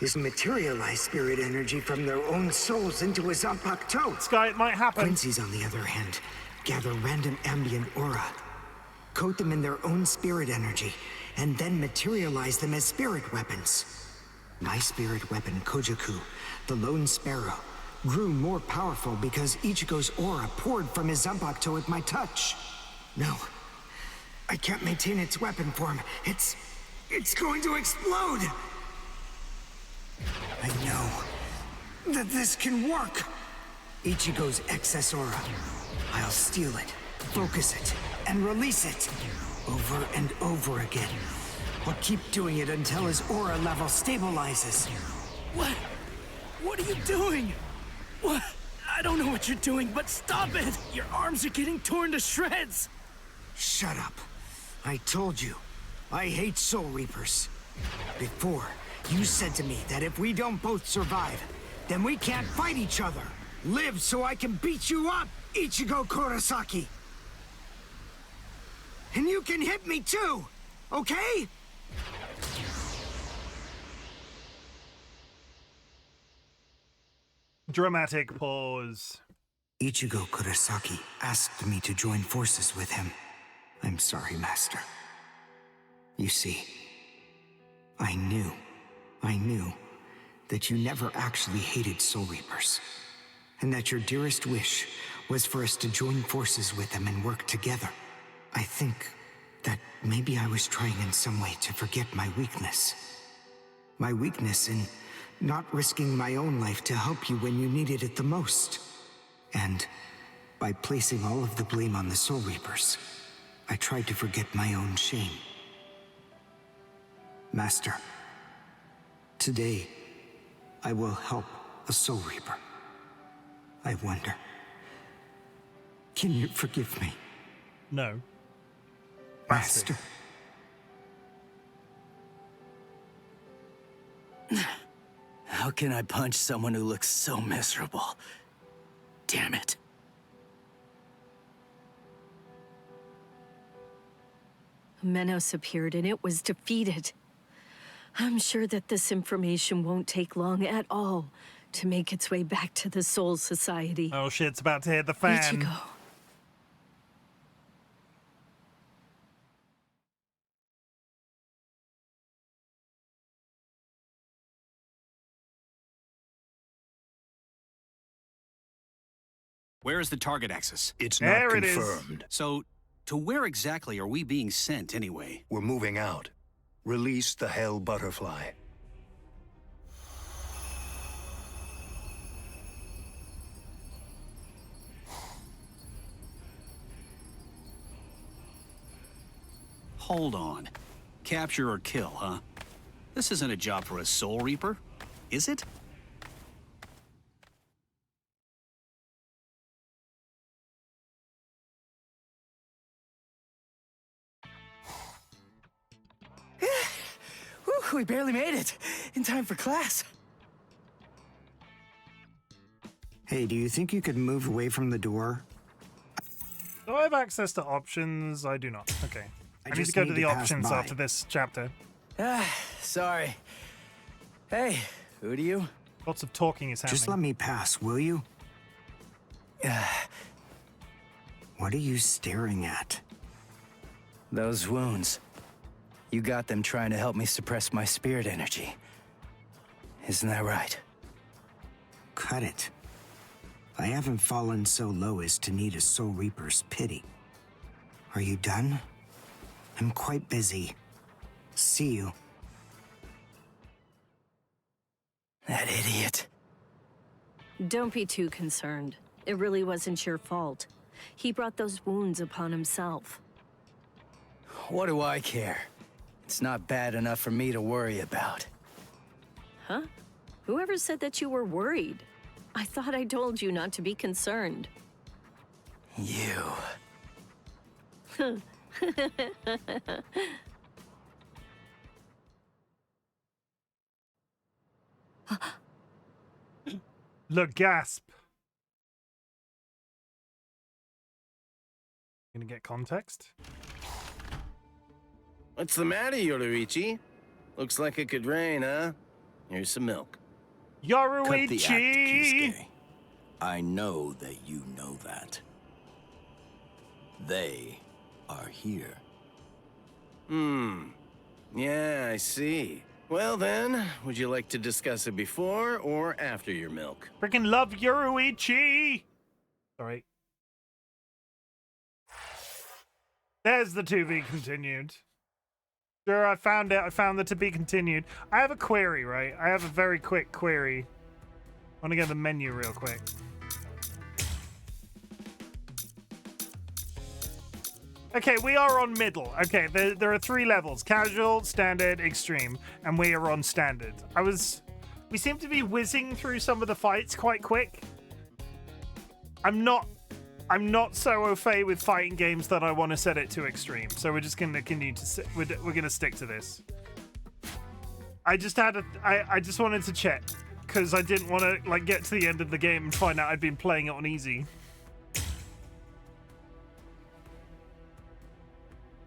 is materialize spirit energy from their own souls into a Zanpakuto. Sky, it might happen. Quincy's, on the other hand, gather random ambient aura, coat them in their own spirit energy, and then materialize them as spirit weapons. My spirit weapon, Kojaku, the Lone Sparrow, grew more powerful because Ichigo's aura poured from his Zanpakuto at my touch. No, I can't maintain its weapon form. It's going to explode! I know that this can work. Ichigo's excess aura. I'll steal it, focus it, and release it. Over and over again. I'll keep doing it until his aura level stabilizes. What? What are you doing? What? I don't know what you're doing, but stop it! Your arms are getting torn to shreds! Shut up. I told you, I hate Soul Reapers. Before, you said to me that if we don't both survive, then we can't fight each other. Live so I can beat you up, Ichigo Kurosaki. And you can hit me too, okay? Dramatic pause. Ichigo Kurosaki asked me to join forces with him. I'm sorry, Master. You see, I knew that you never actually hated Soul Reapers, and that your dearest wish was for us to join forces with them and work together. I think that maybe I was trying in some way to forget my weakness. My weakness in not risking my own life to help you when you needed it the most. And by placing all of the blame on the Soul Reapers, I tried to forget my own shame. Master, today, I will help a Soul Reaper. I wonder, can you forgive me? No. Master. How can I punch someone who looks so miserable? Damn it. Menos appeared and it was defeated. I'm sure that this information won't take long at all to make its way back to the Soul Society. Oh shit, it's about to hit the fan. Ichigo. Where is the target axis? It's There not it is. confirmed. So, to where exactly are we being sent anyway? We're moving out. Release the Hell Butterfly. Hold on. Capture or kill, huh? This isn't a job for a Soul Reaper, is it? Whew, we barely made it. In time for class. Hey, do you think you could move away from the door? Do I have access to options? I do not. Okay. I need to just go to need the to pass options by. after this chapter. Sorry. Hey, who do you? Lots of talking is happening. Just let me pass, will you? What are you staring at? Those wounds. You got them trying to help me suppress my spirit energy. Isn't that right? Cut it. I haven't fallen so low as to need a Soul Reaper's pity. Are you done? I'm quite busy. See you. That idiot. Don't be too concerned. It really wasn't your fault. He brought those wounds upon himself. What do I care? It's not bad enough for me to worry about. Huh? Whoever said that you were worried? I thought I told you not to be concerned. You. Look, gasp. Gonna get context? What's the matter, Yoruichi? Looks like it could rain, huh? Here's some milk. Yoruichi! Cut the act, Kisuke. I know that you know that. They are here. Yeah, I see. Well then, would you like to discuss it before or after your milk? Freaking love Yoruichi! Sorry. There's the to be continued. Sure, I found it. I found the to be continued. I have a query, right? I have a very quick query. I want to get the menu real quick. Okay, we are on middle. Okay, there are 3 levels. Casual, standard, extreme. And we are on standard. We seem to be whizzing through some of the fights quite quick. I'm not so au fait with fighting games that I want to set it to extreme. So we're just going to continue to we're going to stick to this. I just wanted to check because I didn't want to like get to the end of the game and find out I'd been playing it on easy.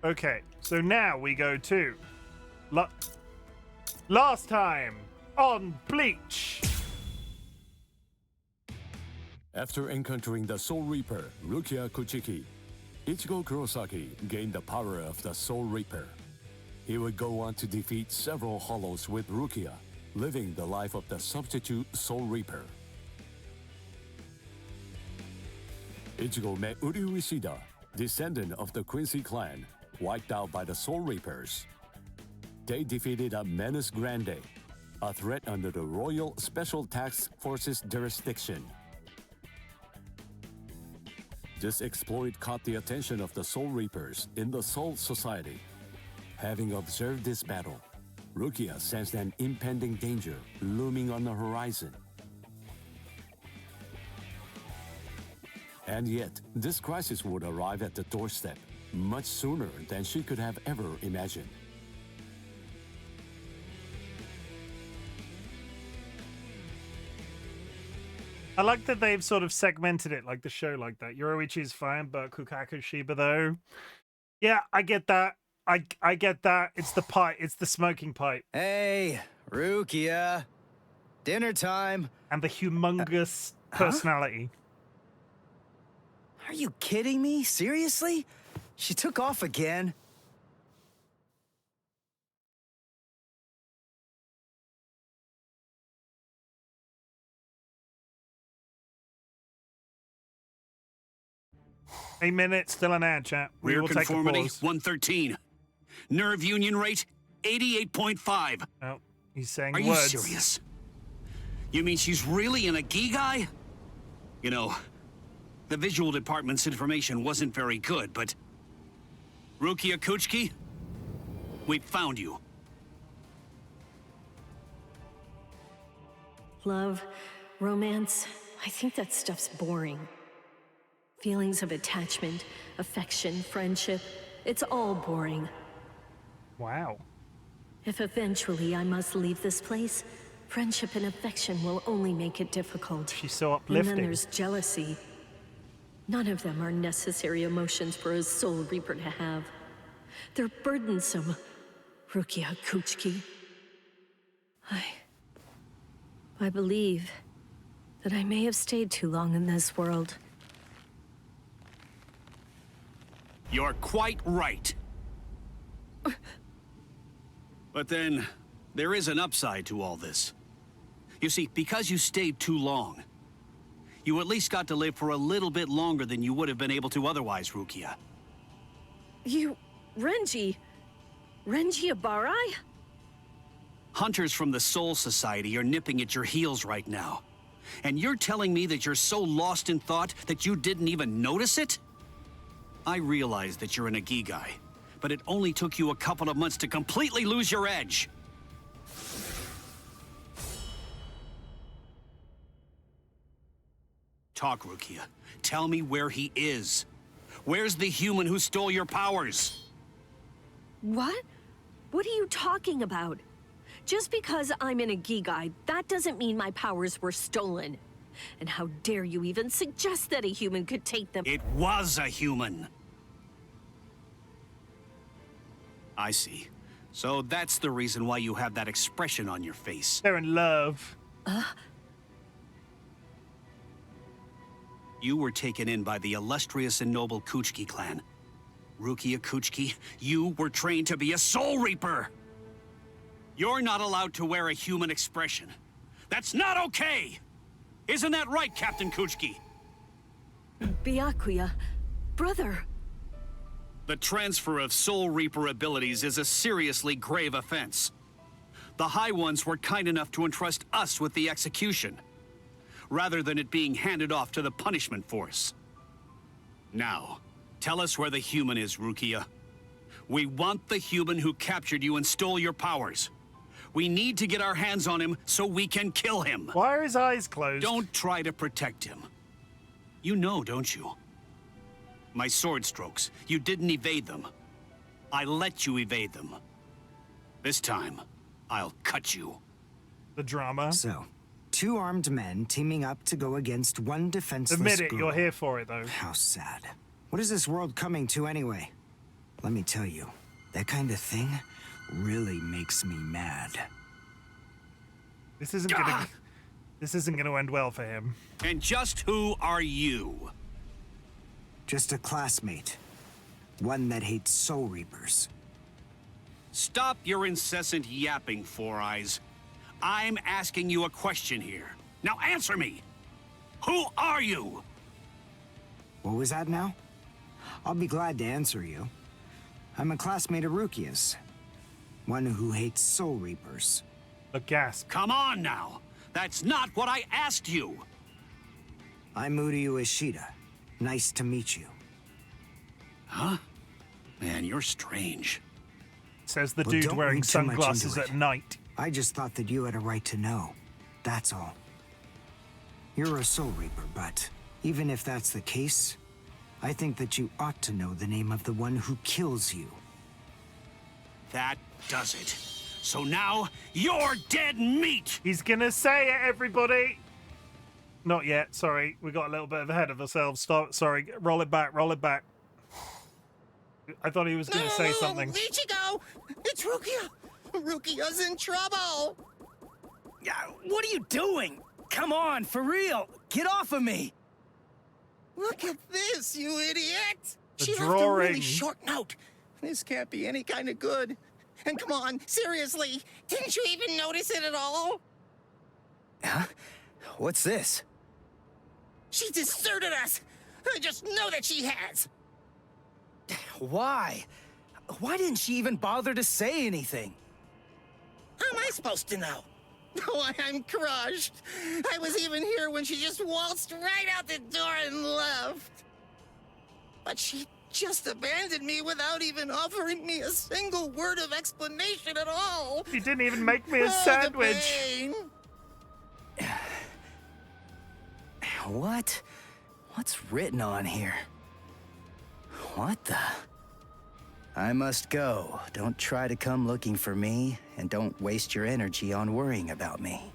Okay, so now we go to last time on Bleach. After encountering the Soul Reaper, Rukia Kuchiki, Ichigo Kurosaki gained the power of the Soul Reaper. He would go on to defeat several Hollows with Rukia, living the life of the substitute Soul Reaper. Ichigo met Uryu Ishida, descendant of the Quincy clan, wiped out by the Soul Reapers. They defeated a Menace Grande, a threat under the Royal Special Task Force's jurisdiction. This exploit caught the attention of the Soul Reapers in the Soul Society. Having observed this battle, Rukia sensed an impending danger looming on the horizon. And yet, this crisis would arrive at the doorstep much sooner than she could have ever imagined. I like that they've sort of segmented it like the show like that. Yoruichi's fine, but Kukaku Shiba though. Yeah, I get that. I get that. It's the pipe. It's the smoking pipe. Hey, Rukia. Dinner time. And the humongous personality. Are you kidding me? Seriously? She took off again. A minute, still an ad, chat. We will take a conformity pause. 113. Nerve union rate 88.5. Oh, he's saying Are words. you serious? You mean she's really in a Gigai? You know, the visual department's information wasn't very good, but Rukia Kuchiki, we found you. Love, romance, I think that stuff's boring. Feelings of attachment, affection, friendship, it's all boring. Wow. If eventually I must leave this place, friendship and affection will only make it difficult. She's so And uplifting. then there's jealousy. None of them are necessary emotions for a Soul Reaper to have. They're burdensome, Rukia Kuchiki. I believe that I may have stayed too long in this world. You're quite right. But then, there is an upside to all this. You see, because you stayed too long, you at least got to live for a little bit longer than you would have been able to otherwise, Rukia. You... Renji Abarai? Hunters from the Soul Society are nipping at your heels right now. And you're telling me that you're so lost in thought that you didn't even notice it? I realize that you're an Agigai, but it only took you a couple of months to completely lose your edge. Talk, Rukia. Tell me where he is. Where's the human who stole your powers? What? What are you talking about? Just because I'm in a Gigai, that doesn't mean my powers were stolen. And how dare you even suggest that a human could take them? It was a human. I see. So that's the reason why you have that expression on your face. They're in love. You were taken in by the illustrious and noble Kuchiki clan. Rukia Kuchiki, you were trained to be a Soul Reaper! You're not allowed to wear a human expression. That's not okay! Isn't that right, Captain Kuchiki? Byakuya, brother. The transfer of Soul Reaper abilities is a seriously grave offense. The High Ones were kind enough to entrust us with the execution, rather than it being handed off to the punishment force. Now, tell us where the human is, Rukia. We want the human who captured you and stole your powers. We need to get our hands on him so we can kill him. Why are his eyes closed? Don't try to protect him. You know, don't you? My sword strokes, you didn't evade them. I let you evade them. This time, I'll cut you. The drama. So, two armed men teaming up to go against one defenseless Admit it, girl. you're here for it though. How sad. What is this world coming to anyway? Let me tell you, that kind of thing really makes me mad. This isn't gonna end well for him. And just who are you? Just a classmate. One that hates Soul Reapers. Stop your incessant yapping, Four Eyes. I'm asking you a question here. Now answer me! Who are you? What was that now? I'll be glad to answer you. I'm a classmate of Rukia's. One who hates Soul Reapers. A gasp. Come on now! That's not what I asked you! I'm Uryu Ishida. Nice to meet you. Huh? Man, you're strange. Says the Well, dude don't wearing read too much sunglasses into at it. night. I just thought that you had a right to know. That's all. You're a Soul Reaper, but even if that's the case, I think that you ought to know the name of the one who kills you. That does it. So now, you're dead meat! He's gonna say it, everybody! Not yet, sorry. We got a little bit ahead of ourselves. Stop, sorry. Roll it back, roll it back. I thought he was gonna say something. Ichigo! It's Rukia! Rukia's in trouble! What are you doing? Come on, for real! Get off of me! Look at this, you idiot! The She left a drawing. really short note. This can't be any kind of good. And come on, seriously, didn't you even notice it at all? Huh? What's this? She deserted us! I just know that she has! Why? Why didn't she even bother to say anything? How am I supposed to know? Oh, I'm crushed. I was even here when she just waltzed right out the door and left. But she just abandoned me without even offering me a single word of explanation at all. He didn't even make me a Oh, sandwich. the pain. What? What's written on here? What the? I must go. Don't try to come looking for me, and don't waste your energy on worrying about me.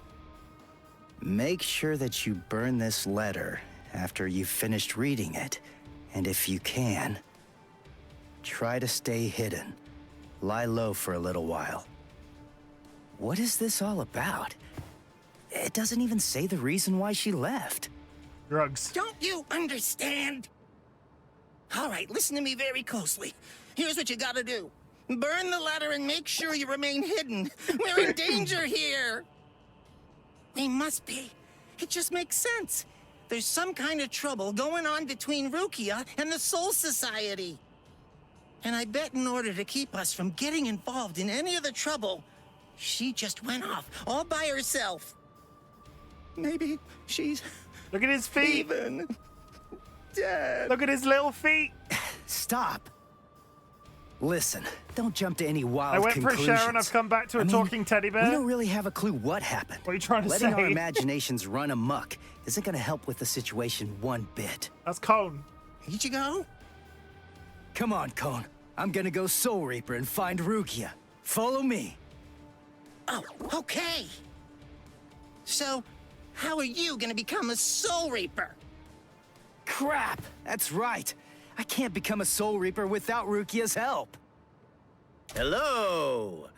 Make sure that you burn this letter after you've finished reading it, and if you can, try to stay hidden. Lie low for a little while. What is this all about? It doesn't even say the reason why she left. Drugs. Don't you understand? All right, listen to me very closely. Here's what you gotta do. Burn the letter and make sure you remain hidden. We're in danger here. We must be. It just makes sense. There's some kind of trouble going on between Rukia and the Soul Society. And I bet in order to keep us from getting involved in any of the trouble, she just went off all by herself. Maybe she's... Look at his feet. Even dead. Look at his little feet. Stop. Listen, don't jump to any wild I went for a conclusions. shower and I've come back to a I mean, talking teddy bear. We don't really have a clue what happened. What are you trying to Letting say? our imaginations run amok isn't going to help with the situation one bit. That's Cone. Ichigo? Come on, Cone. I'm going to go Soul Reaper and find Rukia. Follow me. Oh, okay. So, how are you gonna become a Soul Reaper? Crap! That's right. I can't become a Soul Reaper without Rukia's help. Hello!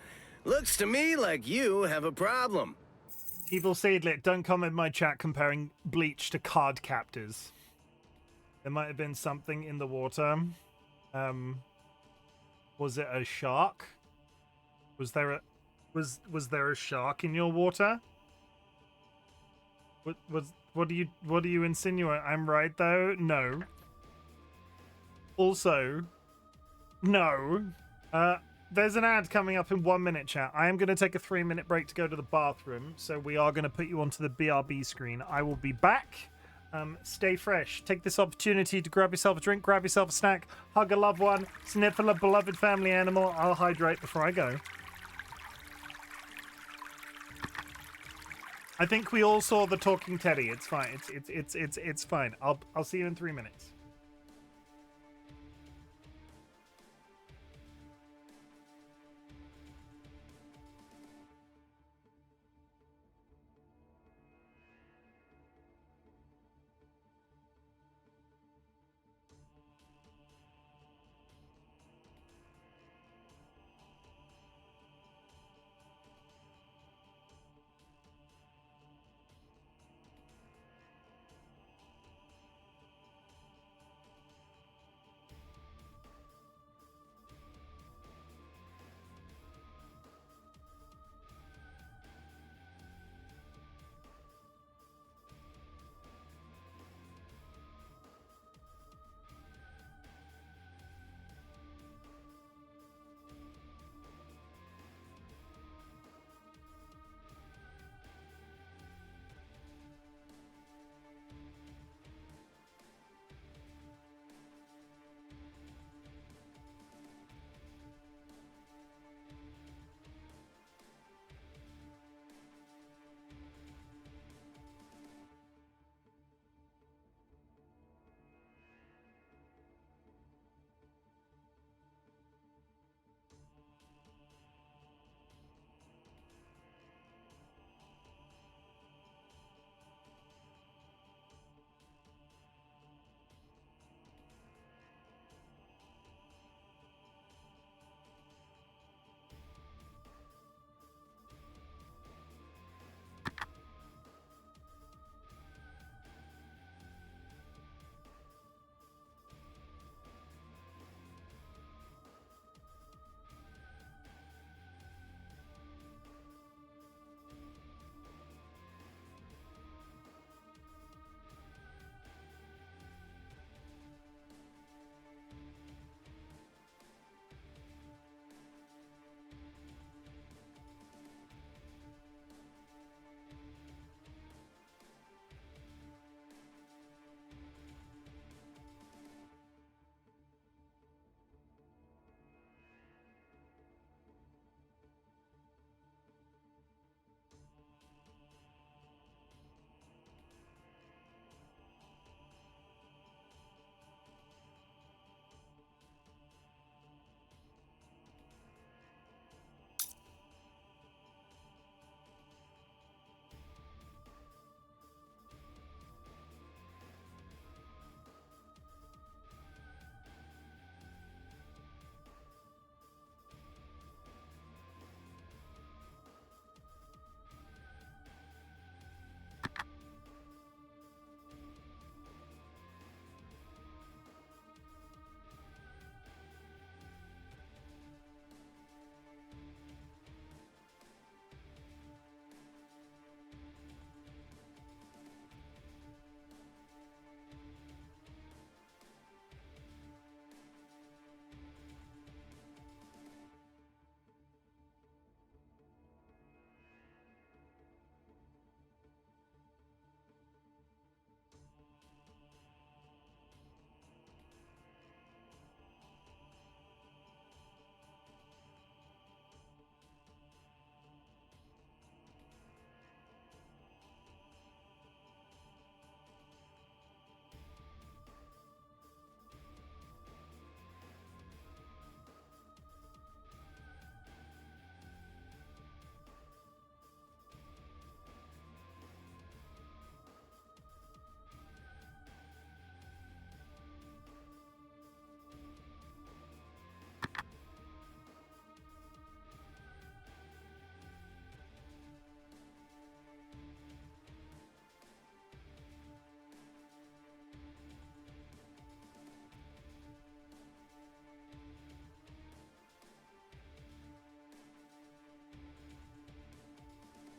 Looks to me like you have a problem. Evil Seedlit, don't come in my chat comparing Bleach to card captors. There might have been something in the water. Was it a shark? Was there a shark in your water? What do you insinuate? I'm right though? No. Also, no. There's an ad coming up in 1 minute, chat. I am going to take a 3-minute break to go to the bathroom, so we are going to put you onto the BRB screen. I will be back. Stay fresh. Take this opportunity to grab yourself a drink, grab yourself a snack, hug a loved one, sniffle a beloved family animal. I'll hydrate before I go. I think we all saw the talking teddy. It's fine. It's fine. I'll see you in 3 minutes.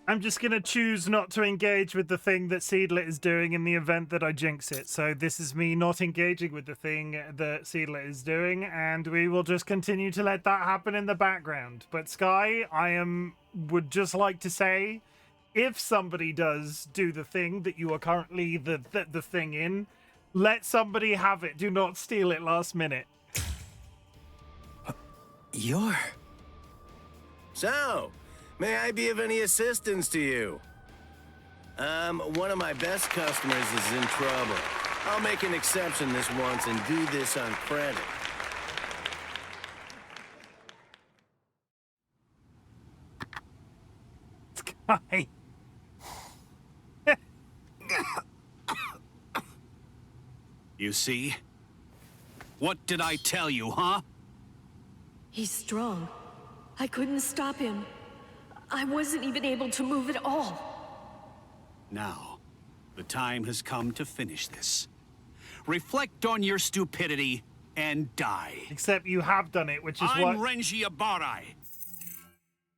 I'm just going to choose not to engage with the thing that Seedlet is doing in the event that I jinx it. So this is me not engaging with the thing that Seedlet is doing, and we will just continue to let that happen in the background. But Sky, would just like to say, if somebody does do the thing that you are currently the thing in, let somebody have it. Do not steal it last minute. You're... So, may I be of any assistance to you? One of my best customers is in trouble. I'll make an exception this once and do this on credit. Sky. You see? What did I tell you, huh? He's strong. I couldn't stop him. I wasn't even able to move at all. Now, the time has come to finish this. Reflect on your stupidity and die. Except you have done it, which is I'm what... Renji Abarai.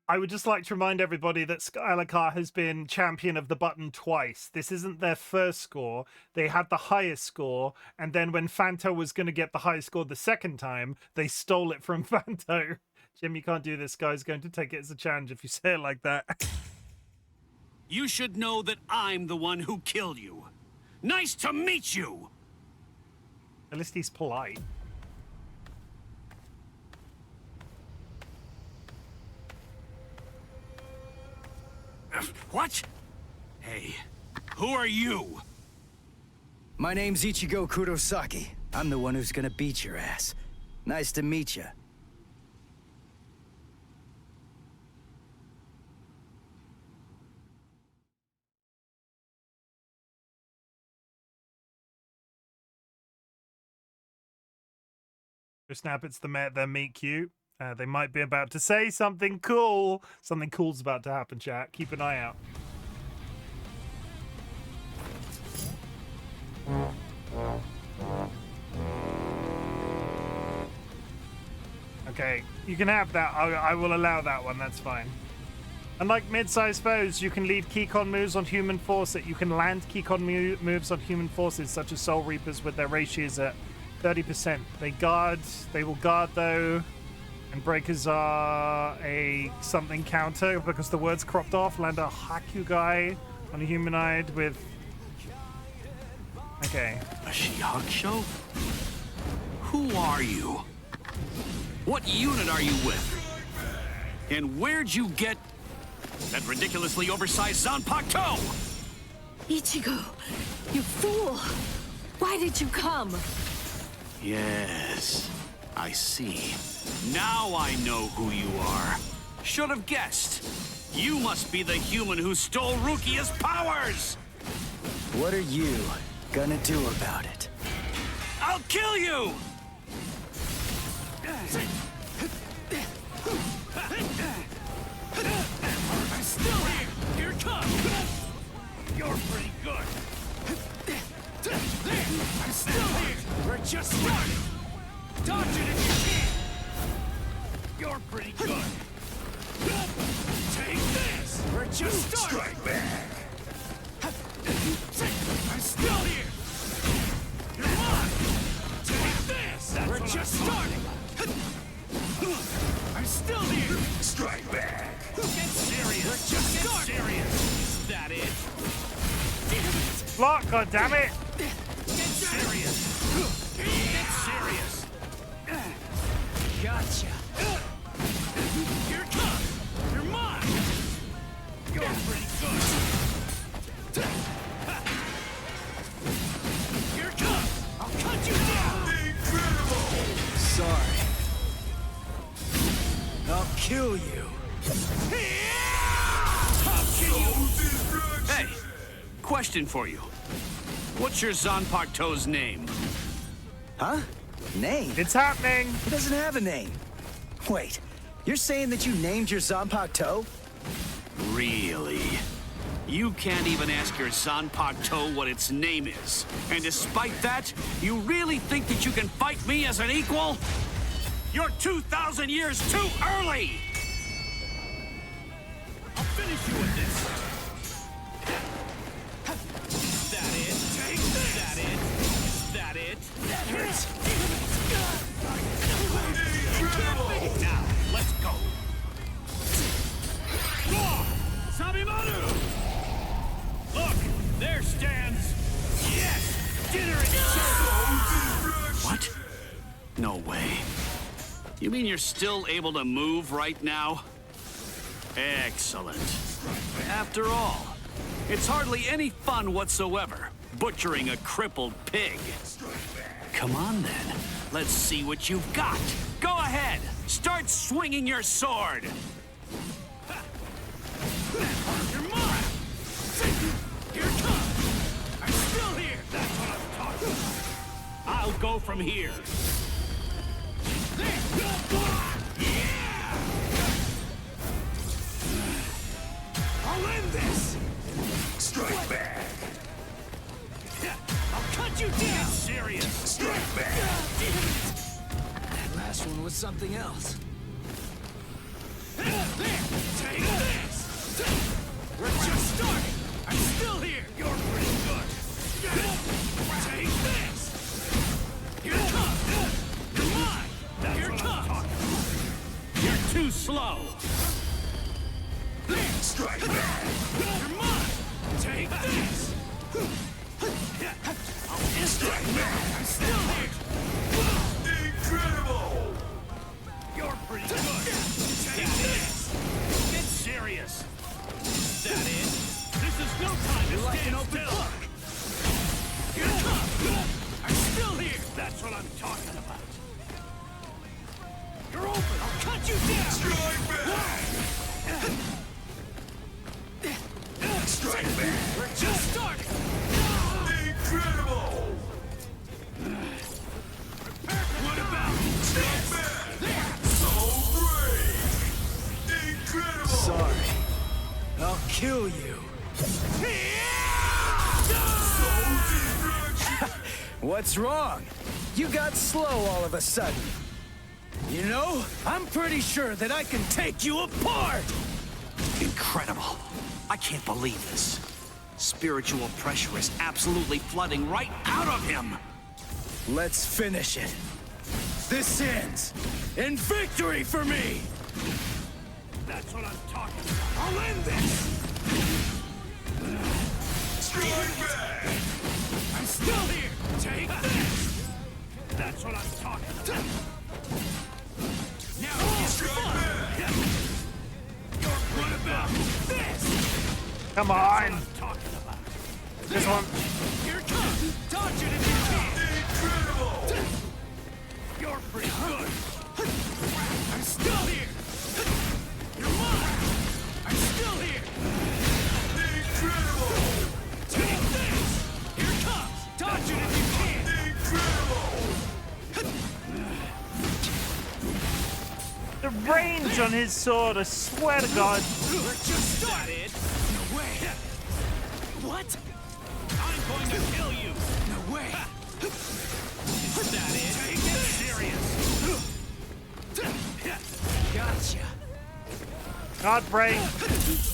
I would just like to remind everybody that Skylar Carr has been champion of the button twice. This isn't their first score. They had the highest score, and then when Fanto was going to get the highest score the second time, they stole it from Fanto. Jim, you can't do this. Guy's going to take it as a challenge if you say it like that. You should know that I'm the one who killed you. Nice to meet you! At least he's polite. What? Hey, who are you? My name's Ichigo Kurosaki. I'm the one who's gonna beat your ass. Nice to meet you. Snap, it's their meet cute. They might be about to say something cool. Something cool's about to happen, chat. Keep an eye out. Okay, you can have that. I will allow that one. That's fine. Unlike mid-sized foes, you can lead Keycon moves on human forces. You can land Keycon moves on human forces, such as Soul Reapers, with their ratios at 30%. They will guard though, and breakers are a something counter because the word's cropped off. Land a Hakugai on a humanoid with... Okay. A Shihakusho? Who are you? What unit are you with? And where'd you get that ridiculously oversized Zanpakuto? Ichigo, you fool! Why did you come? Yes, I see. Now I know who you are. Should have guessed. You must be the human who stole Rukia's powers! What are you gonna do about it? I'll kill you! I'm still here! Here it comes! You're pretty good! I'm still here! We're just starting! Dodge it if you can! You're pretty good! Take this! We're just starting! Strike back! I'm still here! You're mine! Take this! We're just starting! I'm still here! Strike back! Get serious! We're just starting! Serious! Is that it? Damn it! Block, goddammit! Get serious! Get serious! Gotcha! Here it comes! You're mine! You're pretty good! Here it comes! I'll cut you down! Incredible! Sorry. I'll kill you. I'll kill you! Hey, question for you. What's your Zanpakuto's name? Huh? Name? It's happening! It doesn't have a name. Wait, you're saying that you named your Zanpakuto? Really? You can't even ask your Zanpakuto what its name is. And despite that, you really think that you can fight me as an equal? You're 2,000 years too early! I'll finish you with this! That it? Take this! That it? That it? That hurts! Now, let's go! Sabimaru! Look! There stands... Yes! Dinner and What? No way. You mean you're still able to move right now? Excellent. After all, it's hardly any fun whatsoever, butchering a crippled pig. Come on then, let's see what you've got. Go ahead, start swinging your sword. You're mine! Here it comes! I'm still here! That's what I'm talking about! I'll go from here. Yeah! I'll end this! Strike back! I'll cut you down! Serious! Strike back! That last one was something else. There! Take this! We're just starting! I'm still here! You're pretty good! Take this! Here it comes! You're mine! Here it comes! You're too slow. There! Strike back! You're mine! Take this! Strike back! I'm still here! Incredible! You're pretty good! Take this! Get serious. That it? This is no time to stand an open book! Here it comes! I'm still here! That's what I'm talking about. You're open! I'll cut you down! Strike back! Strike back! We're just starting! Incredible! What about Strike back! So great! Incredible! Sorry. I'll kill you. What's wrong? You got slow all of a sudden. You know, I'm pretty sure that I can take you apart! Incredible. I can't believe this. Spiritual pressure is absolutely flooding right out of him. Let's finish it. This ends in victory for me! That's what I'm talking about. I'll end this! Strike back! I'm still here! Take this! That's what I'm talking about. Now it's fun! What about this? Come on! I'm talking about. This one. Here it comes! Dodge it if you can! Incredible! You're pretty good! I'm still here! You're mine! I'm still here! Incredible! Take this! Here it comes! Dodge it if you can! Incredible! The range on his sword, I swear to God. We're just started! No way! What? I'm going to kill you. No way! Is that it? Get serious. Gotcha! God break.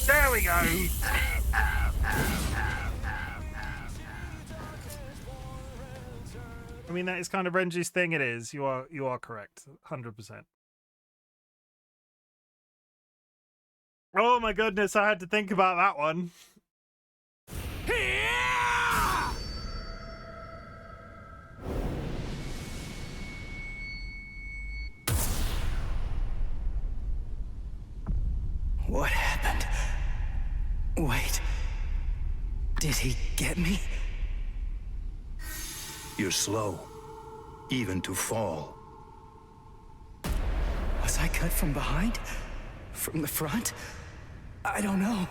There we go. I mean, that is kind of Renji's thing. It is. You are correct. 100%. Oh my goodness, I had to think about that one. What happened? Wait. Did he get me? You're slow, even to fall. Was I cut from behind? From the front? I don't know.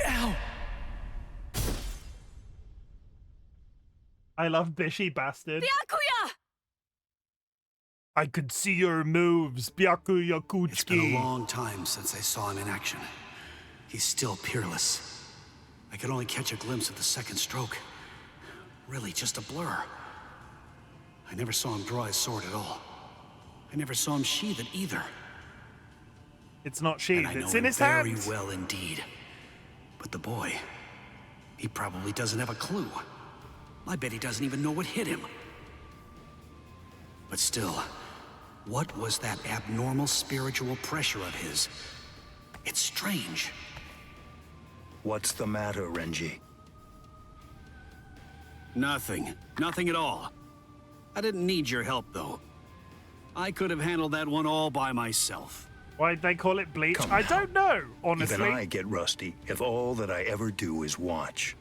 Ow! I love Bishy Bastard. Byakuya! I could see your moves, Byakuya Kuchiki. It's been a long time since I saw him in action. He's still peerless. I could only catch a glimpse of the second stroke. Really, just a blur. I never saw him draw his sword at all. I never saw him sheathe it either. It's not sheathed, And I know it's in him his very hand. well indeed. But the boy, he probably doesn't have a clue. I bet he doesn't even know what hit him. But still, what was that abnormal spiritual pressure of his? It's strange. What's the matter, Renji? Nothing. Nothing at all. I didn't need your help, though. I could have handled that one all by myself. Why'd they call it bleach? Come I now. don't know, honestly. Even I get rusty if all that I ever do is watch.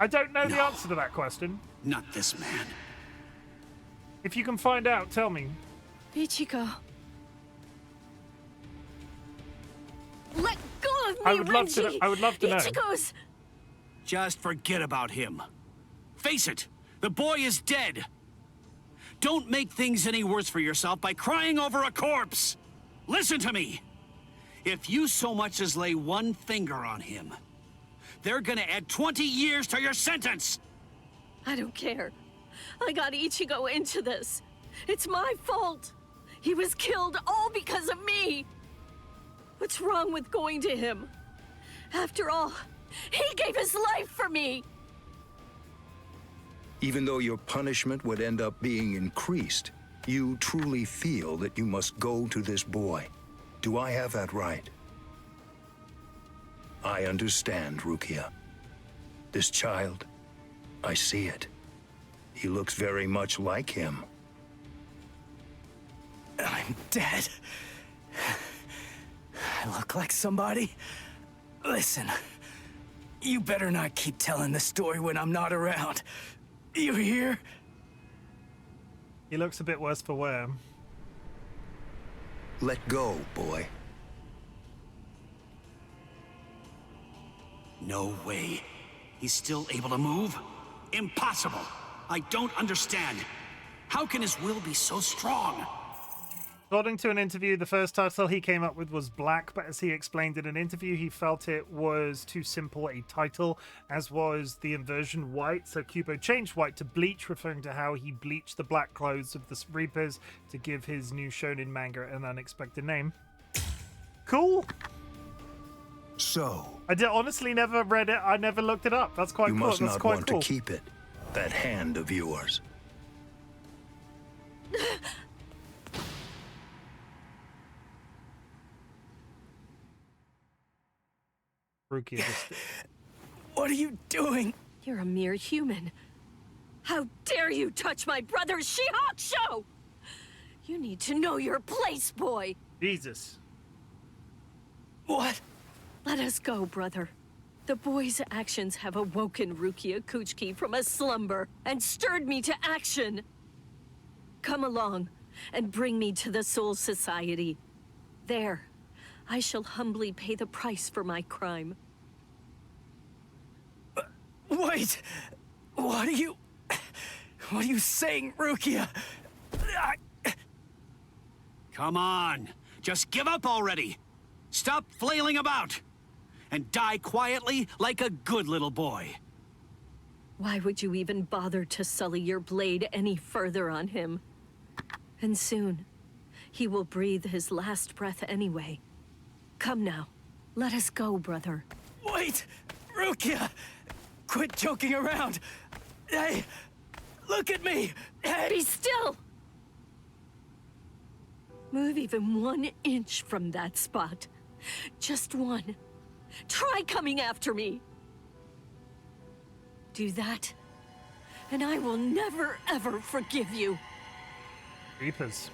I don't know the answer to that question. Not this man. If you can find out, tell me. Ichigo. Let go of me, I would love to. Renji! I would love to know. Ichigo's... Just forget about him. Face it, the boy is dead. Don't make things any worse for yourself by crying over a corpse. Listen to me. If you so much as lay one finger on him, they're gonna add 20 years to your sentence. I don't care. I got Ichigo into this. It's my fault. He was killed all because of me. What's wrong with going to him? After all, he gave his life for me. Even though your punishment would end up being increased, you truly feel that you must go to this boy. Do I have that right? I understand, Rukia. This child, I see it. He looks very much like him. I'm dead. I look like somebody? Listen, you better not keep telling the story when I'm not around. You hear? He looks a bit worse for wear. Let go, boy. No way. He's still able to move? Impossible. I don't understand. How can his will be so strong? According to an interview, the first title he came up with was Black, but as he explained in an interview, he felt it was too simple a title, as was the inversion White. So Kubo changed White to Bleach, referring to how he bleached the black clothes of the Reapers to give his new shonen manga an unexpected name. Cool. So, I did honestly never read it. I never looked it up. That's quite you cool. must That's not quite want cool. to keep it. That hand of yours. Rukia just... What are you doing? You're a mere human. How dare you touch my brother Shihakusho! You need to know your place, boy. Jesus. What? Let us go, brother. The boy's actions have awoken Rukia Kuchiki from a slumber and stirred me to action. Come along and bring me to the Soul Society. There, I shall humbly pay the price for my crime. Wait! What are you saying, Rukia? Come on. Just give up already. Stop flailing about. And die quietly like a good little boy. Why would you even bother to sully your blade any further on him? And soon, he will breathe his last breath anyway. Come now, let us go, brother. Wait! Rukia! Quit joking around! Hey! Look at me! Hey! Be still! Move even 1 inch from that spot. Just one. Try coming after me. Do that, and I will never, ever forgive you. Reapers.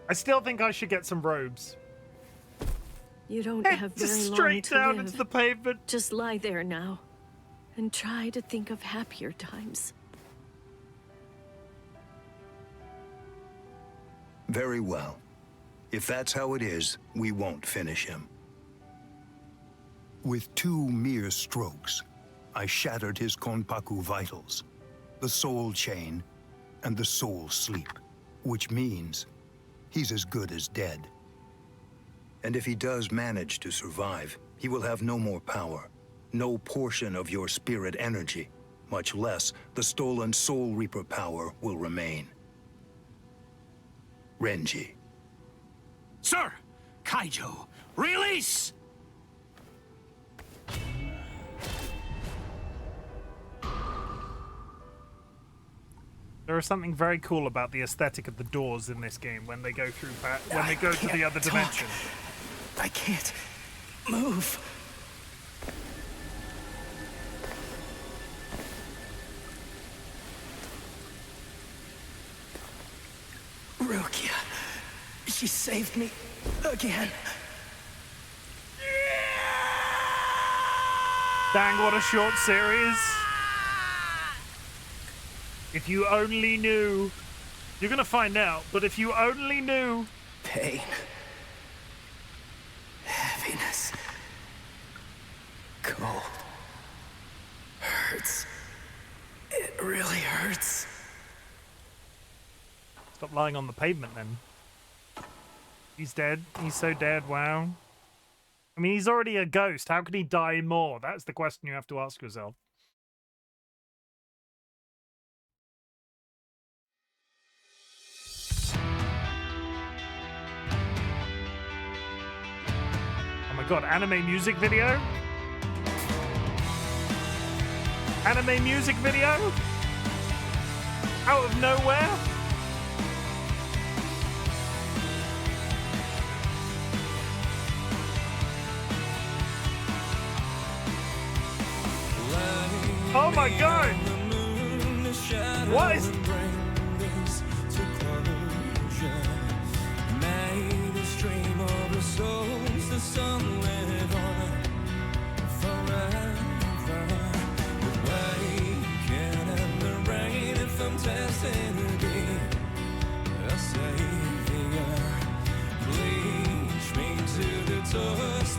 I still think I should get some robes. You don't have very Just long straight to down live. into the pavement. Just lie there now, and try to think of happier times. Very well. If that's how it is, we won't finish him. With 2 mere strokes, I shattered his Konpaku vitals, the soul chain, and the soul sleep, which means he's as good as dead. And if he does manage to survive, he will have no more power, no portion of your spirit energy, Much less, the stolen Soul Reaper power will remain. Renji. Sir! Kaijo, release! There is something very cool about the aesthetic of the doors in this game when they go through when they go to the other dimension. I can't move. Rukia, she saved me again. Dang, what a short series. If you only knew. You're gonna find out, but if you only knew. Pain. Heaviness. Cold. Hurts. It really hurts. Stop lying on the pavement then. He's dead. He's so dead, wow. I mean, he's already a ghost. How could he die more? That's the question you have to ask yourself. Oh my god, anime music video? Anime music video? Out of nowhere? Oh my god! What is...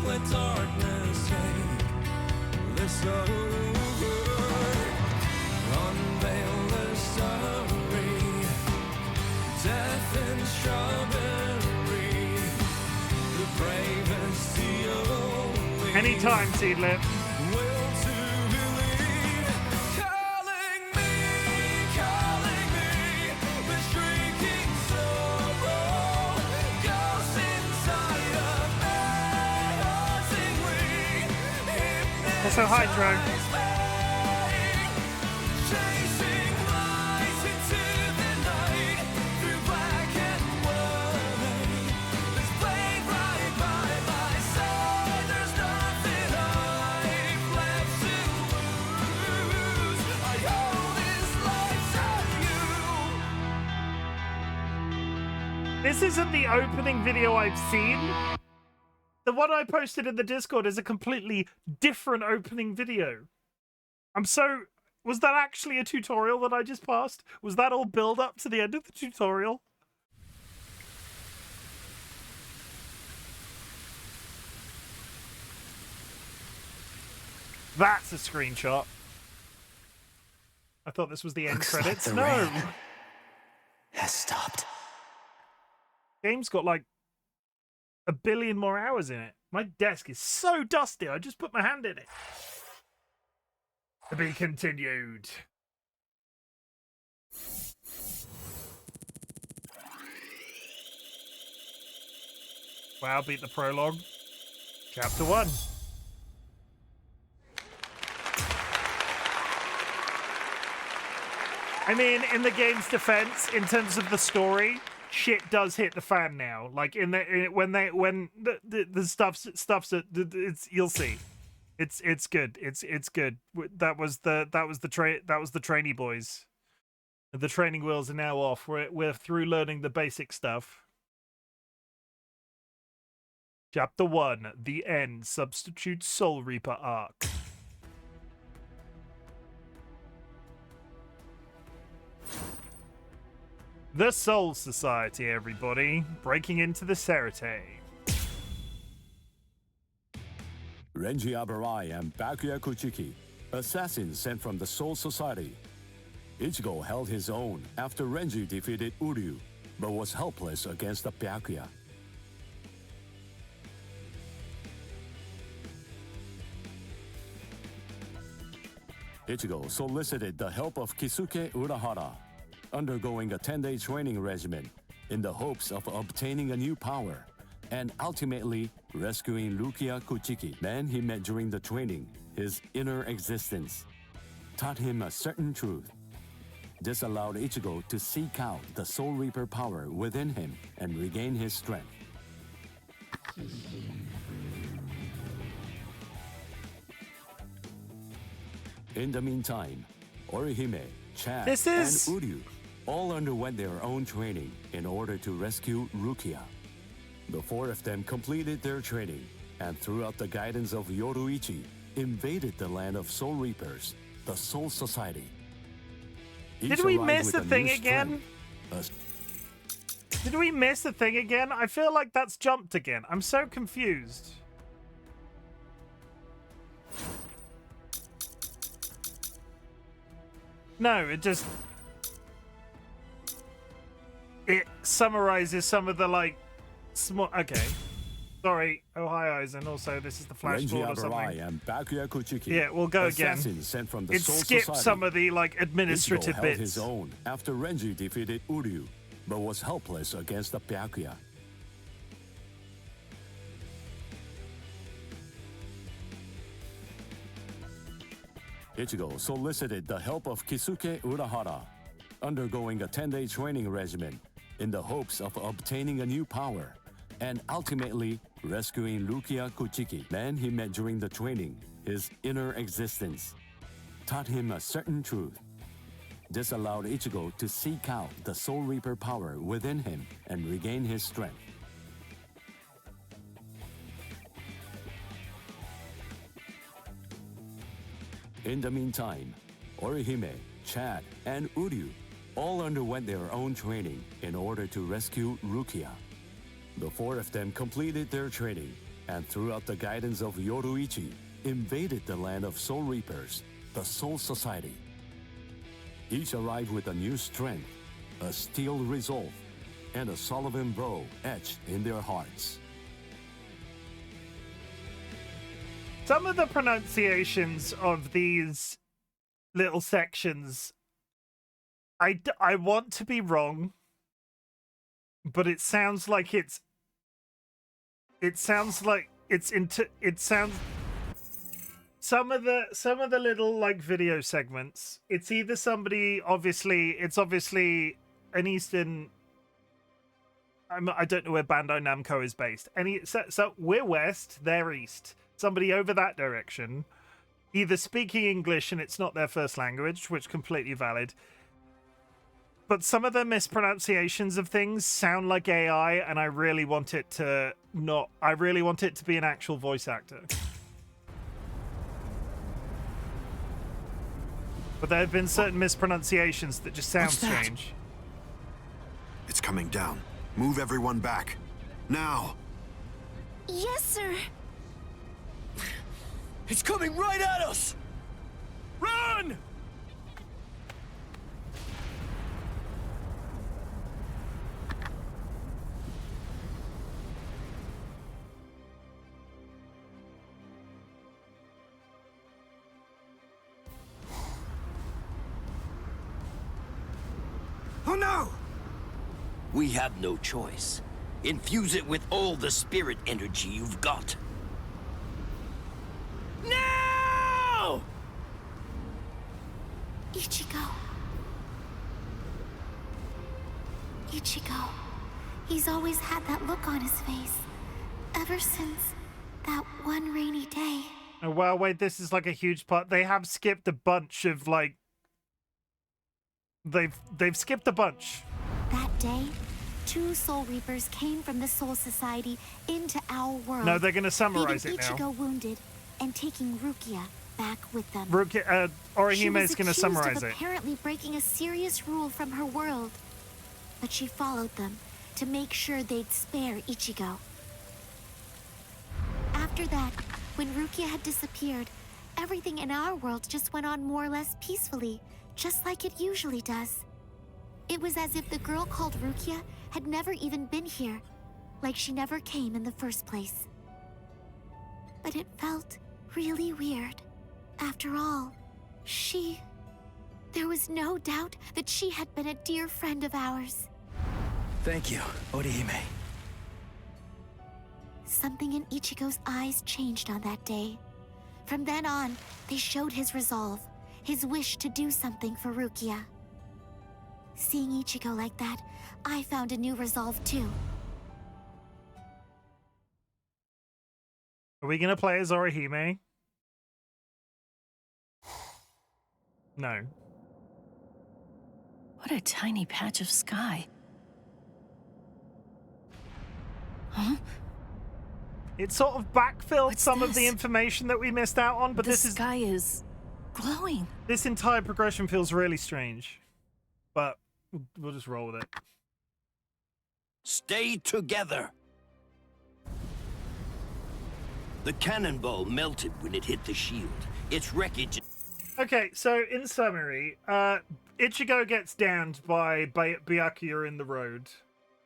Let darkness take the soul. Unveil the story. Death and strawberry. The bravest, the only. Anytime, Seedlip. Will to believe. Calling me, the shrieking sorrow. Ghosts inside of me. Also, Hydro. This isn't the opening video I've seen. The one I posted in the Discord is a completely different opening video. Was that actually a tutorial that I just passed? Was that all build up to the end of the tutorial? That's a screenshot. I thought this was the end credits. Like the rain has stopped. Game's got like 1 billion more hours in it. My desk is so dusty, I just put my hand in it. To be continued. Wow, beat the prologue. Chapter 1. I mean, in the game's defense, in terms of the story, shit does hit the fan now. Like when the stuff's it's you'll see, it's good. It's good. That was the trainee boys. The training wheels are now off. We're through learning the basic stuff. Chapter 1: The End. Substitute Soul Reaper arc. The Soul Society, everybody. Breaking into the Serite. Renji Abarai and Byakuya Kuchiki, assassins sent from the Soul Society. Ichigo held his own after Renji defeated Uryu, but was helpless against the Byakuya. Ichigo solicited the help of Kisuke Urahara, undergoing a 10-day training regimen in the hopes of obtaining a new power and ultimately rescuing Rukia Kuchiki, man he met during the training. His inner existence taught him a certain truth. This allowed Ichigo to seek out the Soul Reaper power within him and regain his strength. In the meantime, Orihime, Chad, and Uryu all underwent their own training in order to rescue Rukia. The four of them completed their training and, throughout the guidance of Yoruichi, invaded the land of Soul Reapers, the Soul Society. Did we miss the thing again? Did we miss the thing again? I feel like that's jumped again. I'm so confused. No, it summarizes some of the, like, small... Okay. Sorry. Oh, hi, Aizen. Also, this is the flash forward or something. And Bakuya Kuchiki, yeah, we'll go again. Sent from the It Soul skipped Society. some of the, like, administrative Ichigo bits. held his own after Renji defeated Uryu, but was helpless against the Byakuya. Ichigo solicited the help of Kisuke Urahara, undergoing a 10-day training regimen in the hopes of obtaining a new power and ultimately rescuing Rukia Kuchiki, man he met during the training. His inner existence taught him a certain truth. This allowed Ichigo to seek out the Soul Reaper power within him and regain his strength. In the meantime, Orihime, Chad, and Uryu all underwent their own training in order to rescue Rukia. The four of them completed their training and, throughout the guidance of Yoruichi, invaded the land of Soul Reapers, the Soul Society. Each arrived with a new strength, a steel resolve, and a Sullivan bow etched in their hearts. Some of the pronunciations of these little sections, I want to be wrong, but it sounds like some of the little, like, video segments, it's either somebody, it's obviously an Eastern, I don't know where Bandai Namco is based. So we're West, they're East. Somebody over that direction, either speaking English and it's not their first language, which completely valid. But some of the mispronunciations of things sound like AI, and I really want it to not. I really want it to be an actual voice actor. But there have been certain mispronunciations that just sound strange. It's coming down. Move everyone back. Now! Yes, sir. It's coming right at us! Run! Oh no! We have no choice. Infuse it with all the spirit energy you've got. No! Ichigo. Ichigo. He's always had that look on his face. Ever since that one rainy day. Oh, wow, wait, this is like a huge part. They have skipped a bunch of, like... They've skipped a bunch. That day, 2 Soul Reapers came from the Soul Society into our world. No, they're going to summarize it now. Ichigo wounded and taking Rukia back with them. Orihime is going to summarize it. Apparently breaking a serious rule from her world, but she followed them to make sure they'd spare Ichigo. After that, when Rukia had disappeared, everything in our world just went on more or less peacefully, just like it usually does. It was as if the girl called Rukia had never even been here, like she never came in the first place. But it felt really weird. After all, There was no doubt that she had been a dear friend of ours. Thank you, Orihime. Something in Ichigo's eyes changed on that day. From then on, they showed his resolve, his wish to do something for Rukia. Seeing Ichigo like that, I found a new resolve too. Are we gonna play as Orihime? No. What a tiny patch of sky. Huh? It sort of backfilled What's some of the this? information that we missed out on, but The this sky is glowing. This entire progression feels really strange. But we'll just roll with it. Stay together. The cannonball melted when it hit the shield. Its wreckage... Okay, so in summary, Ichigo gets downed by Byakuya in the road,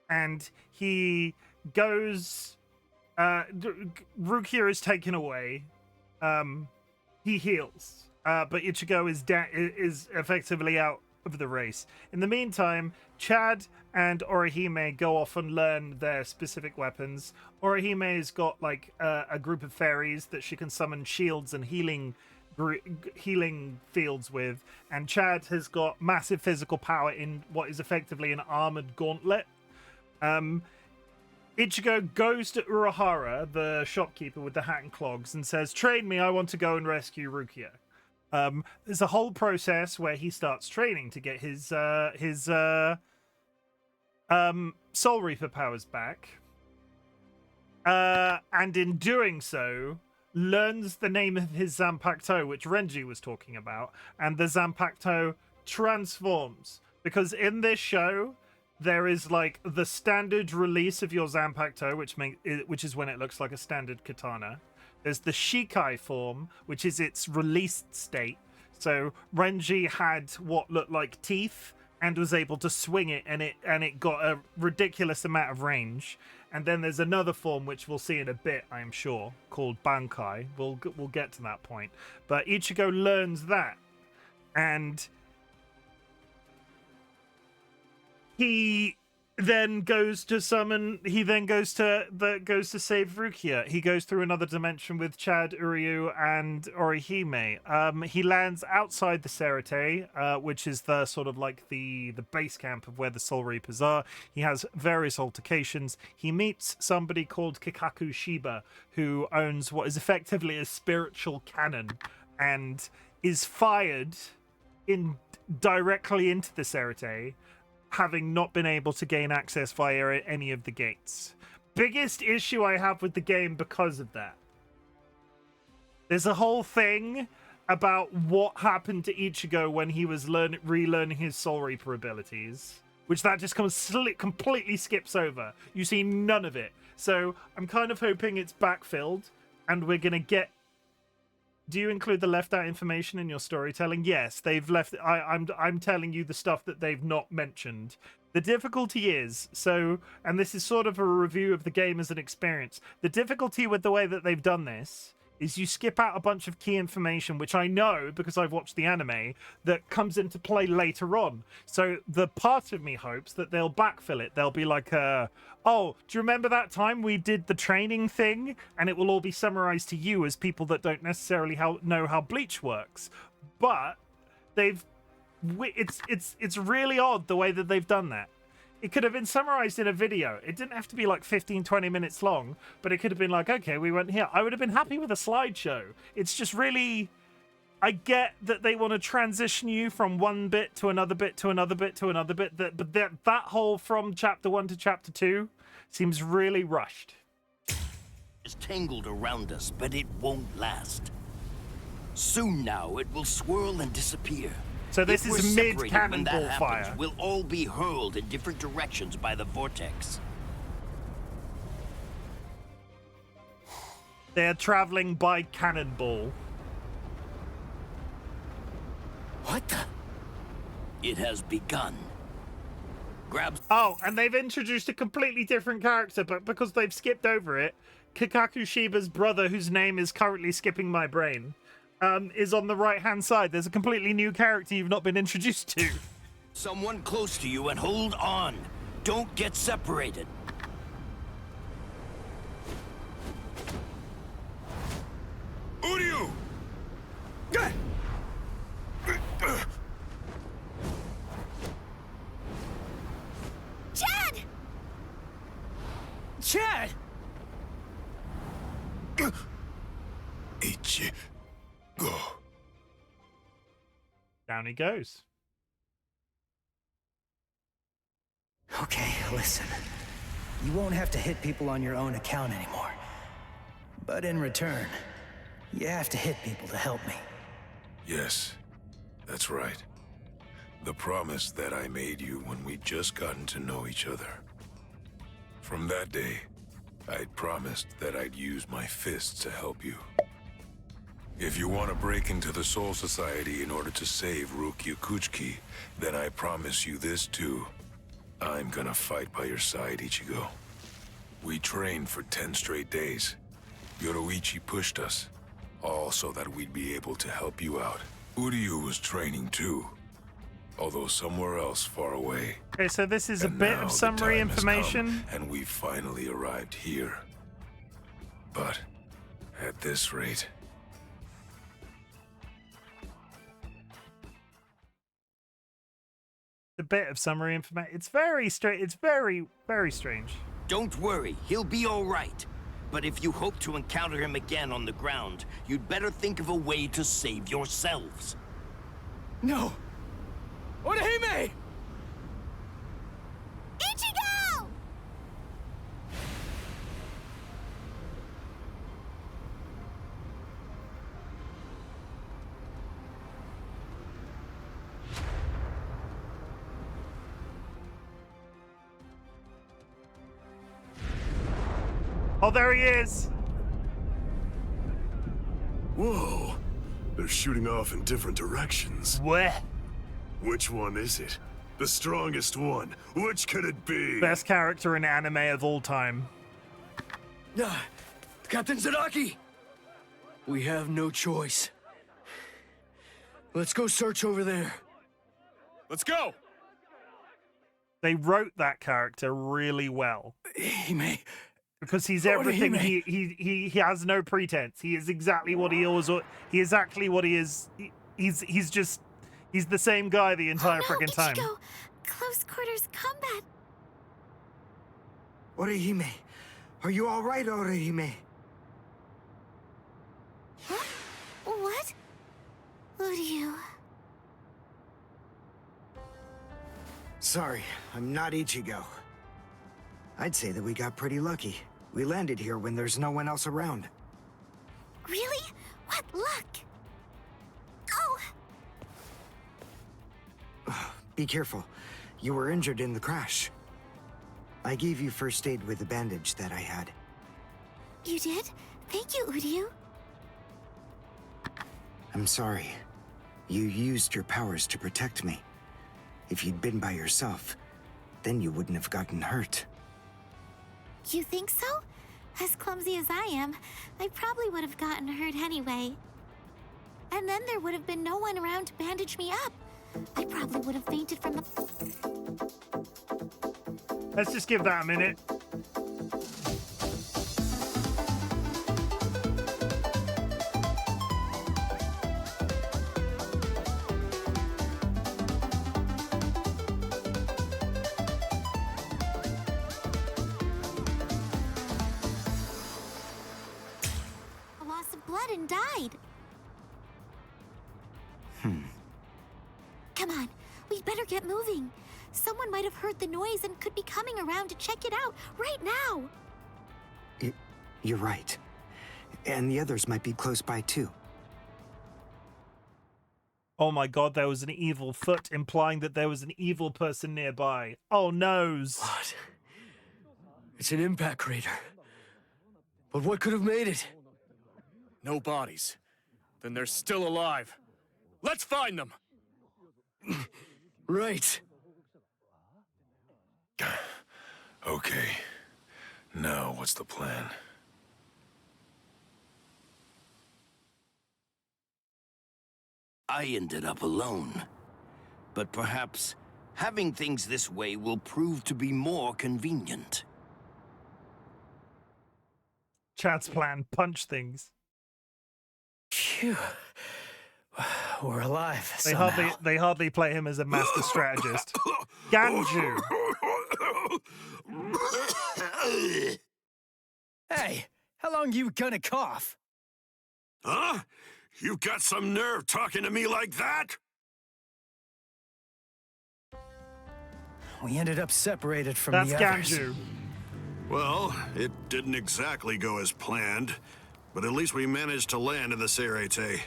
and he goes... Rukia is taken away. He heals, but Ichigo is effectively out of the race. In the meantime, Chad and Orihime go off and learn their specific weapons. Orihime's got like a group of fairies that she can summon shields and healing fields with, and Chad has got massive physical power in what is effectively an armored gauntlet. Ichigo goes to Urahara, the shopkeeper with the hat and clogs, and says, "Train me, I want to go and rescue Rukia." There's a whole process where he starts training to get his Soul Reaper powers back. And in doing so, learns the name of his Zanpakuto, which Renji was talking about, and the Zanpakuto transforms. Because in this show, there is like the standard release of your Zanpakuto, which is when it looks like a standard katana. There's the Shikai form, which is its released state. So Renji had what looked like teeth and was able to swing it, and it got a ridiculous amount of range. And then there's another form, which we'll see in a bit, I'm sure, called Bankai. We'll get to that point. But Ichigo learns that, and he then goes to summon. He then goes to save Rukia. He goes through another dimension with Chad, Uryu, and Orihime. He lands outside the Serite, which is the sort of like the base camp of where the Soul Reapers are. He has various altercations. He meets somebody called Kikaku Shiba, who owns what is effectively a spiritual cannon, and is fired directly into the Serite, having not been able to gain access via any of the gates. Biggest issue I have with the game because of that. There's a whole thing about what happened to Ichigo when he was relearning his Soul Reaper abilities, which that just completely skips over. You see none of it. So I'm kind of hoping it's backfilled, and we're going to get... Do you include the left out information in your storytelling? Yes, they've left. I'm telling you the stuff that they've not mentioned. The difficulty is, and this is sort of a review of the game as an experience. The difficulty with the way that they've done this is you skip out a bunch of key information, which I know because I've watched the anime, that comes into play later on. So the part of me hopes that they'll backfill it. They'll be like, oh, do you remember that time we did the training thing? And it will all be summarized to you as people that don't necessarily know how Bleach works. But it's really odd the way that they've done that. It could have been summarized in a video. It didn't have to be like 15-20 minutes long, but it could have been like, okay, we went here. I would have been happy with a slideshow. It's just really... I get that they want to transition you from one bit to another bit to another bit to another bit, but that whole from chapter 1 to chapter 2 seems really rushed. It's tangled around us, but it won't last. Soon now, it will swirl and disappear. So this If is we're mid separated when cannonball that fire. happens, we'll all be hurled in different directions by the vortex. They're traveling by cannonball. What the? It has begun. Oh, and they've introduced a completely different character, but because they've skipped over it, Kikaku Shiba's brother, whose name is currently skipping my brain, is on the right-hand side. There's a completely new character you've not been introduced to. Someone close to you and hold on. Don't get separated. Uryu! Chad! Chad! Ichi. Go. Down he goes. Okay, listen. You won't have to hit people on your own account anymore. But in return, you have to hit people to help me. Yes, that's right. The promise that I made you when we'd just gotten to know each other. From that day, I'd promised that I'd use my fists to help you. If you want to break into the Soul Society in order to save Rukia Kuchiki, then I promise you this too. I'm gonna fight by your side, Ichigo. We trained for 10 straight days. Yoruichi pushed us, all so that we'd be able to help you out. Uryu was training too, although somewhere else far away. Okay, so this is a And bit now of the summary time has information. come, and we've finally arrived here. But at this rate, A bit of summary information. It's very strange. It's very, very strange. Don't worry, he'll be all right. But if you hope to encounter him again on the ground, you'd better think of a way to save yourselves. No! Orihime! Ichigo! Oh, there he is. Whoa. They're shooting off in different directions. What? Which one is it? The strongest one. Which could it be? Best character in anime of all time. Captain Zaraki! We have no choice. Let's go search over there. Let's go! They wrote that character really well. Hime. Because he's everything. Orihime. He has no pretense. He is exactly what he always. He is exactly what he is. He's the same guy the entire freaking time. Ichigo! Close quarters combat! Orihime, are you all right, Orihime? Huh? What? Uryu. Sorry, I'm not Ichigo. I'd say that we got pretty lucky. We landed here when there's no one else around. Really? What luck? Oh! Be careful. You were injured in the crash. I gave you first aid with the bandage that I had. You did? Thank you, Uryu. I'm sorry. You used your powers to protect me. If you'd been by yourself, then you wouldn't have gotten hurt. You think so? As clumsy as I am, I probably would have gotten hurt anyway. And then there would have been no one around to bandage me up. I probably would have fainted from the... Let's just give that a minute. A loss of blood and died. Come on, we'd better get moving. Someone might have heard the noise and could be coming around to check it out right now. You're right. And the others might be close by too. Oh my god, there was an evil foot, implying that there was an evil person nearby. Oh noes. What? It's an impact crater. But what could have made it? No bodies. Then they're still alive. Let's find them! Right. okay. Now what's the plan? I ended up alone. But perhaps having things this way will prove to be more convenient. Chad's plan, punch things. Phew. We're alive They somehow. hardly play him as a master strategist. Ganju. Hey, how long you gonna cough? Huh? You got some nerve talking to me like that? We ended up separated from That's the others. Ganju. Well, it didn't exactly go as planned, but at least we managed to land in the Serete.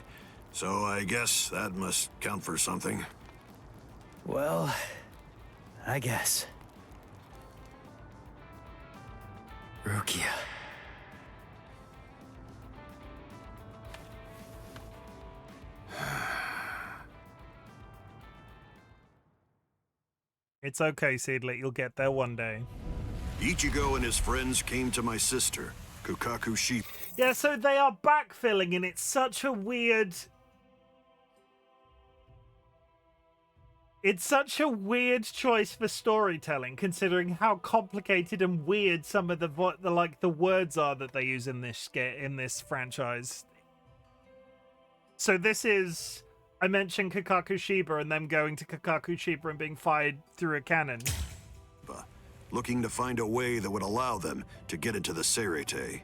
So I guess that must count for something. Well, I guess. Rukia. It's okay, Seedlet. You'll get there one day. Ichigo and his friends came to my sister, Kukaku Sheep. Yeah, so they are backfilling, and it's such a weird... It's such a weird choice for storytelling, considering how complicated and weird some of the words are that they use in this franchise. So this is, I mentioned Kakaku Shiba and them going to Kakaku Shiba and being fired through a cannon. Looking to find a way that would allow them to get into the Serete.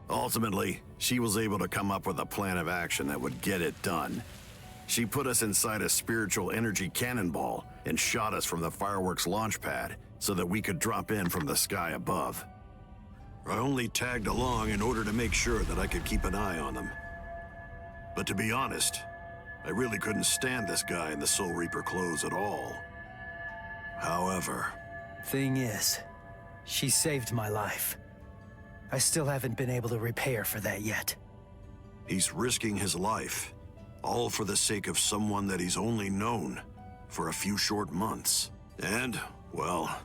Ultimately, she was able to come up with a plan of action that would get it done. She put us inside a spiritual energy cannonball and shot us from the fireworks launch pad so that we could drop in from the sky above. I only tagged along in order to make sure that I could keep an eye on them. But to be honest, I really couldn't stand this guy in the Soul Reaper clothes at all. However... Thing is, she saved my life. I still haven't been able to repay her for that yet. He's risking his life, all for the sake of someone that he's only known for a few short months. And, well,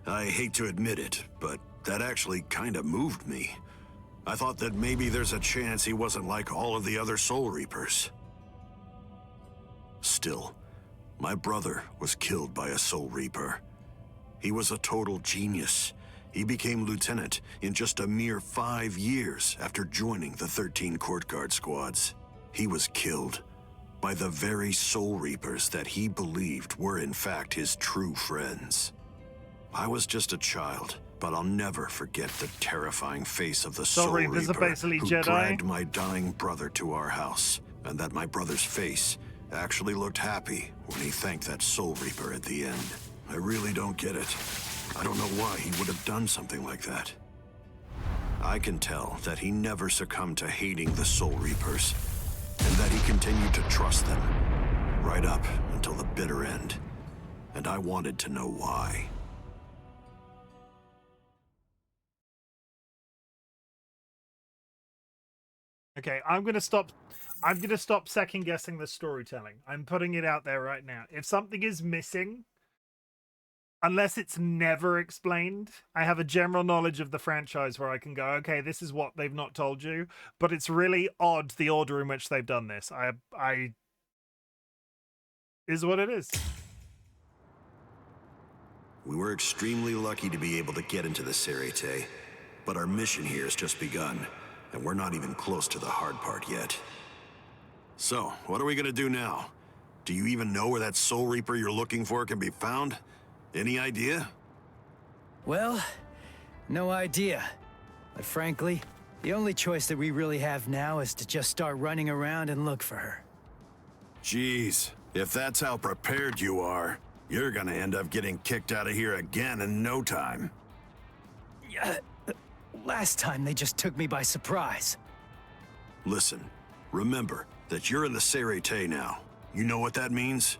I hate to admit it, but that actually kind of moved me. I thought that maybe there's a chance he wasn't like all of the other Soul Reapers. Still, my brother was killed by a Soul Reaper. He was a total genius. He became lieutenant in just a mere 5 years after joining the 13 Court Guard squads. He was killed by the very Soul Reapers that he believed were in fact his true friends. I was just a child, but I'll never forget the terrifying face of the Soul Reapers are Reaper basically who Jedi? dragged my dying brother to our house, and that my brother's face actually looked happy when he thanked that Soul Reaper at the end. I really don't get it. I don't know why he would have done something like that. I can tell that he never succumbed to hating the Soul Reapers, and that he continued to trust them, right up until the bitter end. And I wanted to know why. Okay, I'm gonna stop second guessing the storytelling. I'm putting it out there right now. If something is missing, unless it's never explained, I have a general knowledge of the franchise where I can go, okay, this is what they've not told you, but it's really odd the order in which they've done this. I is what it is. We were extremely lucky to be able to get into the Serete, but our mission here has just begun, and we're not even close to the hard part yet. So, what are we gonna do now? Do you even know where that Soul Reaper you're looking for can be found? Any idea? Well, no idea. But frankly, the only choice that we really have now is to just start running around and look for her. Jeez, if that's how prepared you are, you're gonna end up getting kicked out of here again in no time. Last time they just took me by surprise. Listen, remember that you're in the Serete now. You know what that means?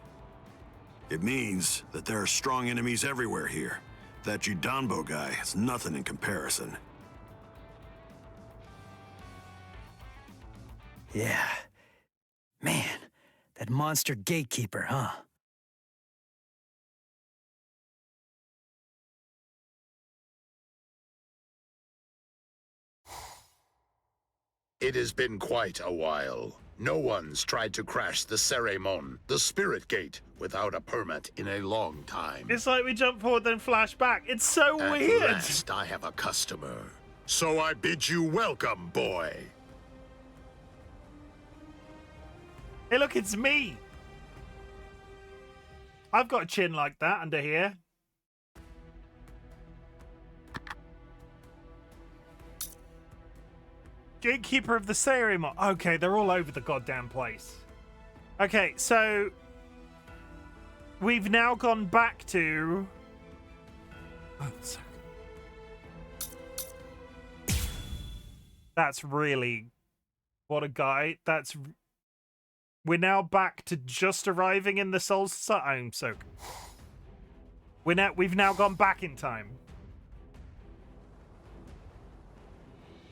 It means that there are strong enemies everywhere here. That Jidanbo guy is nothing in comparison. Yeah. Man, that monster gatekeeper, huh? It has been quite a while. No one's tried to crash the Ceremon, the Spirit Gate, without a permit in a long time. It's like we jump forward then flash back. It's so At weird. last I have a customer. So I bid you welcome, boy. Hey, look, it's me. I've got a chin like that under here. Gatekeeper of the Ceremon. Okay, they're all over the goddamn place. Okay, so we've now gone back to... That's really... What a guy. That's... We're now back to just arriving in the Soul Society. I'm so... We've now gone back in time.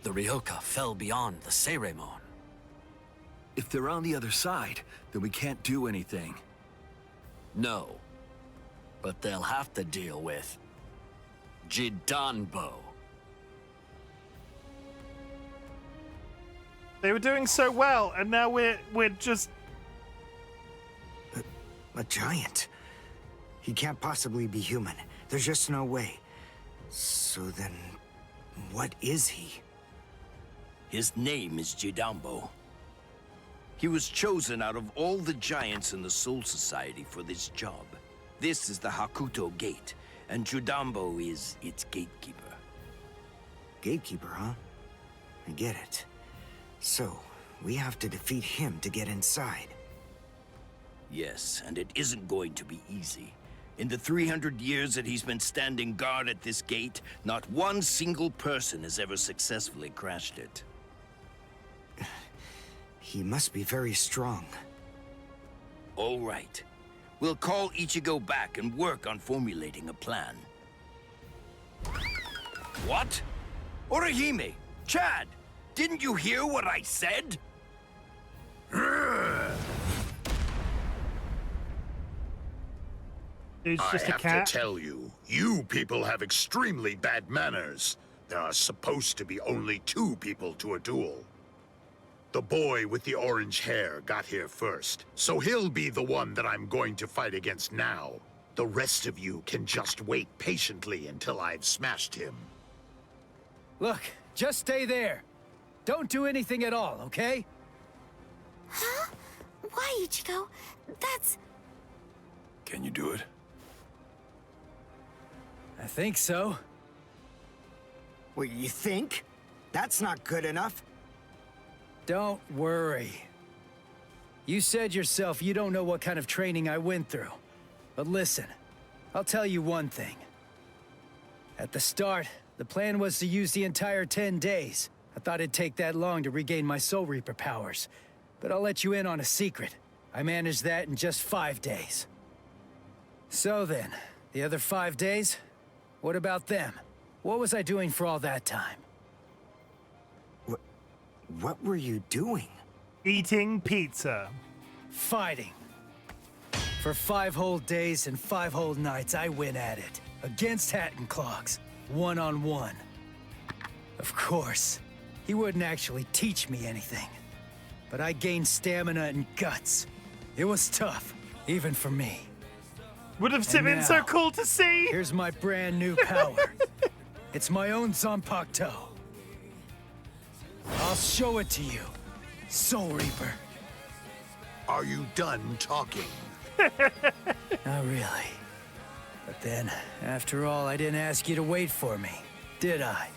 The Ryoka fell beyond the Ceremon. If they're on the other side, then we can't do anything. No. But they'll have to deal with Jidanbo. They were doing so well, and now we're just... A giant? He can't possibly be human. There's just no way. So then, what is he? His name is Jidanbo. He was chosen out of all the giants in the Soul Society for this job. This is the Hakuto Gate, and Jidanbo is its gatekeeper. Gatekeeper, huh? I get it. So, we have to defeat him to get inside. Yes, and it isn't going to be easy. In the 300 years that he's been standing guard at this gate, not one single person has ever successfully crashed it. He must be very strong. All right. We'll call Ichigo back and work on formulating a plan. What? Orihime! Chad! Didn't you hear what I said? It's just I a have cat. to tell you, you people have extremely bad manners. There are supposed to be only 2 people to a duel. The boy with the orange hair got here first, so he'll be the one that I'm going to fight against now. The rest of you can just wait patiently until I've smashed him. Look, just stay there. Don't do anything at all, okay? Huh? Why, Ichigo? That's... Can you do it? I think so. What, you think? That's not good enough. Don't worry. You said yourself you don't know what kind of training I went through. But listen, I'll tell you one thing. At the start, the plan was to use the entire 10 days. I thought it'd take that long to regain my Soul Reaper powers. But I'll let you in on a secret. I managed that in just 5 days. So then, the other 5 days? What about them? What was I doing for all that time? What were you doing? Eating pizza. Fighting. For 5 whole days and 5 whole nights, I went at it. Against Hatton Clogs. One-on-one. Of course, he wouldn't actually teach me anything. But I gained stamina and guts. It was tough, even for me. Would have been so cool to see. Here's my brand new power. It's my own Zanpakuto. I'll show it to you, Soul Reaper. Are you done talking? Not really. But then, after all, I didn't ask you to wait for me, did I?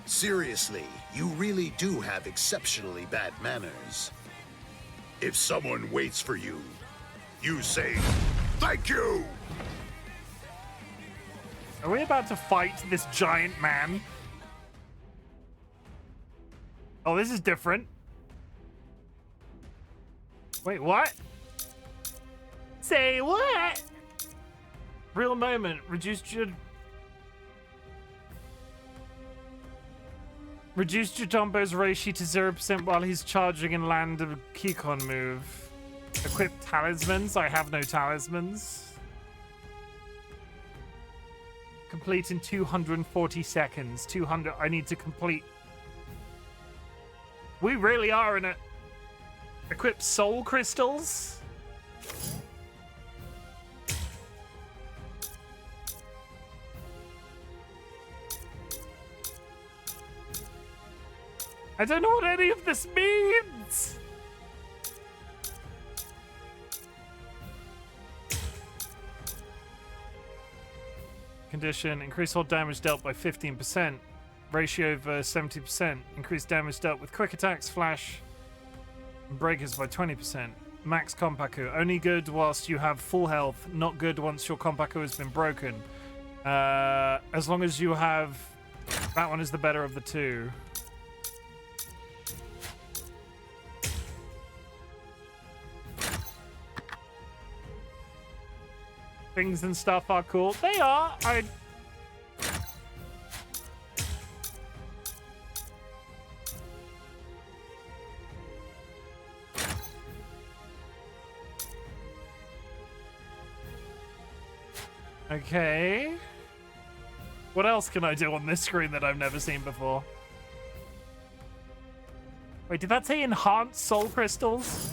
Seriously, you really do have exceptionally bad manners. If someone waits for you, you say, "Thank you!" Are we about to fight this giant man? Oh, this is different. Wait, what? Say what? Real moment. Reduced your Jidanbo's Reishi to 0% while he's charging and land a Kikon move. Equip talismans. I have no talismans. Complete in 240 seconds. 200. I need to complete. We really are in it. Equip soul crystals. I don't know what any of this means. Condition: increase all damage dealt by 15%. Ratio over 70%. Increase damage dealt with quick attacks, flash, and breakers by 20%. Max Kompaku. Only good whilst you have full health. Not good once your Kompaku has been broken. As long as you have... That one is the better of the two. Things and stuff are cool. They are. Okay. What else can I do on this screen that I've never seen before? Wait, did that say enhance soul crystals?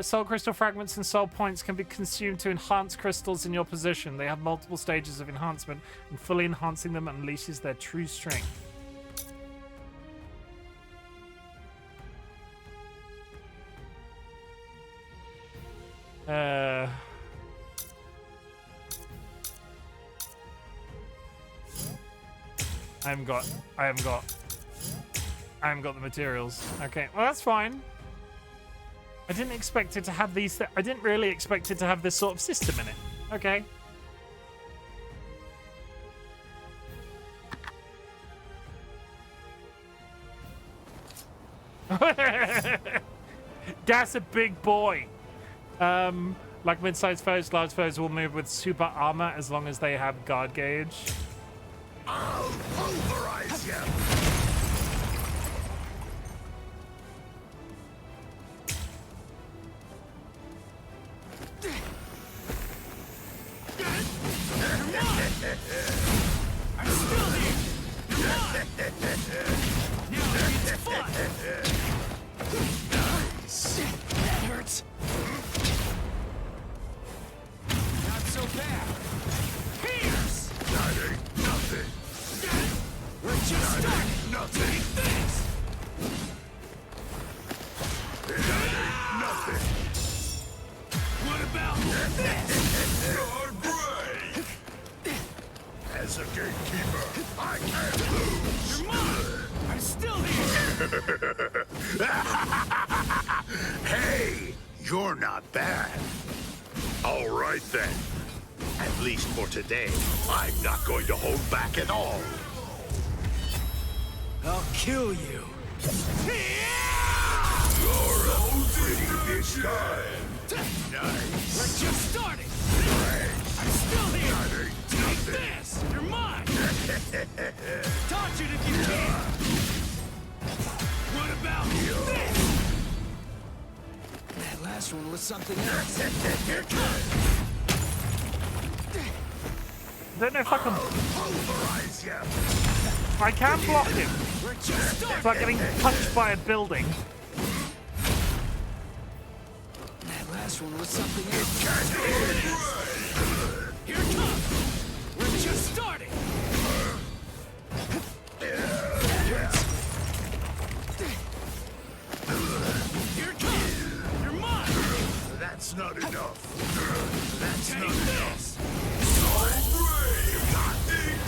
Soul crystal fragments and soul points can be consumed to enhance crystals in your position. They have multiple stages of enhancement, and fully enhancing them unleashes their true strength. I haven't got the materials. Okay, well that's fine. I didn't expect it to have these. I didn't really expect it to have this sort of system in it. Okay. That's a big boy. Like mid-sized foes, large foes will move with super armor as long as they have guard gauge. I'll pulverize you! I'm still here! Come on! Now it's fun! Nice! That hurts! Not so bad! Pierce! That ain't nothing! We're just starting! Nothing! Take this! That ain't nothing! What about this? Your break! As a gatekeeper, I can't lose! You're mine! I'm still here! Hey! You're not bad! All right then. At least for today, I'm not going to hold back at all. I'll kill you. You're a pretty big guy. Nice. We're just starting! I'm still here! Take this! You're mine! Dodge it if you can! What about this? That last one was something else. Here it comes! I don't know if I can... Pulverize you. I can block him. We're just starting! It's like getting punched by a building. That last one was something else. Here it comes! We're just starting! Here it comes! You're mine! That's not enough. That's Take not this!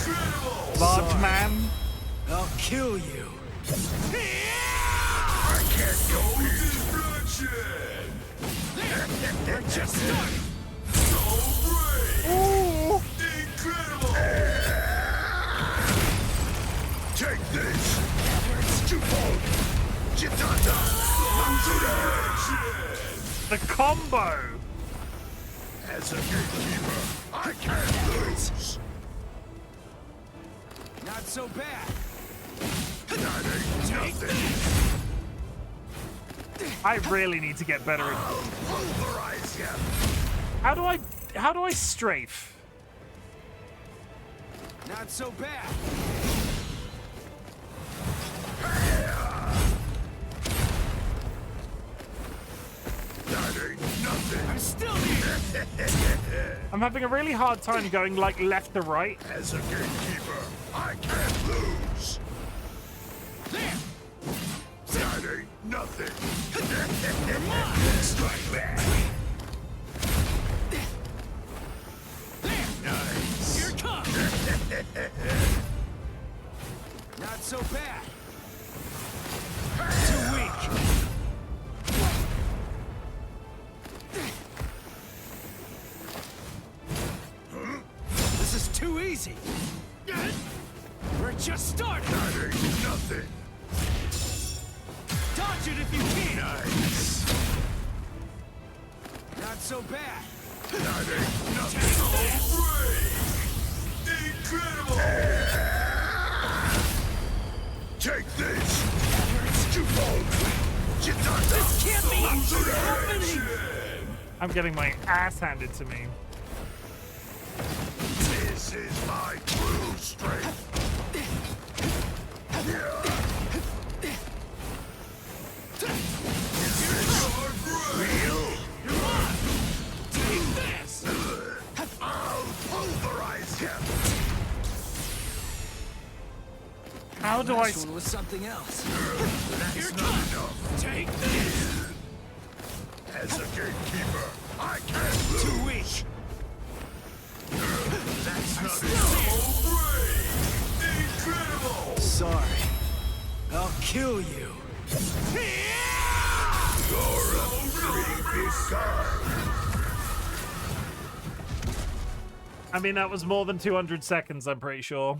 incredible. Large man. I'll kill you. I can't go destruction. We're just starting! Ooh. Incredible. Take this. Jupol. Jitata. The combo. As a gatekeeper, I can't lose. Not so bad! That ain't nothing. I really need to get better at... I'll pulverize you. How do I strafe? Not so bad! nothing. I'm still here. I'm having a really hard time going like left to right. As a gatekeeper, I can't lose. There. That ain't nothing. Come on. Strike back. There. Nice. Here it comes. Not so bad. Too weak. This is too easy. We're just starting. That ain't nothing. Dodge it if you can. Nice. Not so bad. That ain't nothing. Incredible. Take this. You both. This can't be happening. I'm getting my ass handed to me. This is my true strength. Real? Come on. Take this. I'll pulverize him. How do I? This one was something else. That's not enough. Take this. As a gatekeeper, I can't lose. Too weak. That's not enough. Incredible. Sorry. I'll kill you. You're a creepy guy. I mean, that was more than 200 seconds, I'm pretty sure.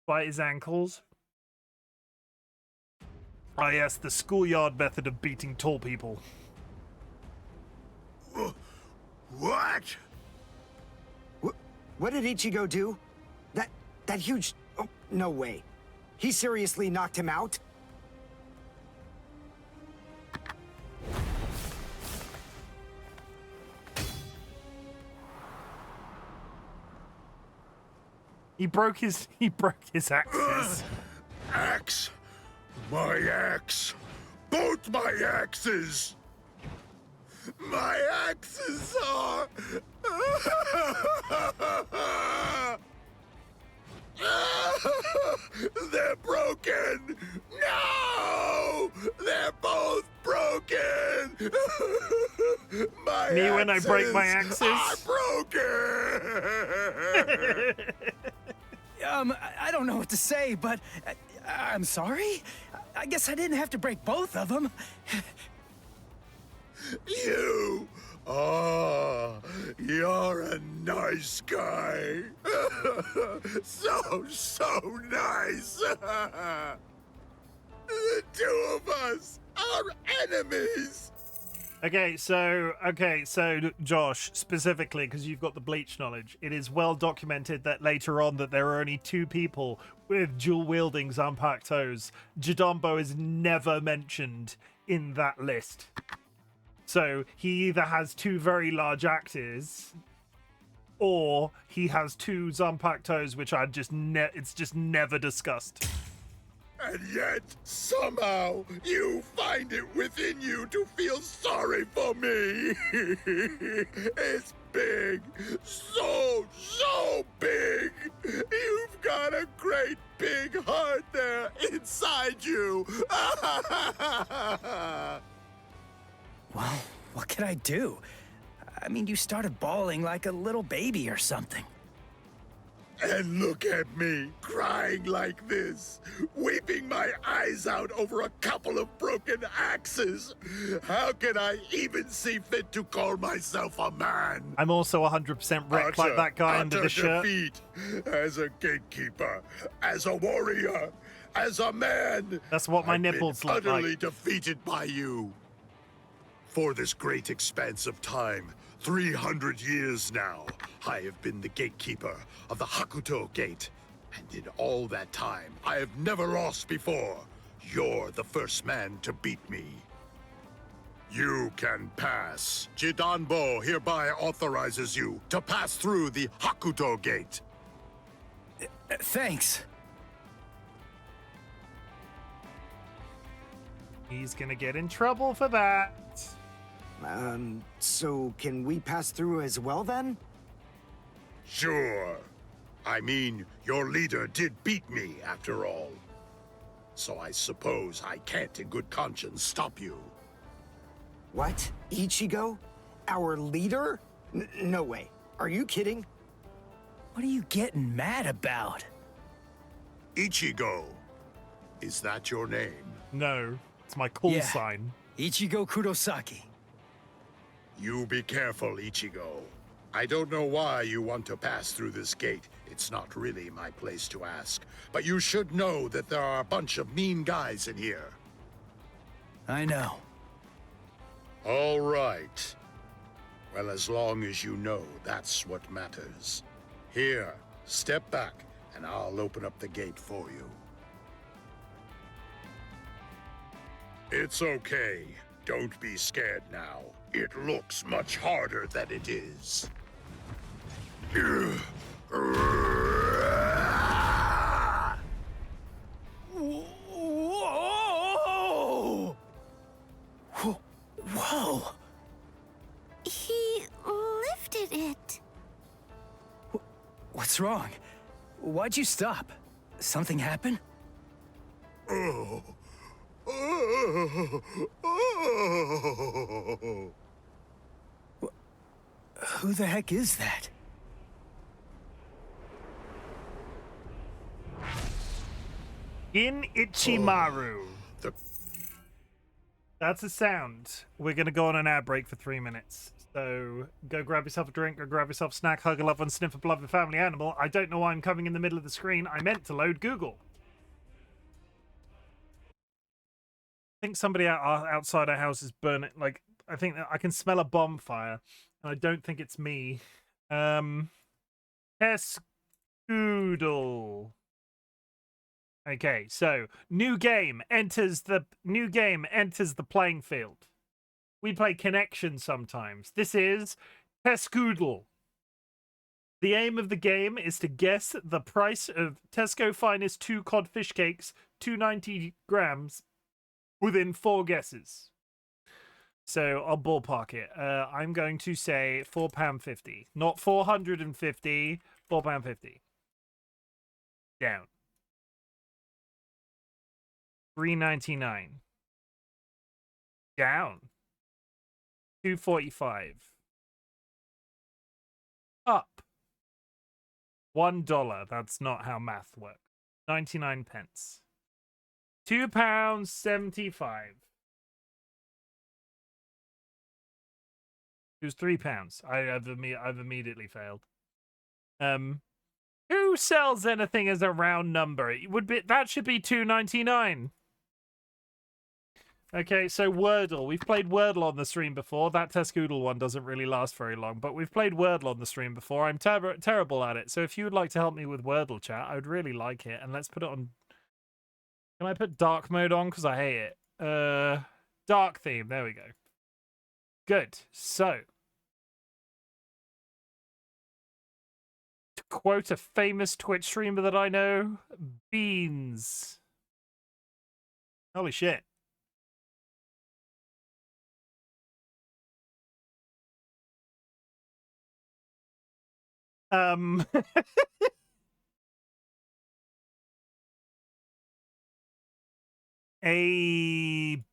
By his ankles. Ah, yes, the schoolyard method of beating tall people. What? What did Ichigo do? That huge... Oh, no way. He seriously knocked him out? He broke his axes. Axe? My axe. Both my axes. My axes are... They're broken! No! They're both broken! My Me when I break my axes? are broken! I don't know what to say, but I'm sorry. I guess I didn't have to break both of them. You! Oh, you're a nice guy. So nice. The two of us are enemies. Okay, so Josh, specifically, because you've got the bleach knowledge, it is well documented that later on that there are only two people with dual-wielding Zanpakuto toes. Jidambo is never mentioned in that list. So he either has two very large axes, or he has two Zanpakuto toes, which are just it's just never discussed. And yet, somehow, you find it within you to feel sorry for me. It's big. So big. You've got a great big heart there inside you. Well, what can I do? I mean, you started bawling like a little baby or something. And look at me, crying like this, weeping my eyes out over a couple of broken axes. How can I even see fit to call myself a man? I'm also 100% wrecked like that guy under the shirt. Defeat as a gatekeeper, as a warrior, as a man. That's what my I've nipples been look utterly like. defeated by you. For this great expanse of time, 300 years now, I have been the gatekeeper of the Hakuto Gate. And in all that time, I have never lost before. You're the first man to beat me. You can pass. Jidanbo hereby authorizes you to pass through the Hakuto Gate. Thanks. He's gonna get in trouble for that. So can we pass through as well then? Sure. I mean, your leader did beat me, after all. So I suppose I can't in good conscience stop you. What? Ichigo? Our leader? No way. Are you kidding? What are you getting mad about? Ichigo. Is that your name? No, it's my call sign. Ichigo Kurosaki. You be careful, Ichigo. I don't know why you want to pass through this gate. It's not really my place to ask. But you should know that there are a bunch of mean guys in here. I know. All right. Well, as long as you know, that's what matters. Here, step back, and I'll open up the gate for you. It's okay. Don't be scared now. It looks much harder than it is. Whoa! Whoa! He lifted it. What's wrong? Why'd you stop? Something happen? Oh. Who the heck is that? In Ichimaru. That's a sound. We're going to go on an ad break for 3 minutes. So go grab yourself a drink, go grab yourself a snack, hug a loved one, sniff a beloved family animal. I don't know why I'm coming in the middle of the screen. I meant to load Google. I think somebody outside our house is burning. Like, I think that I can smell a bonfire, and I don't think it's me. Escoodle. Okay, so new game enters the playing field. We play Connection sometimes. This is Tescoodle. The aim of the game is to guess the price of Tesco Finest 2 cod fish cakes, 290 grams, within 4 guesses. So I'll ballpark it. I'm going to say £4.50. Not 450, £4.50. Down. $3.99. Down. $2.45. Up. $1. That's not how math works. 99 pence. £2.75. It was £3. I've immediately failed. Who sells anything as a round number? It would be that should be $2.99. Okay, so Wordle. We've played Wordle on the stream before. That Tescoodle one doesn't really last very long, but we've played Wordle on the stream before. I'm terrible at it. So if you would like to help me with Wordle chat, I would really like it. And let's put it on. Can I put dark mode on? Because I hate it. Dark theme. There we go. Good. So, to quote a famous Twitch streamer that I know, beans. Holy shit. Abled.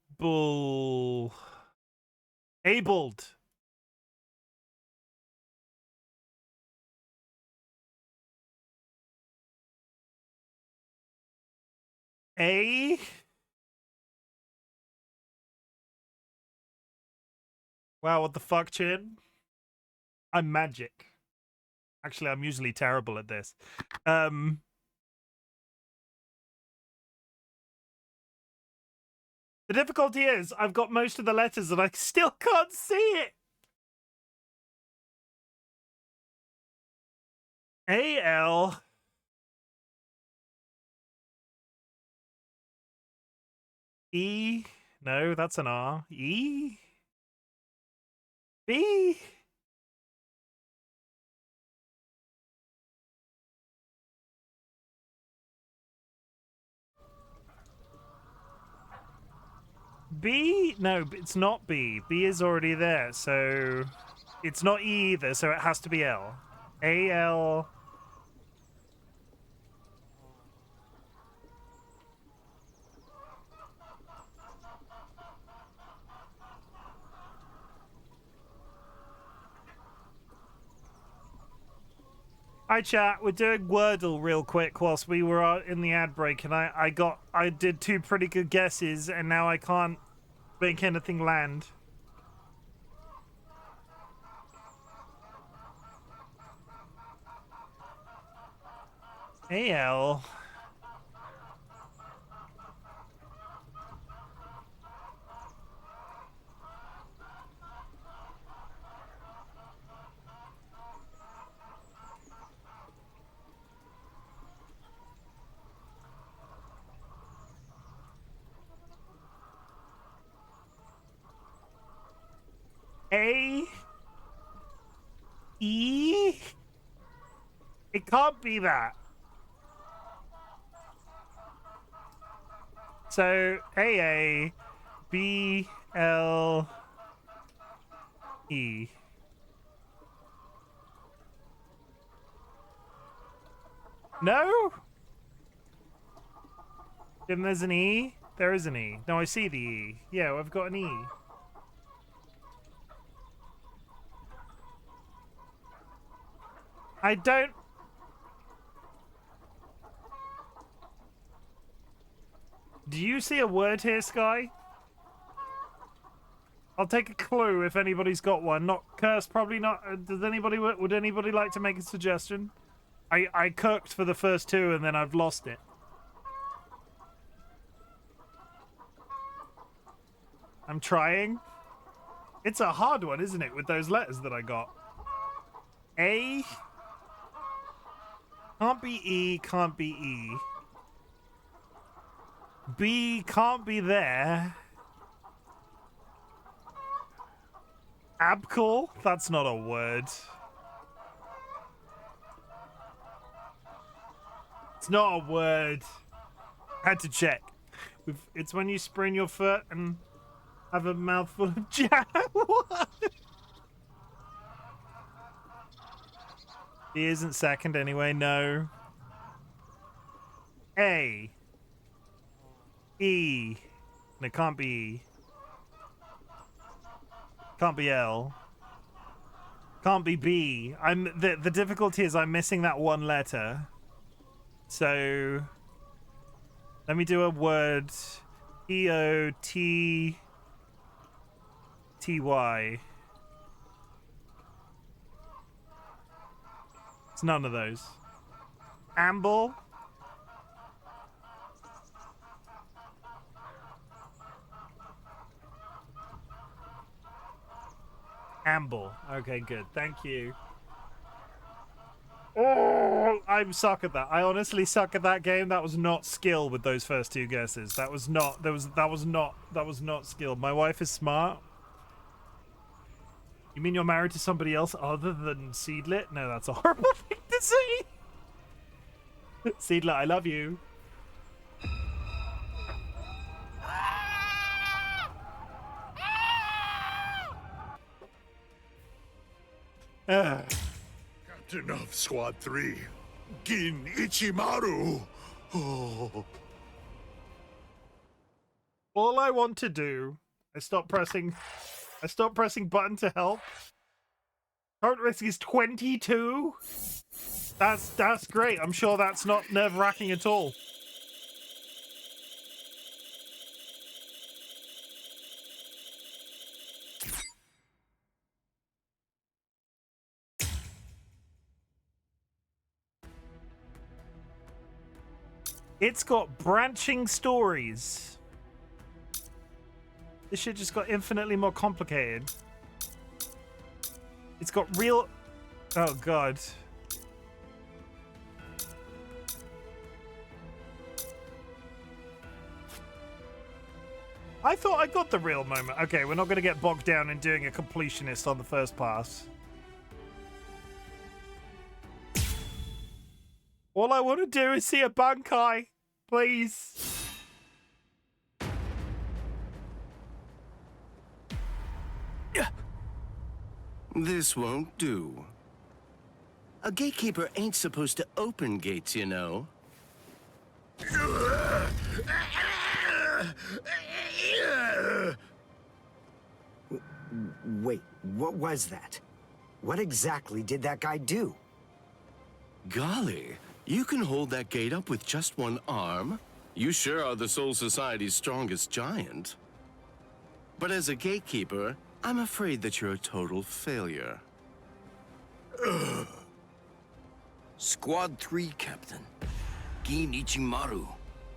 Wow, what the fuck, Chin? I'm magic. Actually, I'm usually terrible at this. The difficulty is I've got most of the letters and I still can't see it. A-L. E. No, that's an R. E. B. B? No, it's not B. B is already there, so it's not E either, so it has to be L. A-L... Hi chat, we're doing Wordle real quick whilst we were in the ad break, and I did 2 pretty good guesses, and now I can't make anything land. AL. A E? It can't be that. So A B L E. No? Then there's an E? There is an E. No, I see the E. Yeah, I've got an E. I don't... Do you see a word here, Sky? I'll take a clue if anybody's got one. Not curse, probably not. Does anybody... Would anybody like to make a suggestion? I cooked for the first 2 and then I've lost it. I'm trying. It's a hard one, isn't it, with those letters that I got? A... Can't be E, can't be E. B can't be there. Abcall? That's not a word. It's not a word. Had to check. It's when you sprain your foot and have a mouthful of jam. What? He isn't second anyway, no. A. E. No, it can't be E. Can't be L. Can't be B. The difficulty is I'm missing that one letter. So let me do a word. E-O-T-T-Y. It's none of those. Amble. Amble. Okay, good. Thank you. Oh, I'm suck at that. I honestly suck at that game. That was not skill with those first 2 guesses. That was not skill. My wife is smart. You mean you're married to somebody else other than Seedlit? No, that's a horrible thing to say. Seedlit, I love you. Captain of Squad 3, Gin Ichimaru. Oh. All I want to do is stop pressing button to help. Current risk is 22. That's great. I'm sure that's not nerve-wracking at all. It's got branching stories. This shit just got infinitely more complicated. It's got real... Oh, God. I thought I got the real moment. Okay, we're not going to get bogged down in doing a completionist on the first pass. All I want to do is see a Bankai. Please. This won't do. A gatekeeper ain't supposed to open gates, you know. Wait, what was that? What exactly did that guy do? Golly, you can hold that gate up with just one arm? You sure are the Soul Society's strongest giant. But as a gatekeeper, I'm afraid that you're a total failure. Squad 3, Captain. Gin Ichimaru.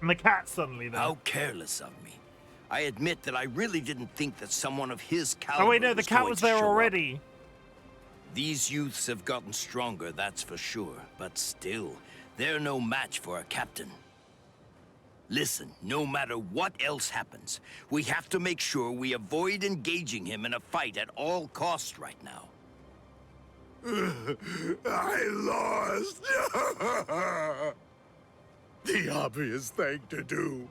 And the cat suddenly, though. How careless of me. I admit that I really didn't think that someone of his caliber Oh wait, no, the cat was there already. These youths have gotten stronger, that's for sure. But still, they're no match for a captain. Listen, no matter what else happens, we have to make sure we avoid engaging him in a fight at all costs right now. I lost. The obvious thing to do,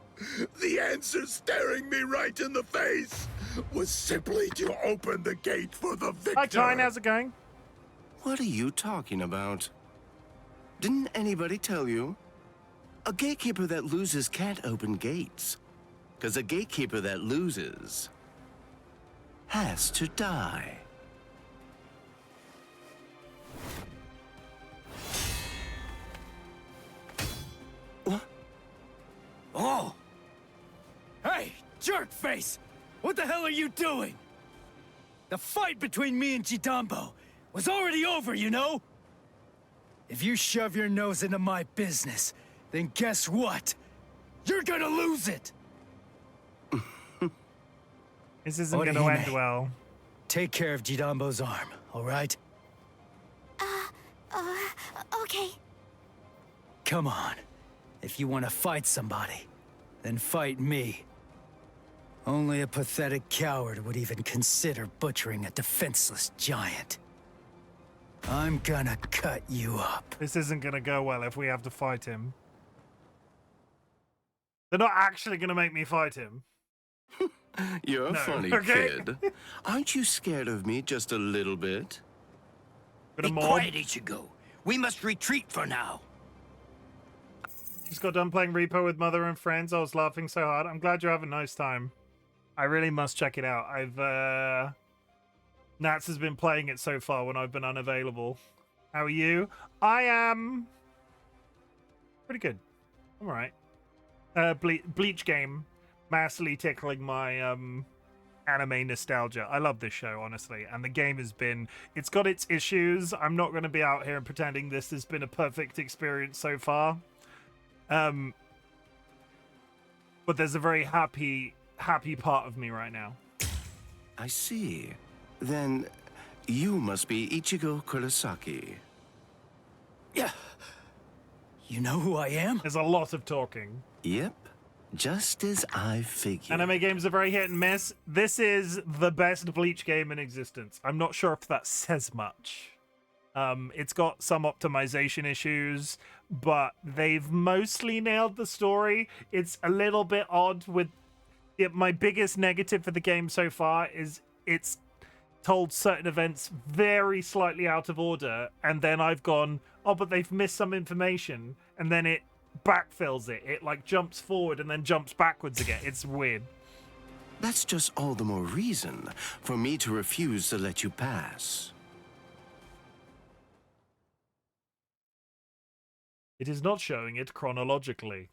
the answer staring me right in the face, was simply to open the gate for the victor. Hi, Tyne, how's it going? What are you talking about? Didn't anybody tell you? A gatekeeper that loses can't open gates. 'Cause a gatekeeper that loses has to die. Oh! Hey, jerkface! What the hell are you doing? The fight between me and Jidambo was already over, you know? If you shove your nose into my business, then guess what? You're gonna lose it! This isn't gonna end well. Take care of Jidambo's arm, all right? Okay. Come on. If you want to fight somebody, then fight me. Only a pathetic coward would even consider butchering a defenseless giant. I'm gonna cut you up. This isn't gonna go well if we have to fight him. They're not actually gonna make me fight him. You're a funny kid. Aren't you scared of me just a little bit? Be quiet, Ichigo. We must retreat for now. Just got done playing Repo with mother and friends. I was laughing so hard. I'm glad you're having a nice time. I really must check it out. Nats has been playing it so far when I've been unavailable. How are you? I am pretty good. I'm alright. Bleach game. Massively tickling my anime nostalgia. I love this show, honestly. And the game has been... It's got its issues. I'm not going to be out here and pretending this has been a perfect experience so far. But there's a very happy part of me right now. I see. Then you must be Ichigo Kurosaki. Yeah. You know who I am? There's a lot of talking. Yep. Just as I figured. Anime games are very hit and miss. This is the best Bleach game in existence. I'm not sure if that says much. It's got some optimization issues, but they've mostly nailed the story. It's a little bit odd with it. My biggest negative for the game so far is it's told certain events very slightly out of order, and then I've gone, oh, but they've missed some information, and then it backfills it. It like jumps forward and then jumps backwards again. It's weird. That's just all the more reason for me to refuse to let you pass. It is not showing it chronologically.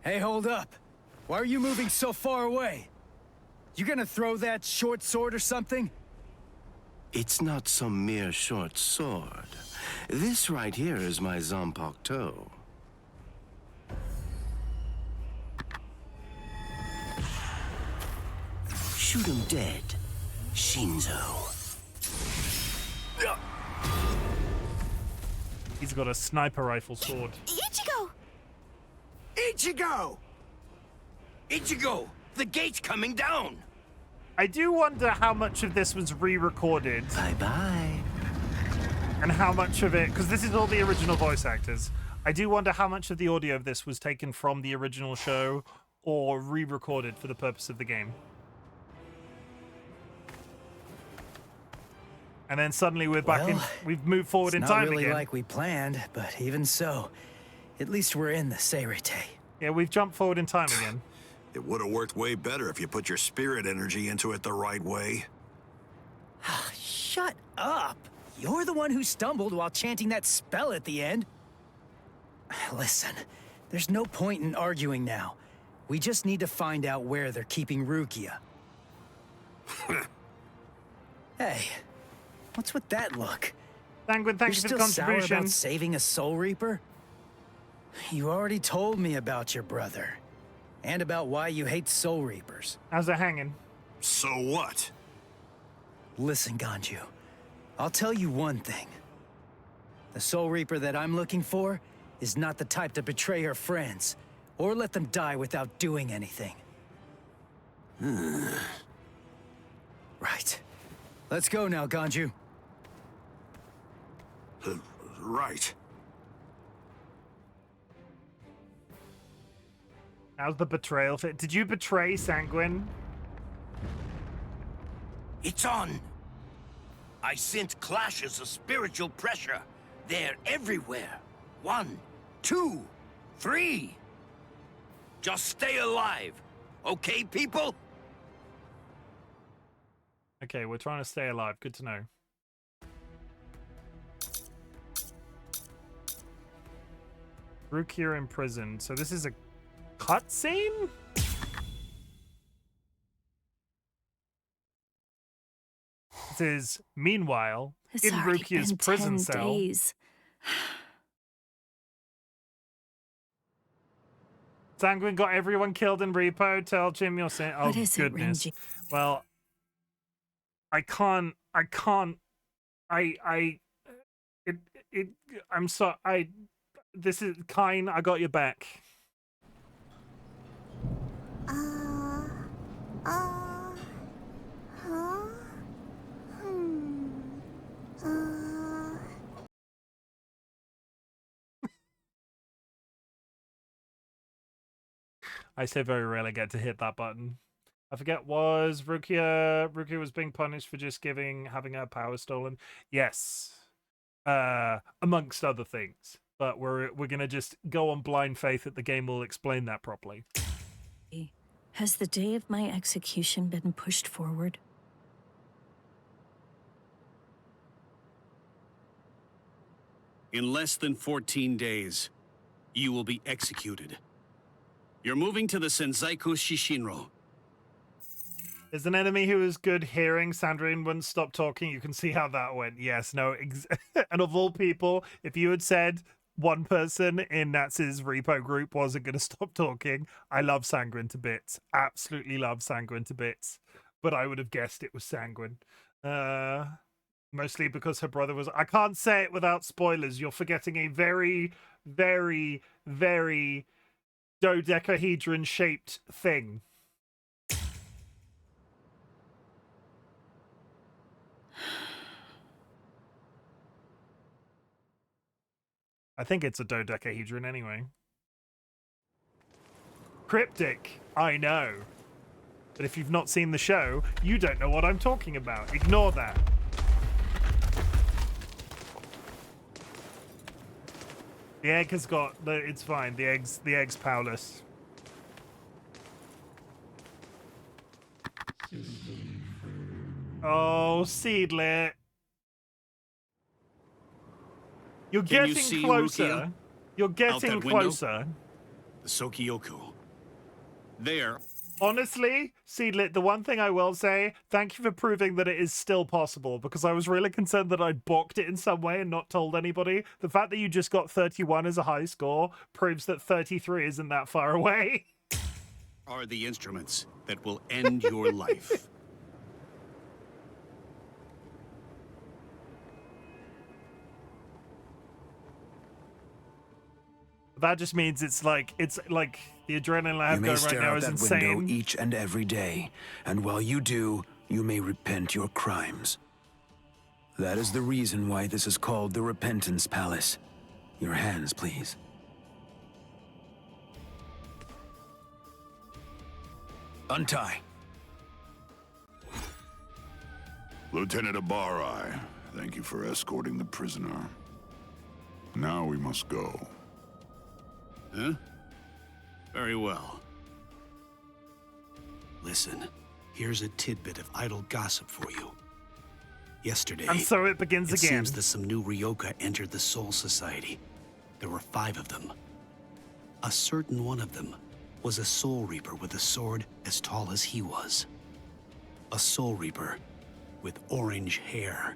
Hey, hold up. Why are you moving so far away? You gonna throw that short sword or something? It's not some mere short sword. This right here is my Zanpakuto. Shoot him dead, Shinzo. He's got a sniper rifle sword. Ichigo! Ichigo! Ichigo! The gate's coming down! I do wonder how much of this was re-recorded. Bye-bye. And how much of it... Because this is all the original voice actors. I do wonder how much of the audio of this was taken from the original show or re-recorded for the purpose of the game. And then suddenly we're back in. We've moved forward in time Not really again. like we planned, but even so, at least we're in the Seirete. Yeah, we've jumped forward in time again. It would have worked way better if you put your spirit energy into it the right way. Shut up! You're the one who stumbled while chanting that spell at the end. Listen, there's no point in arguing now. We just need to find out where they're keeping Rukia. Hey, what's with that look? Sanguine, thank you for the You're still sour contribution. about saving a Soul Reaper? You already told me about your brother. And about why you hate Soul Reapers. How's it hanging? So what? Listen, Ganju. I'll tell you one thing. The Soul Reaper that I'm looking for is not the type to betray her friends, or let them die without doing anything. Right. Let's go now, Ganju. Right. How's the betrayal fit? Did you betray Sanguine? It's on. I sense clashes of spiritual pressure. They're everywhere. 1, 2, 3. Just stay alive. Okay, people? Okay, we're trying to stay alive. Good to know. Rukia in prison. So this is a cutscene? This is, meanwhile, It's in already Rukia's been prison 10 cell. days. Sanguine got everyone killed in Repo. Tell Chim you're saying, oh What is it, goodness. Renji? Well, I'm sorry. This is Kine. I got your back. I so very rarely get to hit that button. I forget, was Rukia was being punished for just having her power stolen? Yes. Amongst other things. But we're gonna just go on blind faith that the game will explain that properly. Has the day of my execution been pushed forward? In less than 14 days, you will be executed. You're moving to the Senzaiku Shishinro. There's an enemy who is good hearing. Sandrine wouldn't stop talking. You can see how that went. Yes, no. And of all people, if you had said one person in Nats's repo group wasn't going to stop talking, I love Sanguine to bits. Absolutely love Sanguine to bits. But I would have guessed it was Sanguine. Mostly because her brother was... I can't say it without spoilers. You're forgetting a very, very, very dodecahedron-shaped thing. I think it's a dodecahedron anyway. Cryptic, I know. But if you've not seen the show, you don't know what I'm talking about. Ignore that. The egg has got... It's fine. The egg's powerless. Oh, Seedlit. You're Can you getting see closer. Rukia? You're Out getting that window? closer. The Sokioku. There. Honestly, Seedlit, the one thing I will say, thank you for proving that it is still possible, because I was really concerned that I'd balked it in some way and not told anybody. The fact that you just got 31 as a high score proves that 33 isn't that far away. Are the instruments that will end your life. That just means it's like the adrenaline I have You may going right stare now out is that insane. window each and every day, and while you do, you may repent your crimes. That is the reason why this is called the Repentance Palace. Your hands, please. Untie. Lieutenant Abari, thank you for escorting the prisoner. Now we must go. Huh? Very well. Listen, here's a tidbit of idle gossip for you. Yesterday, And so it begins it again. seems that some new Ryoka entered the Soul Society. There were 5 of them. A certain one of them was a Soul Reaper with a sword as tall as he was. A Soul Reaper with orange hair.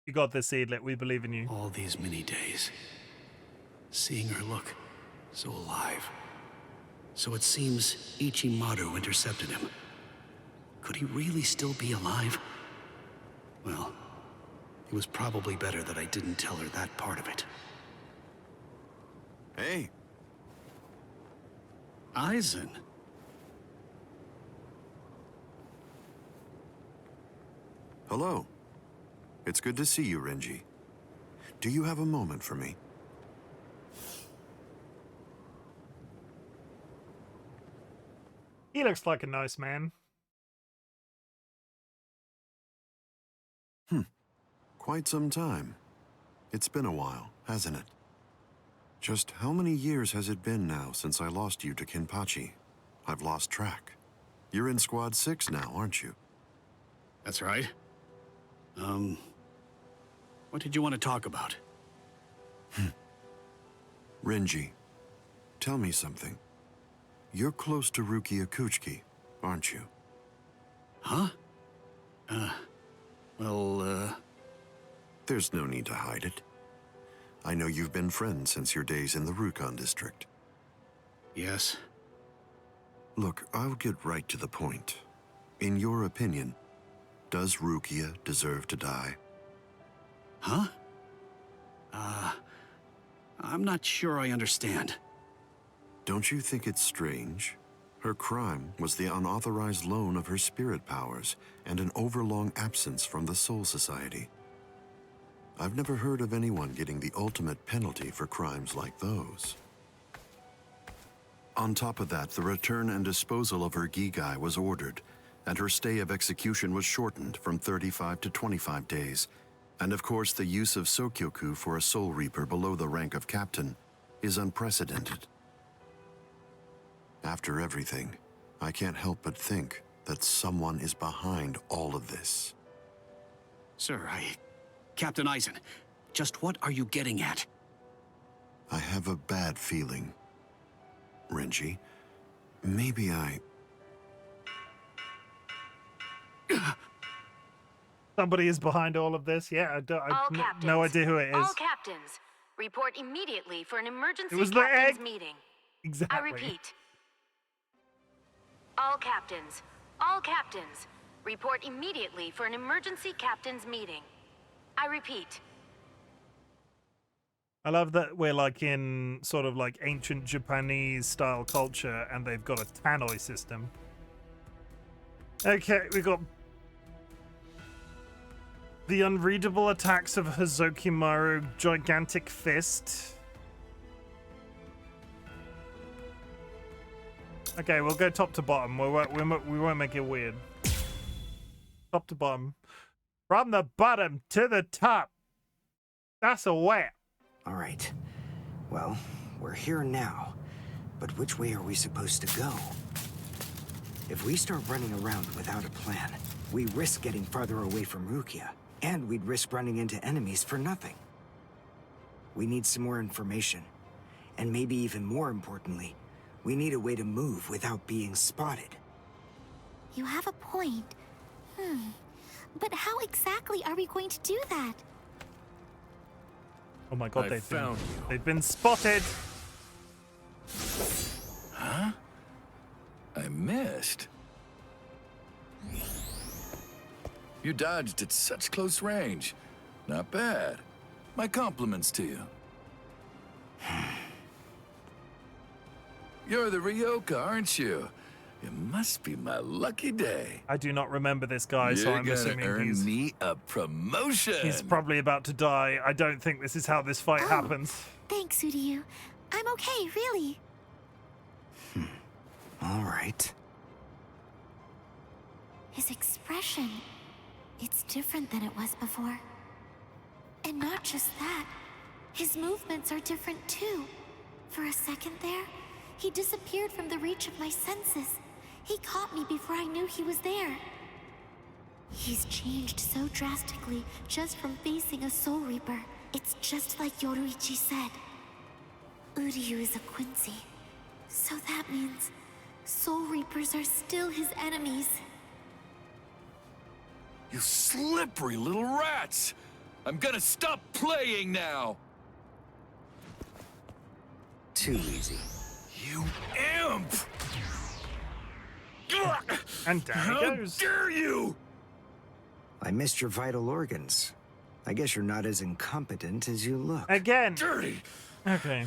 You got this, Seedlet. We believe in you. All these many days, seeing her look so alive. So it seems Ichimaru intercepted him. Could he really still be alive? Well, it was probably better that I didn't tell her that part of it. Hey. Aizen. Hello. It's good to see you, Renji. Do you have a moment for me? He looks like a nice man. Quite some time. It's been a while, hasn't it? Just how many years has it been now since I lost you to Kinpachi? I've lost track. You're in Squad 6 now, aren't you? That's right. What did you want to talk about? Renji, tell me something. You're close to Rukia Kuchiki, aren't you? Huh? There's no need to hide it. I know you've been friends since your days in the Rukon district. Yes. Look, I'll get right to the point. In your opinion, does Rukia deserve to die? Huh? I'm not sure I understand. Don't you think it's strange? Her crime was the unauthorized loan of her spirit powers and an overlong absence from the Soul Society. I've never heard of anyone getting the ultimate penalty for crimes like those. On top of that, the return and disposal of her Gigai was ordered, and her stay of execution was shortened from 35 to 25 days. And of course, the use of Sokyoku for a Soul Reaper below the rank of captain is unprecedented. After everything, I can't help but think that someone is behind all of this. Sir, Captain Aizen, just what are you getting at? I have a bad feeling. Renji, maybe Somebody is behind all of this. Yeah, no idea who it is. All captains, report immediately for an emergency It was the captains egg. meeting. Exactly. I repeat. All captains, report immediately for an emergency captains meeting. I repeat. I love that we're like in sort of like ancient Japanese style culture and they've got a tannoy system. Okay, we got the unreadable attacks of Hazokimaru Gigantic Fist. Okay, we'll go top to bottom. We won't make it weird. Top to bottom. From the bottom to the top. That's a whap. All right. Well, we're here now. But which way are we supposed to go? If we start running around without a plan, we risk getting farther away from Rukia, and we'd risk running into enemies for nothing. We need some more information. And maybe even more importantly, we need a way to move without being spotted. You have a point. But how exactly are we going to do that? Oh my god, I found you. They've been spotted. Huh? I missed. You dodged at such close range. Not bad. My compliments to you. You're the Ryoka, aren't you? It must be my lucky day. I do not remember this guy, so You're I'm gonna assuming earn me a promotion. he's probably about to die. I don't think this is how this fight happens. Thanks, Uryu. I'm okay, really. All right. His expression, it's different than it was before. And not just that, his movements are different too. For a second there, he disappeared from the reach of my senses. He caught me before I knew he was there. He's changed so drastically just from facing a Soul Reaper. It's just like Yoruichi said. Uryu is a Quincy. So that means Soul Reapers are still his enemies. You slippery little rats! I'm gonna stop playing now! Too easy. You imp! And down he goes. How dare you! I missed your vital organs. I guess you're not as incompetent as you look. Again. Dirty! Okay.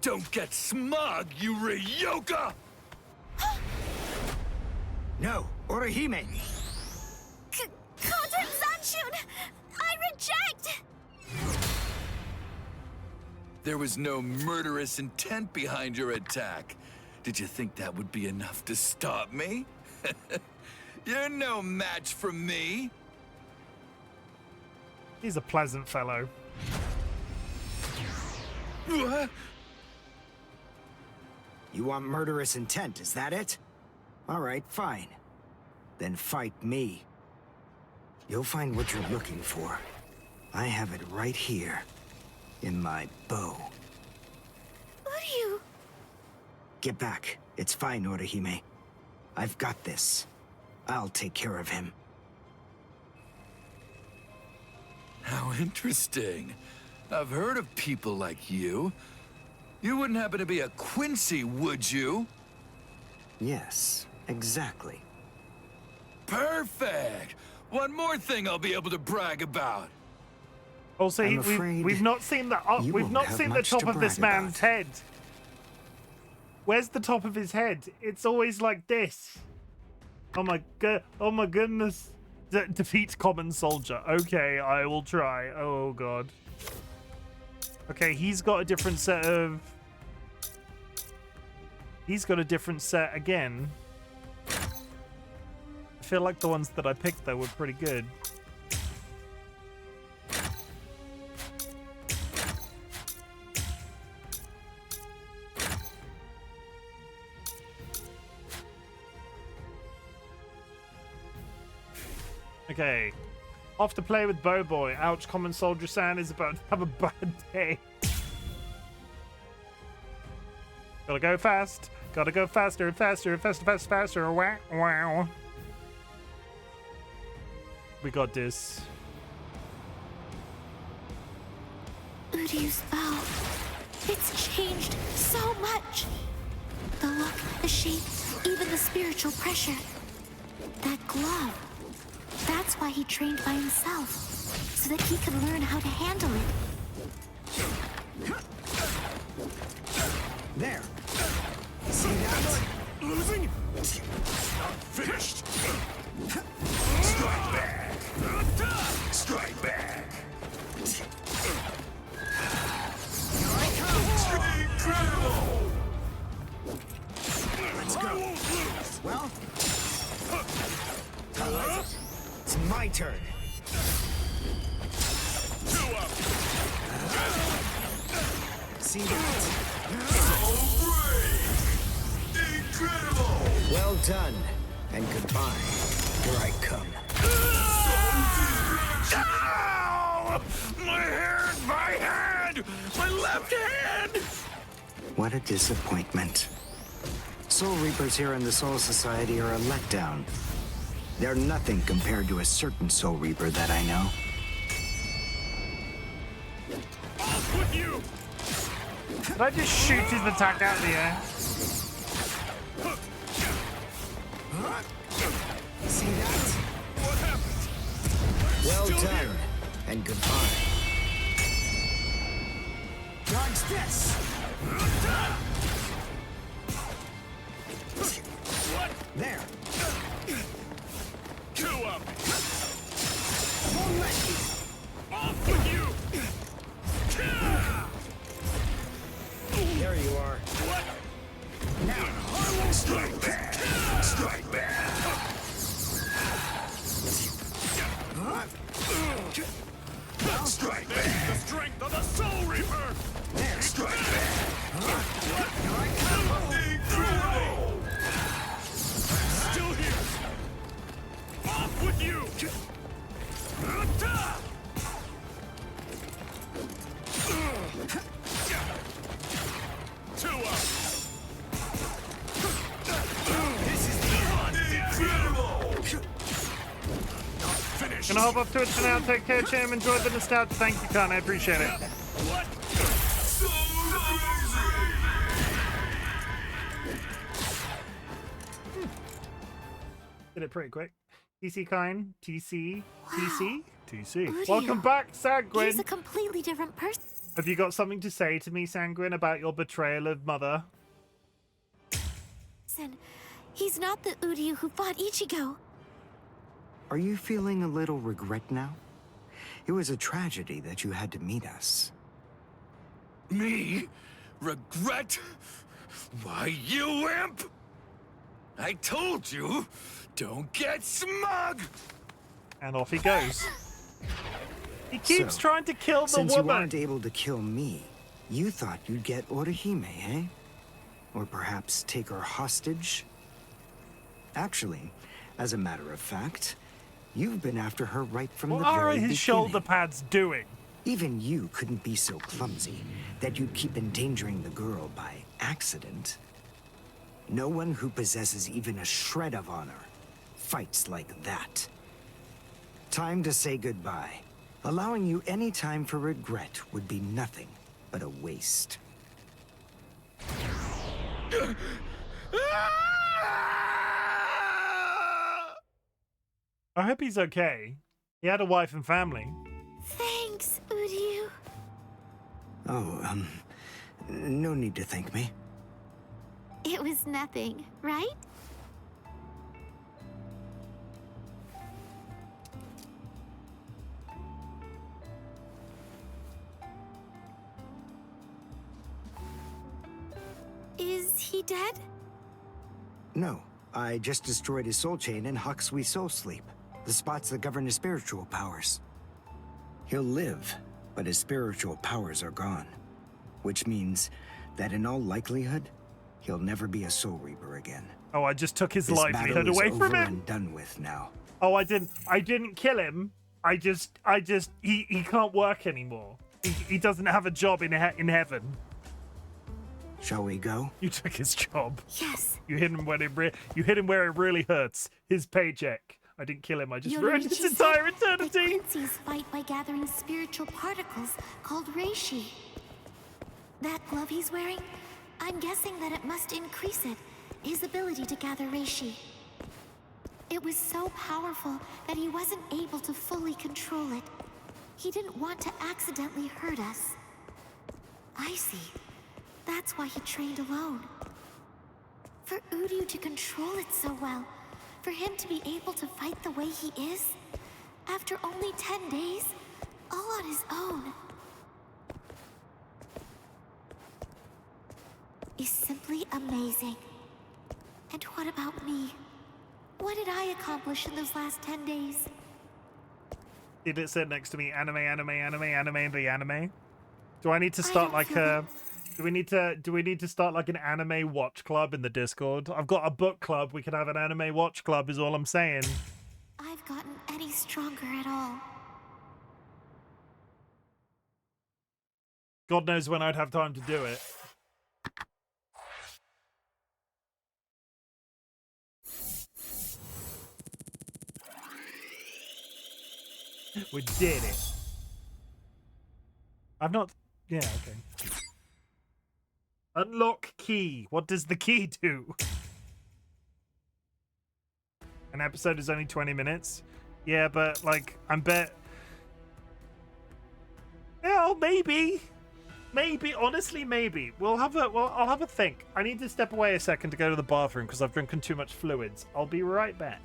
Don't get smug, you Ryoka! No, Orihime! Koten Zanshun! I reject! There was no murderous intent behind your attack. Did you think that would be enough to stop me? You're no match for me. He's a pleasant fellow. What? You want murderous intent, is that it? All right, fine. Then fight me. You'll find what you're looking for. I have it right here, in my bow. Uryu! Get back. It's fine, Orihime. I've got this. I'll take care of him. How interesting. I've heard of people like you. You wouldn't happen to be a Quincy, would you? Yes, exactly. Perfect! One more thing I'll be able to brag about. Also, I'm afraid we've not seen the you we've won't not have seen the much top to of this brag man's head. Where's the top of his head? It's always like this. Oh my god! Oh my goodness! Defeat common soldier. Okay, I will try. Oh god. Okay, he's got a different set of. He's got a different set again. I feel like the ones that I picked though were pretty good. Okay. Off to play with Bowboy. Ouch, Common Soldier San is about to have a bad day. Gotta go fast. Gotta go faster, faster, faster, faster, faster. Wow, wow. We got this. Uryu's bow. It's changed so much. The look, the shape, even the spiritual pressure. That glove. That's why he trained by himself, so that he could learn how to handle it. There. See that? Losing? Not finished. Strike back. Strike back. Here I come. Incredible. Let's go. Well, it's my turn. Two up. See that? So great. Incredible. Well done, and goodbye. Here I come. Ow! My hand! My hand! My left hand! What a disappointment. Soul Reapers here in the Soul Society are a letdown. They're nothing compared to a certain Soul Reaper that I know. Off with you. Did I just shoot his attack out of the air? See that? What happened? Well Still done, here. and goodbye. Dodge this! What? There. Two up. Won't let you. Off with you. Strike back! Strike back! Strike back! The strength of the Soul Reaper! Strike back! Still here! Off with you! Two up! This is incredible! Finish! Gonna hop off Twitch for now. Take care, Chim. Enjoy the nostalgia. Thank you, Con. I appreciate it. What? Did it pretty quick. TC Kind, TC, TC, TC. Udio. Welcome back, Sanguine. He's a completely different person. Have you got something to say to me, Sanguine, about your betrayal of Mother? He's not the Udio who fought Ichigo. Are you feeling a little regret now? It was a tragedy that you had to meet us. Me? Regret? Why, you imp! I told you, don't get smug! And off he goes. He keeps So, trying to kill the since you woman. weren't able to kill me, you thought you'd get Orihime, eh? Or perhaps take her hostage? Actually, as a matter of fact, you've been after her right from What the are very his beginning. shoulder pads doing? Even you couldn't be so clumsy that you'd keep endangering the girl by accident. No one who possesses even a shred of honor fights like that. Time to say goodbye. Allowing you any time for regret would be nothing but a waste. I hope he's okay. He had a wife and family. Thanks, Udio. Oh, no need to thank me. It was nothing, right? Is he dead? No, I just destroyed his soul chain in Hakusui Soul Sleep, the spots that govern his spiritual powers. He'll live, but his spiritual powers are gone. Which means that in all likelihood, he'll never be a Soul Reaper again. Oh, I just took his This livelihood battle is away over from him. and done with now. Oh, I didn't kill him. He can't work anymore. He doesn't have a job in heaven. Shall we go? You took his job. Yes. You hit him where it really hurts. His paycheck. I didn't kill him. I just ruined his Yoruichi entire said that eternity. Quincy's fight by gathering spiritual particles called reishi. That glove he's wearing, I'm guessing that it must increase it, his ability to gather reishi. It was so powerful that he wasn't able to fully control it. He didn't want to accidentally hurt us. I see. That's why he trained alone. For Udio to control it so well, for him to be able to fight the way he is, after only 10 days, all on his own, is simply amazing. And what about me? What did I accomplish in those last 10 days? Did it sit next to me? Anime, the anime. Do I need to start like a? Do we need to start like an anime watch club in the Discord? I've got a book club. We could have an anime watch club. Is all I'm saying. I've gotten any stronger at all. God knows when I'd have time to do it. We did it. I've not... Yeah, okay. Unlock key. What does the key do? An episode is only 20 minutes. Yeah, but, like, I'm bet... Yeah, maybe. Maybe. Honestly, maybe. I'll have a think. I need to step away a second to go to the bathroom because I've drinking too much fluids. I'll be right back.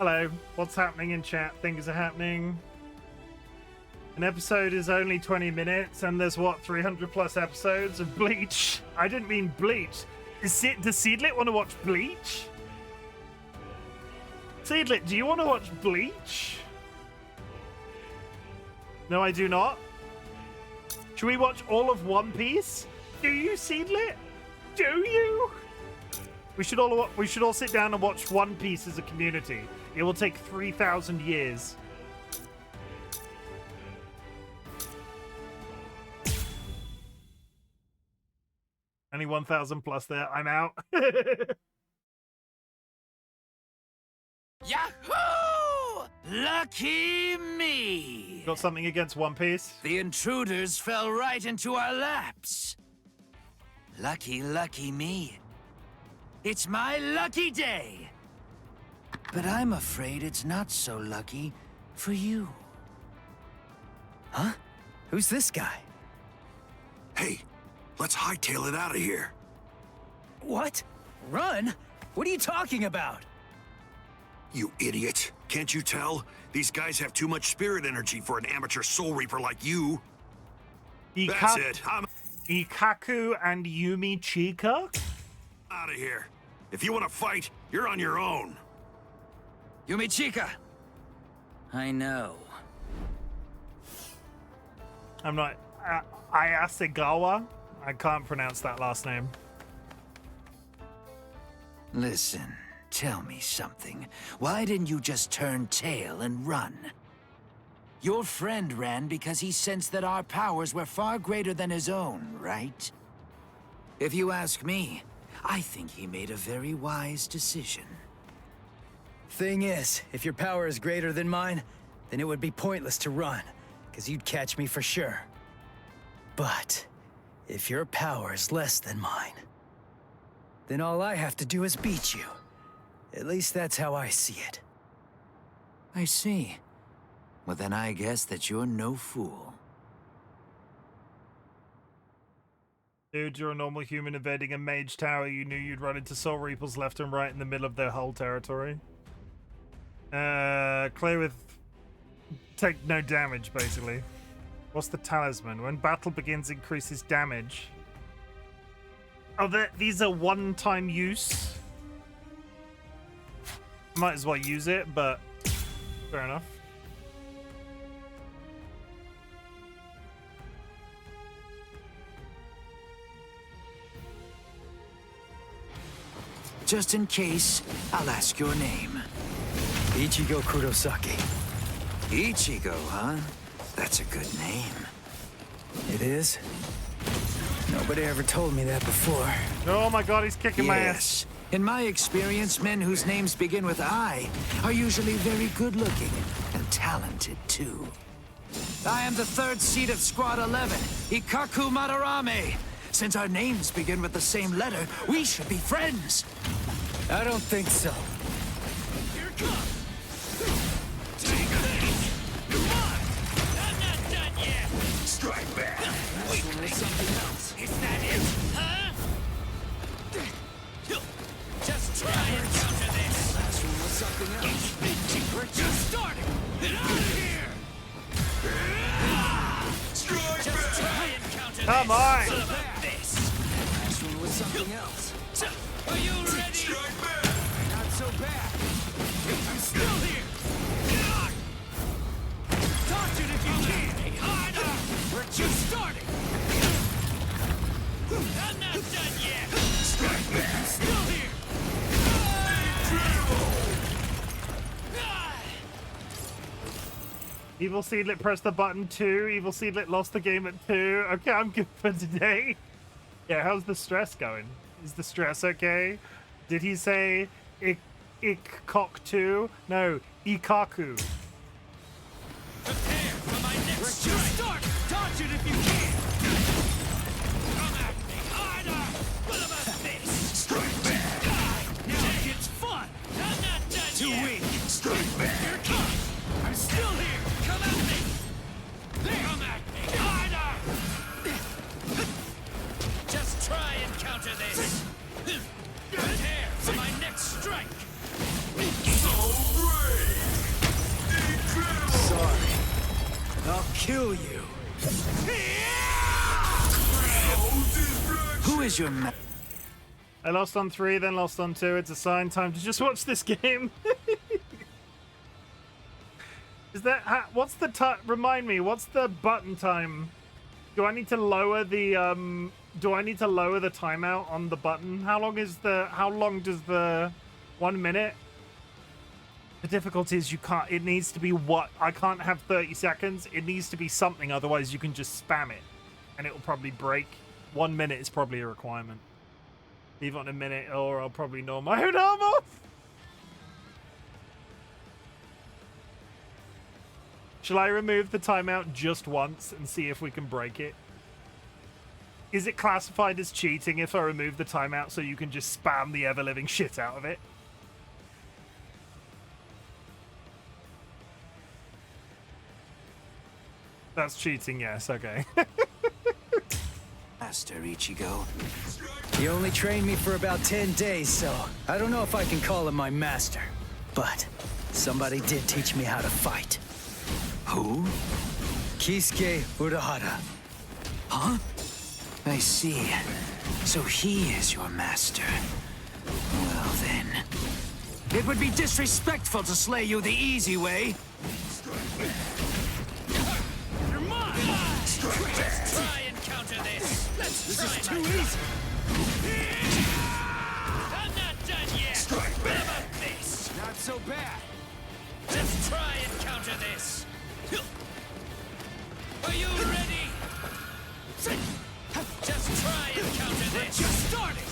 Hello. What's happening in chat? Things are happening. An episode is only 20 minutes, and there's what, 300 plus episodes of Bleach? I didn't mean Bleach. Does Seedlit want to watch Bleach? Seedlit, do you want to watch Bleach? No, I do not. Should we watch all of One Piece? Do you, Seedlit? Do you? We should all sit down and watch One Piece as a community. It will take 3,000 years. Only 1,000 plus there. I'm out. Yahoo! Lucky me! Got something against One Piece? The intruders fell right into our laps. Lucky me. It's my lucky day. But I'm afraid it's not so lucky for you. Huh? Who's this guy? Hey, let's hightail it out of here. What? Run? What are you talking about? You idiot. Can't you tell? These guys have too much spirit energy for an amateur Soul Reaper like you. That's it. I'm Ikaku and Yumi Chika? out of here. If you want to fight, you're on your own. Yumi Chika. I know. I'm not... Ayasegawa? I can't pronounce that last name. Listen, tell me something. Why didn't you just turn tail and run? Your friend ran because he sensed that our powers were far greater than his own, right? If you ask me, I think he made a very wise decision. Thing is, if your power is greater than mine, then it would be pointless to run, because you'd catch me for sure. But if your power is less than mine, then all I have to do is beat you. At least that's how I see it. I see. Well, then I guess that you're no fool. Dude, you're a normal human invading a mage tower. You knew you'd run into Soul Reapers left and right in the middle of their whole territory. Clear with... Take no damage, basically. What's the talisman? When battle begins, increases damage. Oh, these are one-time use? Might as well use it, but... Fair enough. Just in case, I'll ask your name. Ichigo Kurosaki. Ichigo, huh? That's a good name. It is? Nobody ever told me that before. Oh my god, he's kicking my ass. In my experience, men whose names begin with I are usually very good-looking and talented, too. I am the third seat of Squad 11, Ikaku Madarame. Since our names begin with the same letter, we should be friends. I don't think so. Here it comes! Take this! Come on! I'm not done yet! Strike back! Wait, something else. Is that it? Huh? Just try and counter this! Last one was something else. We're just starting! Get out of here! Strike just try and counter this! Come on! What about this? Last one was something else. Are you ready? Strike back! Not so bad. I'm still here. Dodge it if you can. Harder. We're just starting. I'm not done yet. Strike back! I'm still here. Evil Seedlit pressed the button 2. Evil Seedlit lost the game at 2. Okay, I'm good for today. Yeah, how's the stress going? Is the stress okay? Did he say ik-cock 2? No, ikaku. Prepare for my next strike. We're just starting. Dodge it if you can. Come at me harder. What about this? Strike back! Now it gets fun. I'm not done Too yet. weak! Strike back! Here it comes. I'm still here. Come at me. There. Come at me harder. Just try and counter this. Prepare for my next strike. So brave! I'll kill you. Who is your ma- I lost on 3, then lost on 2. It's a sign. Time to just watch this game. Is that... what's the time... Remind me, what's the button time? Do I need to lower the... Do I need to lower the timeout on the button? How long is the... How long does the... 1 minute? The difficulty is you can't... It needs to be what? I can't have 30 seconds. It needs to be something, otherwise you can just spam it. And it will probably break. 1 minute is probably a requirement. Leave it on a minute, or I'll probably gnaw my own arm off. Shall I remove the timeout just once and see if we can break it? Is it classified as cheating if I remove the timeout so you can just spam the ever-living shit out of it? That's cheating, yes, okay. Master Ichigo. He only trained me for about 10 days, so I don't know if I can call him my master. But somebody did teach me how to fight. Who? Kisuke Urahara. Huh? I see. So he is your master. Well then. It would be disrespectful to slay you the easy way. You're mine! Let's try and counter this! This is too easy! I'm not done yet! What about this? Not so bad. Let's try and counter this! Are you ready? Just try and counter this! Just starting!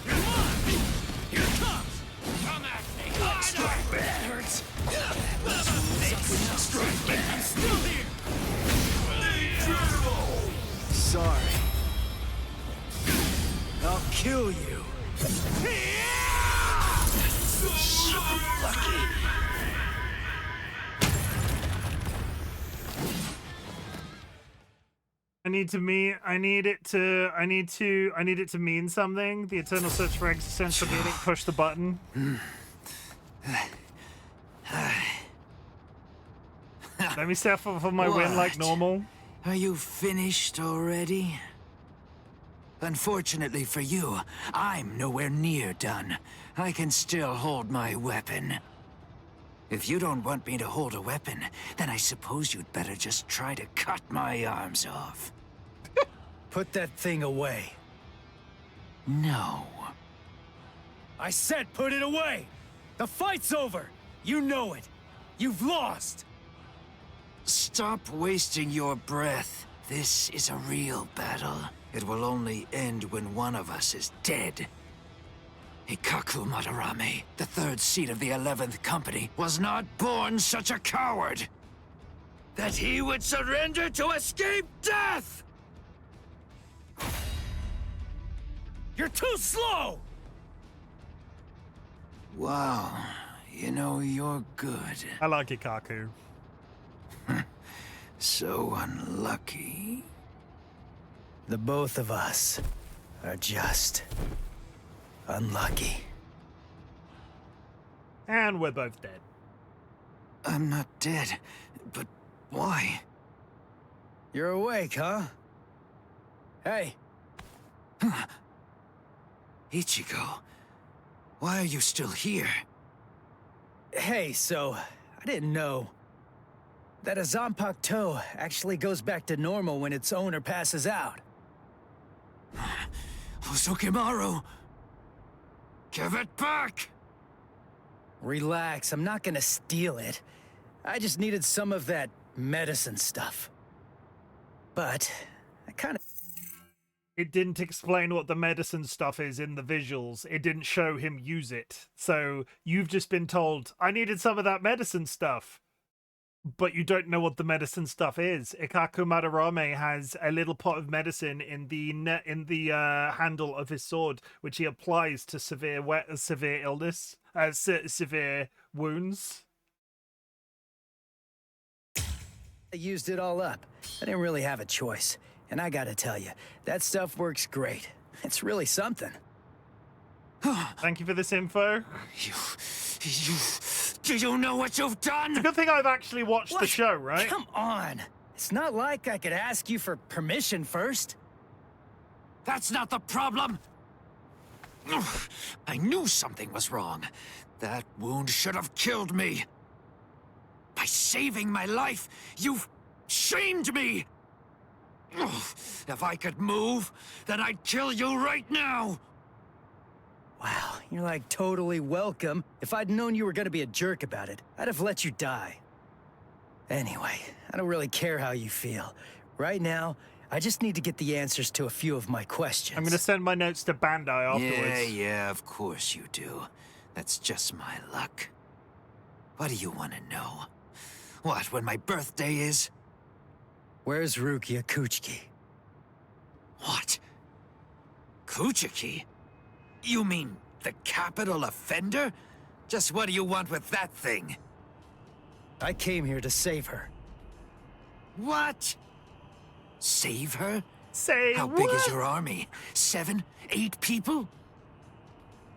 Come on! Here it comes! Come at me! That hurts! What about this? I'm still here! Sorry. I'll kill you. So lucky! I need it to mean something. The eternal search for existential meaning. Push the button. Let me set for my win like normal. Are you finished already? Unfortunately for you, I'm nowhere near done. I can still hold my weapon. If you don't want me to hold a weapon, then I suppose you'd better just try to cut my arms off. Put that thing away. No. I said put it away! The fight's over! You know it! You've lost! Stop wasting your breath. This is a real battle. It will only end when one of us is dead. Ikaku Madarame, the third seat of the 11th Company, was not born such a coward that he would surrender to escape death! You're too slow! Wow, you know, you're good. I like Ikaku. So unlucky. The both of us are just unlucky. And we're both dead. I'm not dead, but why? You're awake, huh? Hey. Ichigo, why are you still here? Hey, so, I didn't know that a Zanpakuto actually goes back to normal when its owner passes out. Hosokimaru! Give it back! Relax, I'm not gonna steal it. I just needed some of that medicine stuff. But, I kinda... It didn't explain what the medicine stuff is in the visuals. It didn't show him use it. So, you've just been told, I needed some of that medicine stuff. But you don't know what the medicine stuff is. Ikaku Madarame has a little pot of medicine in the handle of his sword, which he applies to severe illness, severe wounds. I used it all up. I didn't really have a choice. And I gotta tell you, that stuff works great. It's really something. Thank you for this info. Do you know what you've done? It's a good thing I've actually watched the show, right? Come on. It's not like I could ask you for permission first. That's not the problem. I knew something was wrong. That wound should have killed me. By saving my life, you've shamed me. If I could move, then I'd kill you right now. Wow, you're like totally welcome. If I'd known you were gonna be a jerk about it, I'd have let you die. Anyway, I don't really care how you feel. Right now, I just need to get the answers to a few of my questions. I'm gonna send my notes to Bandai afterwards. Yeah, of course you do. That's just my luck. What do you want to know? What, when my birthday is? Where's Rukia Kuchiki? What? Kuchiki? You mean the capital offender? Just what do you want with that thing? I came here to save her. What? Save her? Say How big is your army? 7, 8 people?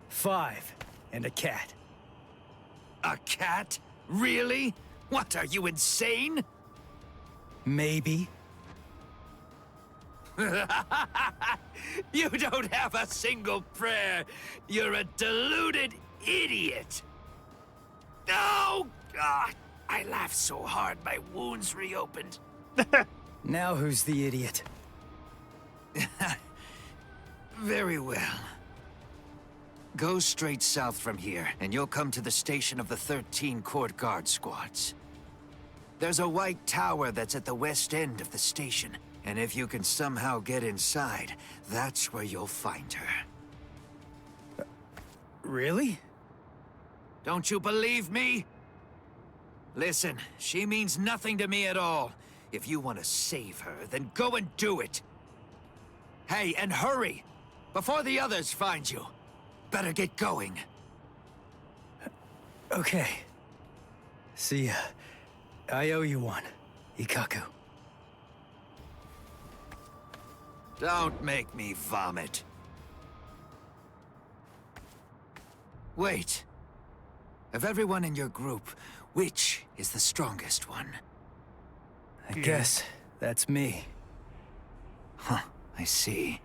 5, and a cat. A cat? Really? What, are you insane? Maybe. You don't have a single prayer. You're a deluded idiot. Oh, God. I laughed so hard my wounds reopened. Now who's the idiot? Very well. Go straight south from here, and you'll come to the station of the 13 Court Guard squads. There's a white tower that's at the west end of the station, and if you can somehow get inside, that's where you'll find her. Really? Don't you believe me? Listen, she means nothing to me at all. If you want to save her, then go and do it. Hey, and hurry! Before the others find you. Better get going. Okay. See ya. I owe you one, Ikaku. Don't make me vomit. Wait. Of everyone in your group, which is the strongest one? I guess that's me. Huh, I see.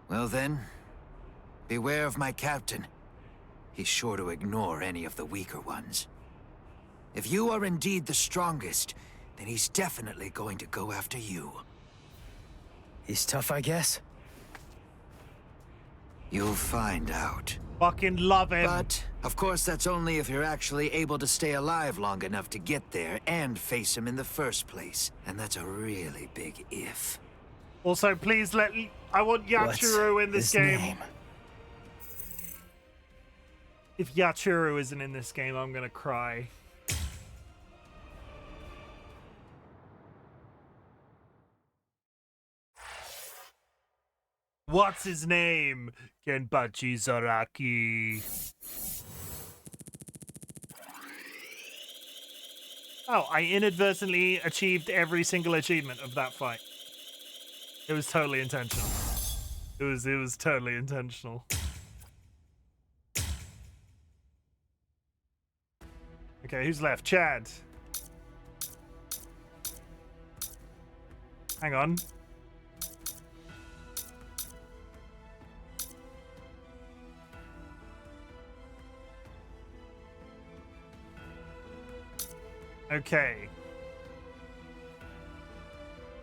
Well then, beware of my captain. He's sure to ignore any of the weaker ones. If you are indeed the strongest, then he's definitely going to go after you. He's tough, I guess? You'll find out. Fucking love him. But, of course, that's only if you're actually able to stay alive long enough to get there and face him in the first place. And that's a really big if. Also, please I want Yachiro in this game. Name? If Yachiro isn't in this game, I'm gonna cry. What's his name? Kenpachi Zaraki. Oh, I inadvertently achieved every single achievement of that fight. It was totally intentional. It was totally intentional. Okay, who's left? Chad. Hang on. Okay.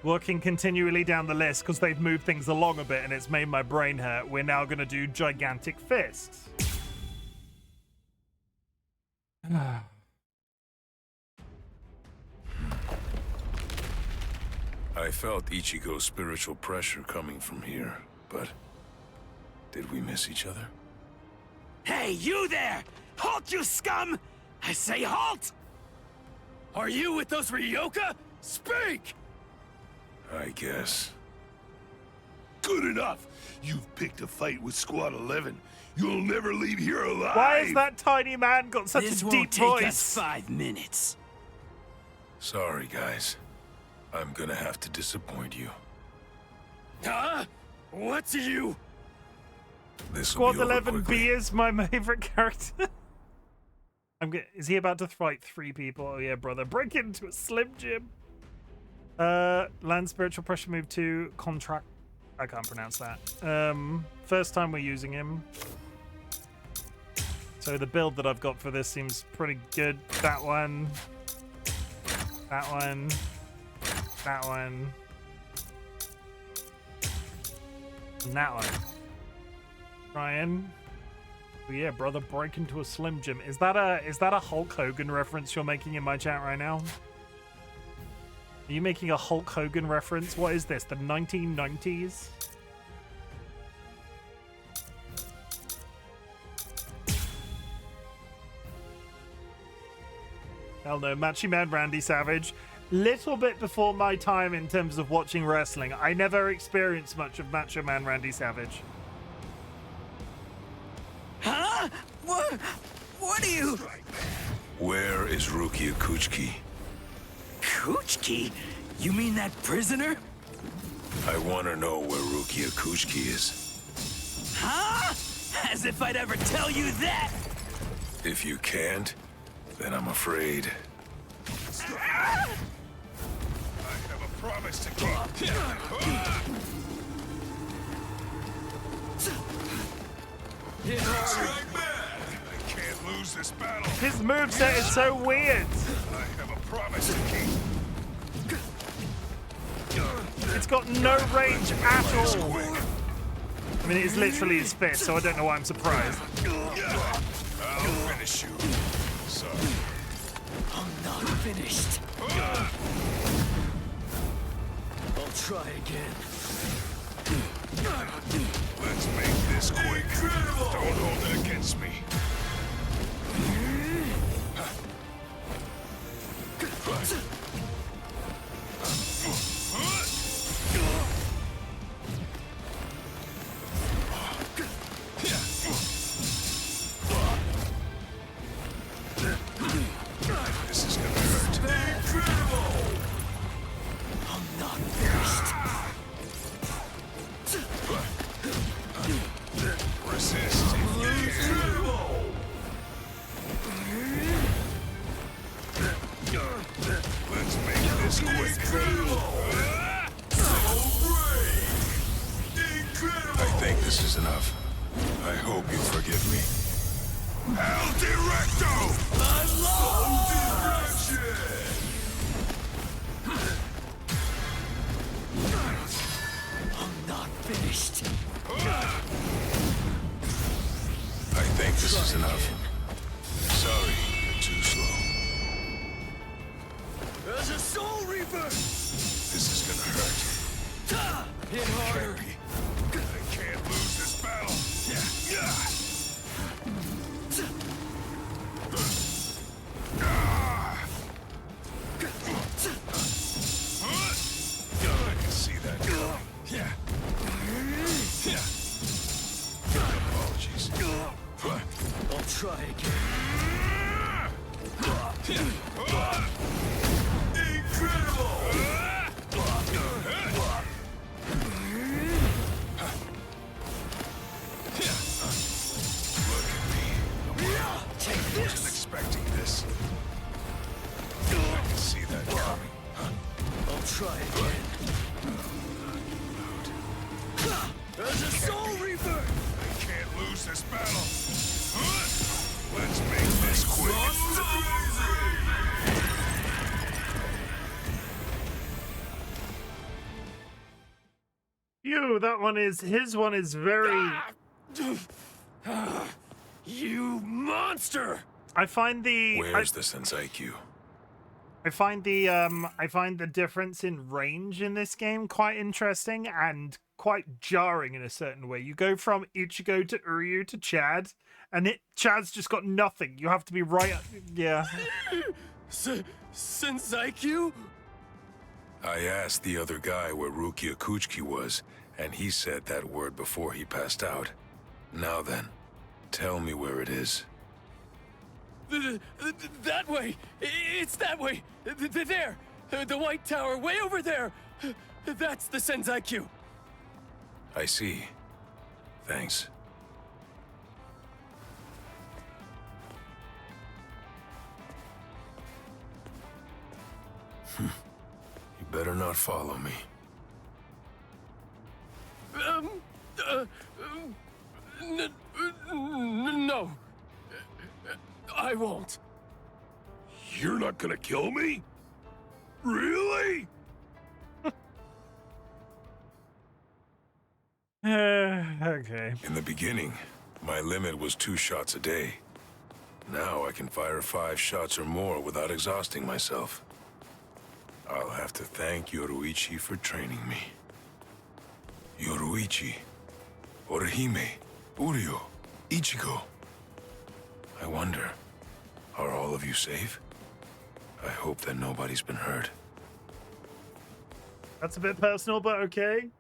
Working continually down the list because they've moved things along a bit and it's made my brain hurt. We're now going to do gigantic fists. I felt Ichigo's spiritual pressure coming from here, but did we miss each other? Hey, you there! Halt, you scum! I say halt! Are you with those Ryoka? Speak! I guess. Good enough. You've picked a fight with Squad 11. You'll never leave here alive. Why has that tiny man got such This a won't deep take voice? us 5 minutes. Sorry, guys. I'm gonna have to disappoint you. Huh? What's you? Squad 11B is my favorite character. Is he about to fight 3 people? Oh yeah, brother. Break into a Slim Jim. Land spiritual pressure move 2. Contract. I can't pronounce that. First time we're using him. So the build that I've got for this seems pretty good. That one. That one. That one. And that one. Ryan. Oh yeah, brother, break into a Slim Jim. Is that a Hulk Hogan reference you're making in my chat right now? Are you making a Hulk Hogan reference? What is this? The 1990s? Hell no, Macho Man Randy Savage. Little bit before my time in terms of watching wrestling. I never experienced much of Macho Man Randy Savage. Huh? What are you? Where is Rukia Kuchki? Kuchki? You mean that prisoner? I want to know where Rukia Kuchki is. Huh? As if I'd ever tell you that! If you can't, then I'm afraid. I have a promise to keep. Strike back! I can't lose this battle. His moveset is so weird. I have a promise to keep. It's got no range at all. I mean, it's literally his fist, so I don't know why I'm surprised. I'll finish you. Sorry. I'm not finished. I'll try again. Let's make this quick. Incredible. Don't hold it against me. This is gonna hurt. Incredible. I'm not finished. Resist. Incredible. Let's make this quick. Incredible. Incredible. I think this is enough. I hope you forgive me. El Directo! Unlock! Direction! I'm not finished. I think this is enough. Sorry, you're too slow. There's a Soul Reaper! This is gonna hurt. Hit harder. I can't lose this battle. Yeah. I can see that coming. Yeah. Apologies. I'll try again. Incredible! Take I wasn't this. expecting this. I can see that coming. I'll try again. There's a Soul Reaper! I can't lose this battle. Let's make this quick. Ew, that one is, his one is very... You monster! I find the... Where's the Senseikyuu? I find the difference in range in this game quite interesting and quite jarring in a certain way. You go from Ichigo to Uryu to Chad, and Chad's just got nothing. You have to be right. Yeah. Senseikyuu? I asked the other guy where Rukia Kuchki was, and he said that word before he passed out. Now then, tell me where it is. That way! It's that way! There! The White Tower, way over there! That's the Senseikyuu. I see. Thanks. You better not follow me. No. I won't. You're not gonna kill me? Really? Okay. In the beginning, my limit was 2 shots a day. Now I can fire 5 shots or more without exhausting myself. I'll have to thank Yoruichi for training me. Yoruichi, Orihime, Uryu, Ichigo. I wonder, are all of you safe? I hope that nobody's been hurt. That's a bit personal, but okay.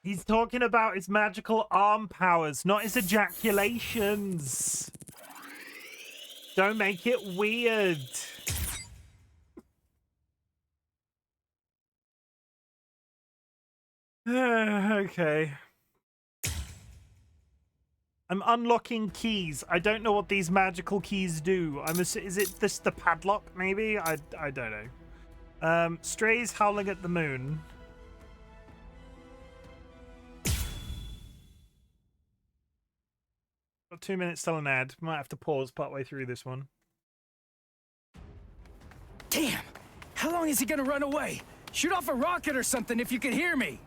He's talking about his magical arm powers, not his ejaculations. Don't make it weird. Okay. I'm unlocking keys. I don't know what these magical keys do. Is it this the padlock, maybe? I don't know. Strays howling at the moon. Got 2 minutes till an ad. Might have to pause partway through this one. Damn! How long is he gonna run away? Shoot off a rocket or something if you can hear me!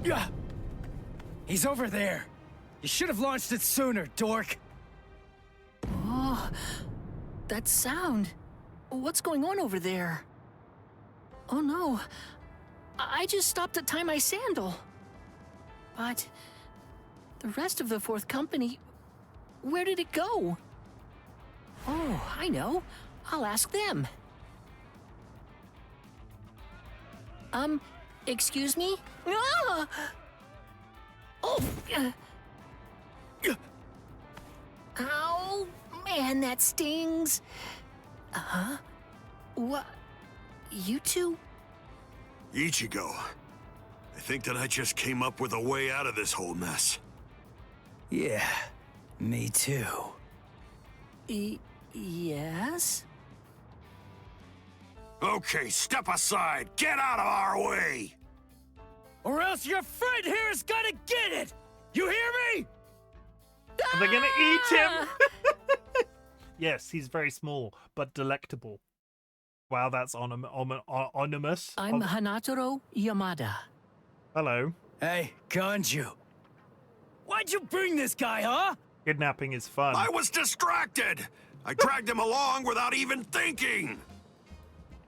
Yeah. He's over there. You should have launched it sooner, dork. Oh, that sound. What's going on over there? Oh no. I just stopped to tie my sandal. But the rest of the 4th company, where did it go? Oh, I know. I'll ask them. Excuse me? Ah! Oh! Ow! Man, that stings. Huh? What? You two? Ichigo, I think that I just came up with a way out of this whole mess. Yeah, me too. Yes? Okay, step aside. Get out of our way. Or else your friend here is gonna get it! You hear me? Are they gonna eat him? Yes, he's very small, but delectable. Wow, that's ominous. I'm Hanataro Yamada. Hello. Hey, Ganju. Why'd you bring this guy, huh? Kidnapping is fun. I was distracted. I dragged him along without even thinking.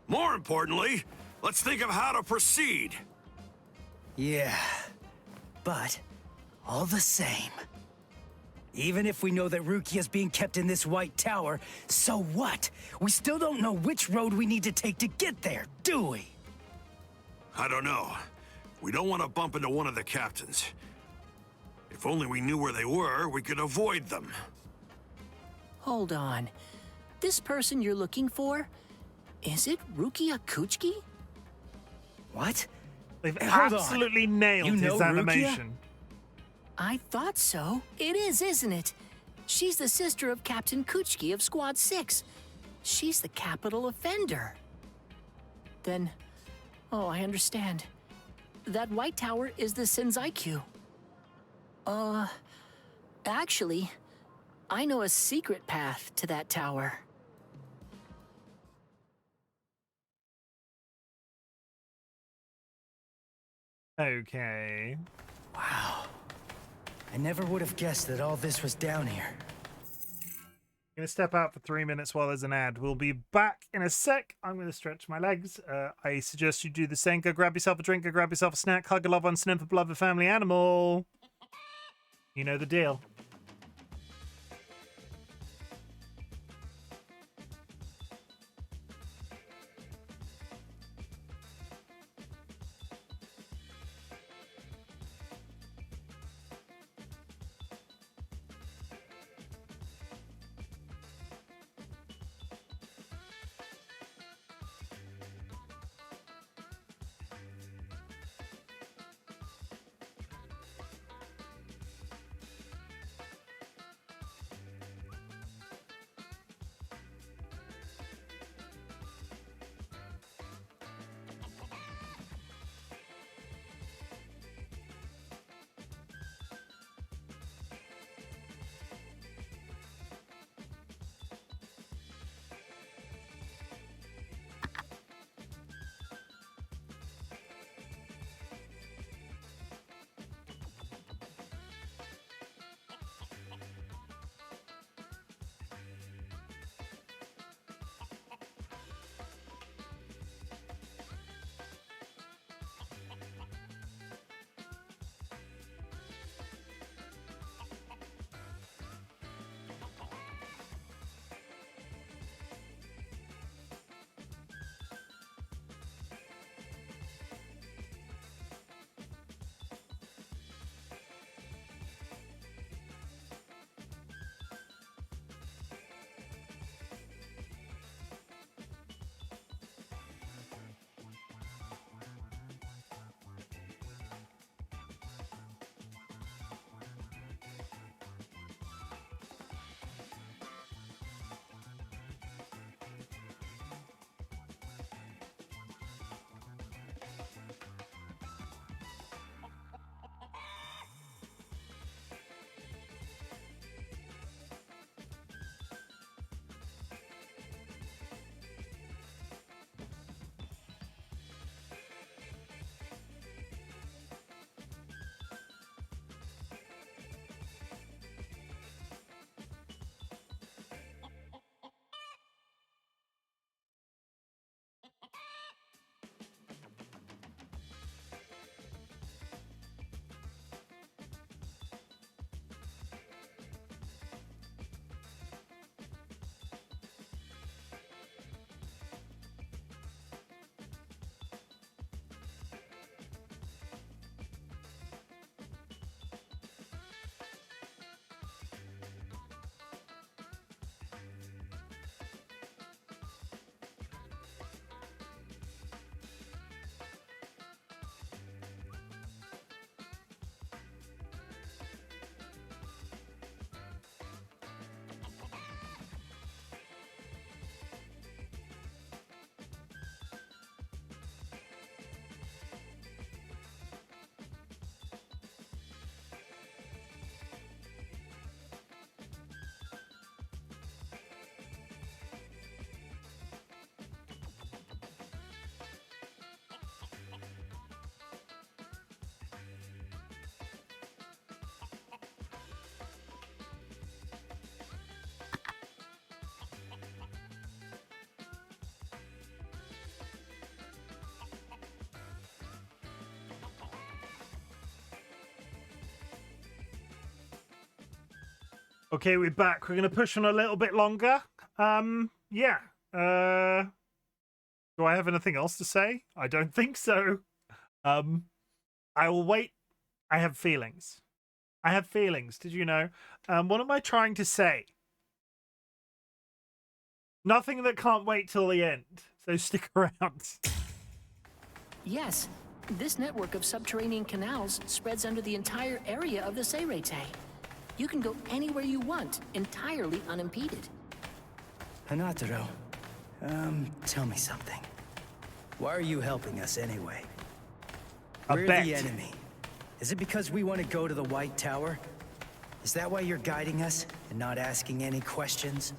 More importantly, let's think of how to proceed. Yeah, but all the same, even if we know that Rukia's being kept in this White Tower, so what? We still don't know which road we need to take to get there, do we? I don't know. We don't want to bump into one of the captains. If only we knew where they were, we could avoid them. Hold on. This person you're looking for, is it Rukia Kuchiki? What? They've Hold absolutely on. nailed You know his Rukia? animation. I thought so. It is, isn't it? She's the sister of Captain Kuchiki of Squad 6. She's the capital offender. Then, oh, I understand. That White Tower is the Senzaiku. Actually, I know a secret path to that tower. Okay. Wow. I never would have guessed that all this was down here. Gonna step out for 3 minutes while there's an ad. We'll be back in a sec. I'm gonna stretch my legs. I suggest you do the same. Go grab yourself a drink, go grab yourself a snack, hug a loved one, sniff a beloved family animal. You know the deal. Okay, we're back. We're going to push on a little bit longer. Yeah. Do I have anything else to say? I don't think so. I will wait. I have feelings. I have feelings. Did you know? What am I trying to say? Nothing that can't wait till the end. So stick around. Yes, this network of subterranean canals spreads under the entire area of the Seirete. You can go anywhere you want, entirely unimpeded. Hanataro, tell me something. Why are you helping us anyway? We're the enemy. Is it because we want to go to the White Tower? Is that why you're guiding us and not asking any questions?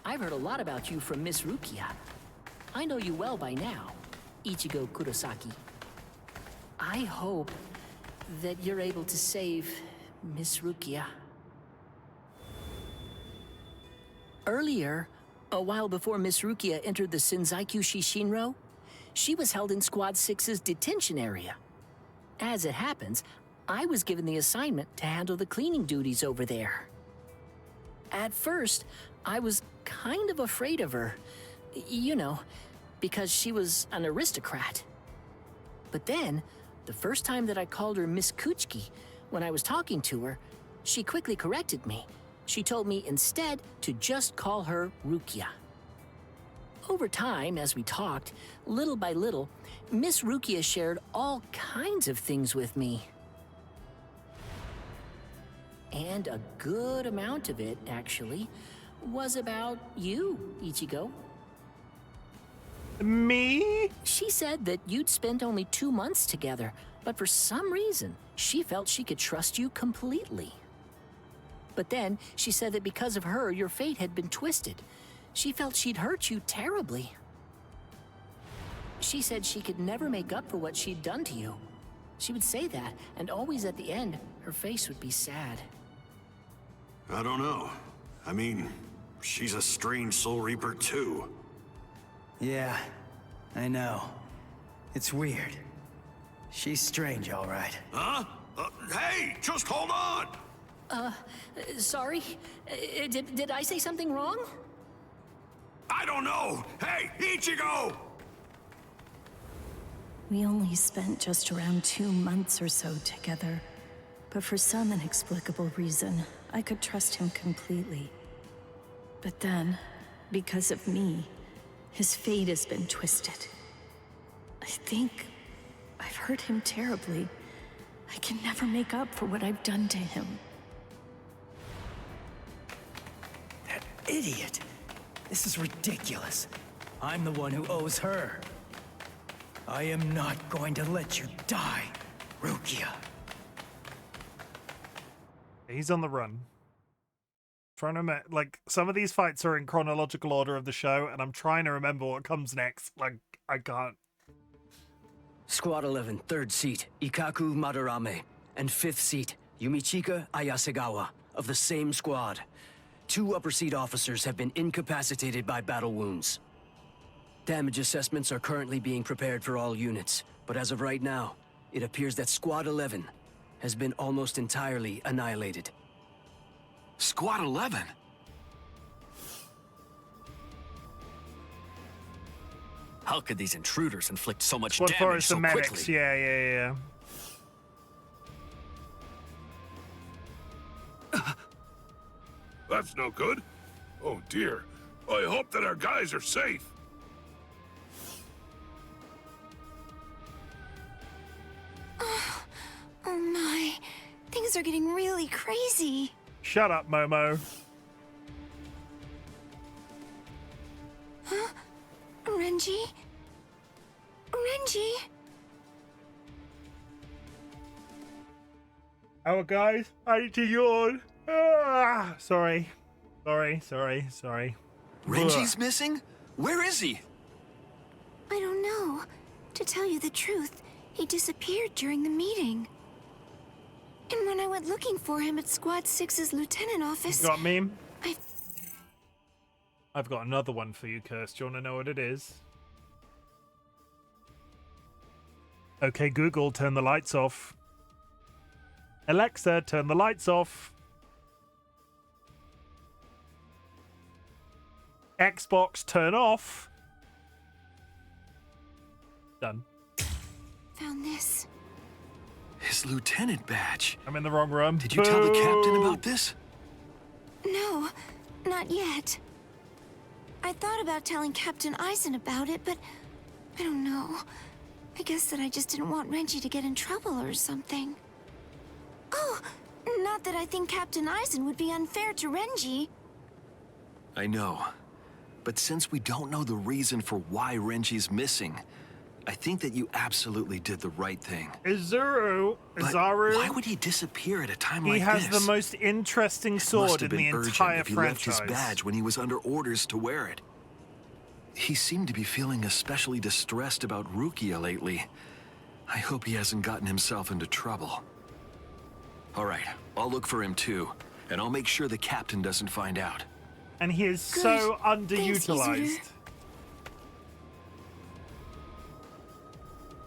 I've heard a lot about you from Miss Rukia. I know you well by now, Ichigo Kurosaki. I hope that you're able to save Miss Rukia. Earlier, a while before Miss Rukia entered the Shinzaiku Shishinro, she was held in Squad 6's detention area. As it happens, I was given the assignment to handle the cleaning duties over there. At first, I was kind of afraid of her, you know, because she was an aristocrat. But then, the first time that I called her Miss Kuchiki, when I was talking to her, she quickly corrected me. She told me instead to just call her Rukia. Over time, as we talked, little by little, Miss Rukia shared all kinds of things with me. And a good amount of it, actually, was about you, Ichigo. Me? She said that you'd spent only 2 months together, but for some reason, she felt she could trust you completely. But then, she said that because of her, your fate had been twisted. She felt she'd hurt you terribly. She said she could never make up for what she'd done to you. She would say that, and always at the end, her face would be sad. I don't know. I mean, she's a strange Soul Reaper too. Yeah, I know. It's weird. She's strange, all right. Huh? Hey, just hold on! Sorry? Did I say something wrong? I don't know! Hey, Ichigo! We only spent just around 2 months or so together. But for some inexplicable reason, I could trust him completely. But then, because of me, his fate has been twisted. I think I've hurt him terribly. I can never make up for what I've done to him. That idiot! This is ridiculous. I'm the one who owes her. I am not going to let you die, Rukia. He's on the run. Trying to like, some of these fights are in chronological order of the show, and I'm trying to remember what comes next. Like, I can't. Squad 11, 3rd seat, Ikaku Madarame, and 5th seat, Yumichika Ayasegawa, of the same squad. 2 upper seat officers have been incapacitated by battle wounds. Damage assessments are currently being prepared for all units, but as of right now, it appears that Squad 11 has been almost entirely annihilated. Squad 11? How could these intruders inflict so much Squad 4 damage is so the medics. quickly? Yeah. That's no good. Oh dear. I hope that our guys are safe. Oh my, things are getting really crazy. Shut up, Momo. Huh? Renji? Renji? Oh, guys, I need to yawn. Ah, sorry. Renji's missing? Where is he? I don't know. To tell you the truth, he disappeared during the meeting. And when I went looking for him at Squad 6's lieutenant office... You got me? I've got another one for you, Kirst. Do you want to know what it is? Okay, Google, turn the lights off. Alexa, turn the lights off. Xbox, turn off. Done. Found this. His lieutenant badge. I'm in the wrong room. Did you tell the captain about this? No, not yet. I thought about telling Captain Eisen about it, but I don't know. I guess that I just didn't want Renji to get in trouble or something. Oh, not that I think Captain Eisen would be unfair to Renji. I know. But since we don't know the reason for why Renji's missing, I think that you absolutely did the right thing. Izaru. Why would he disappear at a time like this? He has the most interesting sword in the entire if he franchise. left his badge when he was under orders to wear it. He seemed to be feeling especially distressed about Rukia lately. I hope he hasn't gotten himself into trouble. All right, I'll look for him too, and I'll make sure the captain doesn't find out. And he is so underutilized.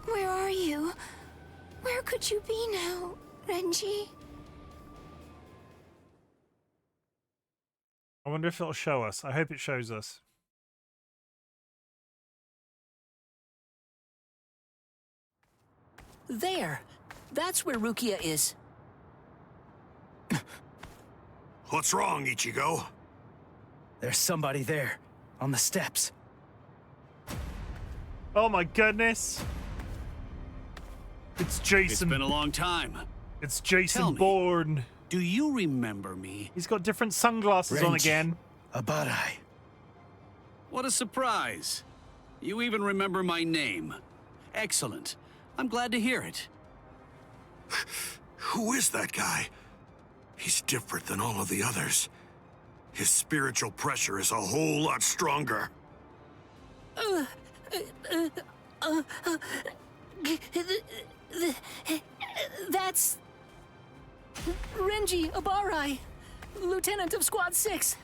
Where are you? Where could you be now, Renji? I wonder if it'll show us. I hope it shows us. There. That's where Rukia is. What's wrong, Ichigo? There's somebody there, on the steps. Oh my goodness. It's Jason. It's been a long time. It's Jason Tell me, Bourne. Do you remember me? He's got different sunglasses on again. Abarai. What a surprise. You even remember my name. Excellent. I'm glad to hear it. Who is that guy? He's different than all of the others. His spiritual pressure is a whole lot stronger. That's Renji Abarai, Lieutenant of Squad 6.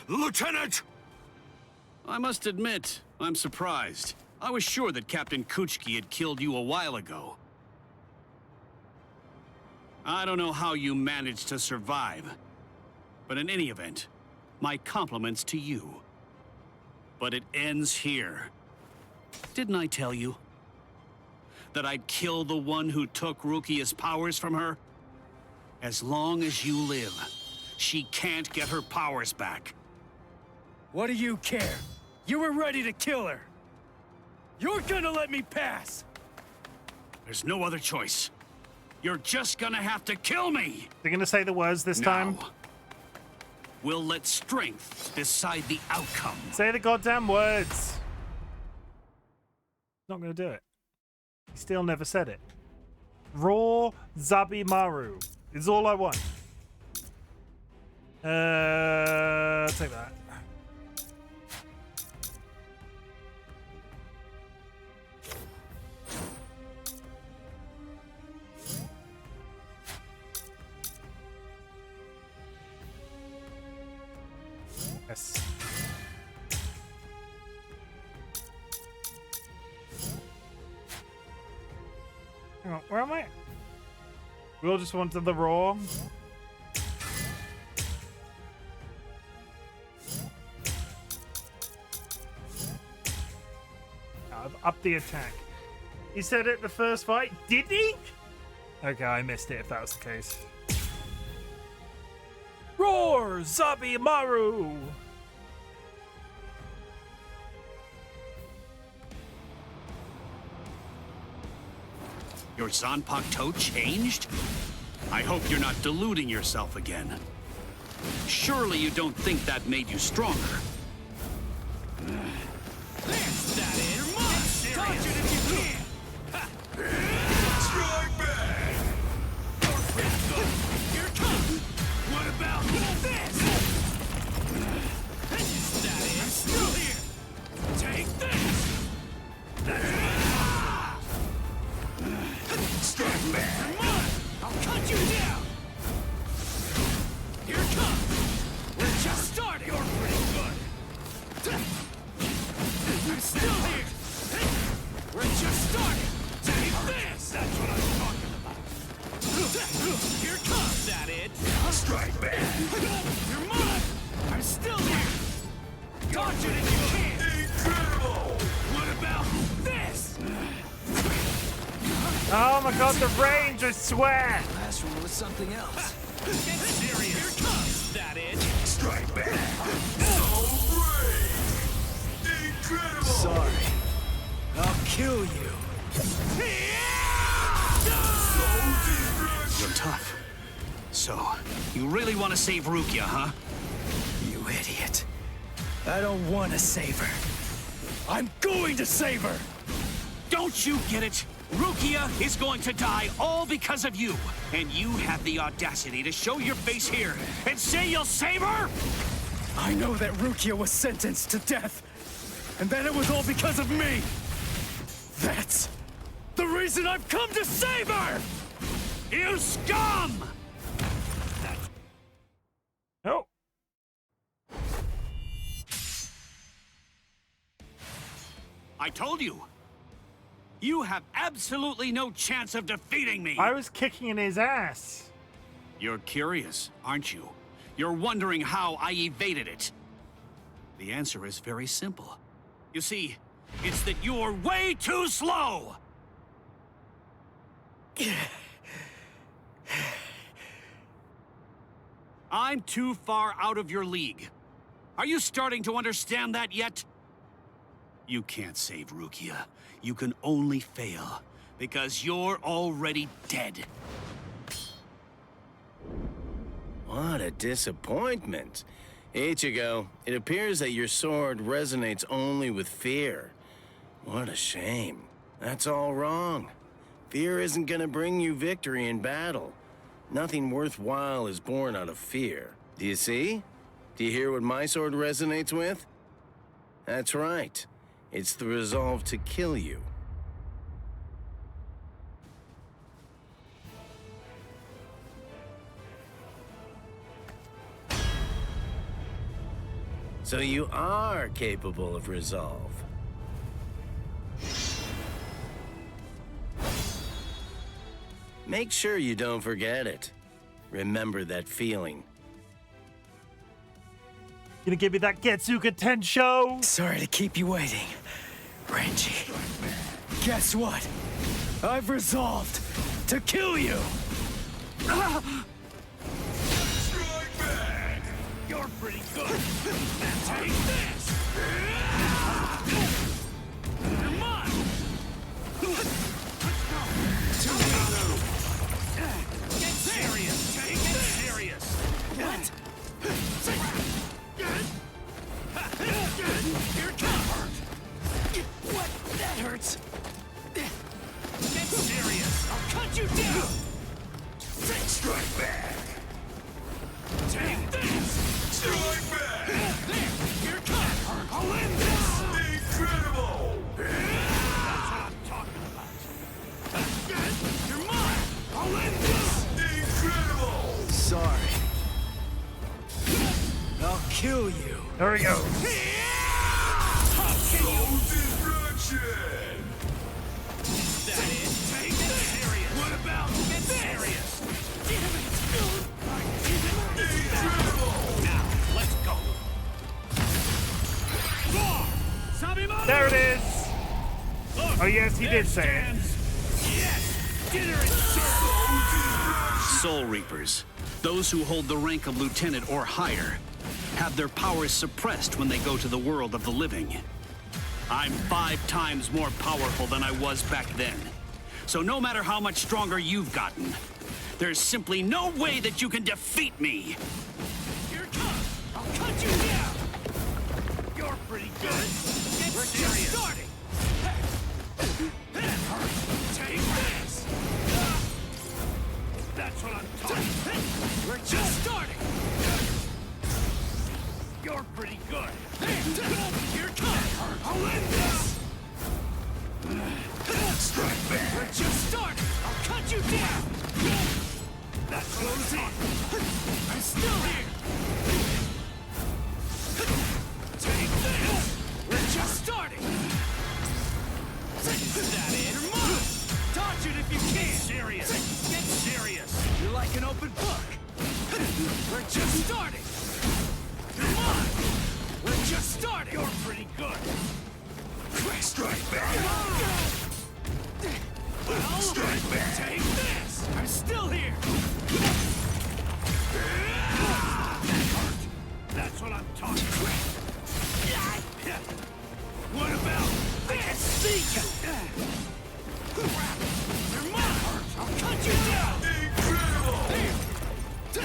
Lieutenant! I must admit, I'm surprised. I was sure that Captain Kuchiki had killed you a while ago. I don't know how you managed to survive, but in any event, my compliments to you. But it ends here. Didn't I tell you that I'd kill the one who took Rukia's powers from her? As long as you live, she can't get her powers back. What do you care? You were ready to kill her. You're gonna let me pass. There's no other choice. You're just gonna have to kill me! They're gonna say the words this time? We'll let strength decide the outcome. Say the goddamn words. Not gonna do it. He still never said it. Raw Zabimaru is all I want. Take that. Yes. Hang on, where am I? We all just wanted the raw. I've upped the attack. He said it the first fight, did he? Okay, I missed it if that was the case. Roar, Zabimaru! Your Zanpakuto changed? I hope you're not deluding yourself again. Surely you don't think that made you stronger. There's that in mine! Dodge it if you can! Strike back! Here it comes! What about this? Is that it? I'm still here! Take this! Strike back! Come on! I'll cut you down! Here it comes! We're just starting! You're pretty good! I'm still here! We're Oh my god, the range, I swear! Last one was something else. Get serious. Here it comes. That it. Strike back. So brave! Incredible! Sorry. I'll kill you. You're tough. So, you really want to save Rukia, huh? You idiot. I don't want to save her. I'm going to save her! Don't you get it? Rukia is going to die all because of you. And you have the audacity to show your face here and say you'll save her? I know that Rukia was sentenced to death, and that it was all because of me. That's the reason I've come to save her! You scum! Oh. I told you. You have absolutely no chance of defeating me. I was kicking in his ass. You're curious, aren't you? You're wondering how I evaded it. The answer is very simple. You see, it's that you're way too slow! I'm too far out of your league. Are you starting to understand that yet? You can't save Rukia. You can only fail, because you're already dead. What a disappointment. Ichigo, it appears that your sword resonates only with fear. What a shame. That's all wrong. Fear isn't gonna bring you victory in battle. Nothing worthwhile is born out of fear. Do you see? Do you hear what my sword resonates with? That's right. It's the resolve to kill you. So you are capable of resolve. Make sure you don't forget it. Remember that feeling. Gonna give me that Getsuga Tensho? Sorry to keep you waiting, Renji. Guess what? I've resolved to kill you! Strike back! You're pretty good. Now take this! Come on! Get serious! Get serious! What? Here it comes! What? That hurts! Get serious! I'll cut you down! Strike back! Take this! Strike back! There! Here it comes! I'll end this! Incredible! That's what I'm talking about! You're mine! I'll end this! Incredible! Sorry. I'll kill you. There we go. Destruction! That is, take this serious. What about get serious? Damn it! Incredible! Now, let's go. There it is. Oh yes, he did say it. Yes! Dinner is served! Soul Reapers, those who hold the rank of lieutenant or higher, have their powers suppressed when they go to the world of the living. I'm 5 times more powerful than I was back then. So no matter how much stronger you've gotten, there's simply no way that you can defeat me. Here it comes! I'll cut you down! You're pretty good. We're just starting. That hurts. Take this. That's what I'm talking about. We're just starting. You're pretty good. Here it comes. I'll end this. Strike back. We're just starting. I'll cut you down. That's close in. I'm still here. Take this. We're just starting. Is that it? You're mine. Dodge it if you can. Serious. Get serious. You're like an open book. We're just starting. Come on. We're just starting. You're pretty good. Strike back. Strike back! Take this! I'm still here! That's what I'm talking about! What about this? You're mine! I'll cut you down! Incredible!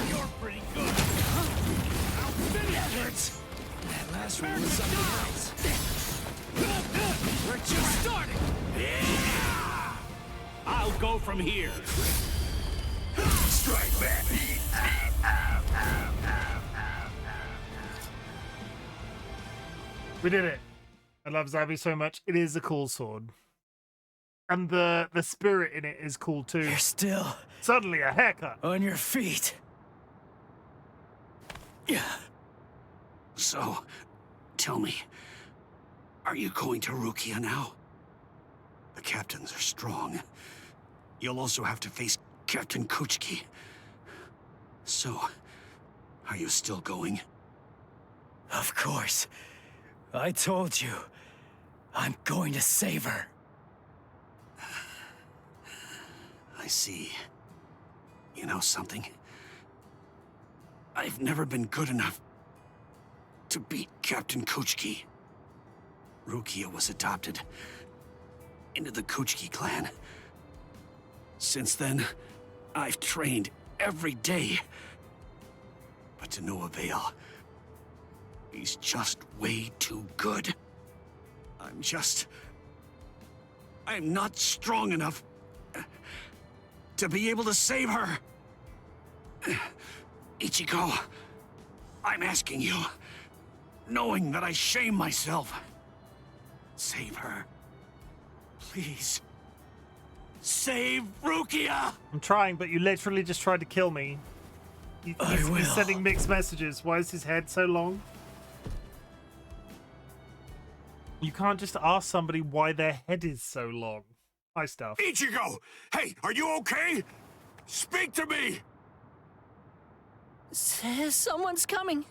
You're pretty good! I'll finish that hurts! That last one was something else! We're just starting! Yeah! I'll go from here! Strike back! We did it. I love Zabi so much. It is a cool sword. And the spirit in it is cool too. You're still suddenly a haircut. On your feet. Yeah. So, tell me, are you going to Rukia now? The captains are strong. You'll also have to face Captain Kuchki. So, are you still going? Of course. I told you. I'm going to save her. I see. You know something? I've never been good enough to beat Captain Kuchki. Rukia was adopted into the Kuchki clan. Since then, I've trained every day. But to no avail. He's just way too good. I'm not strong enough to be able to save her. Ichigo, I'm asking you, knowing that I shame myself, save her. Please. Save Rukia! I'm trying, but you literally just tried to kill me. He's sending mixed messages. Why is his head so long? You can't just ask somebody why their head is so long. Hi, stuff. Ichigo! Hey, are you okay? Speak to me! Someone's coming.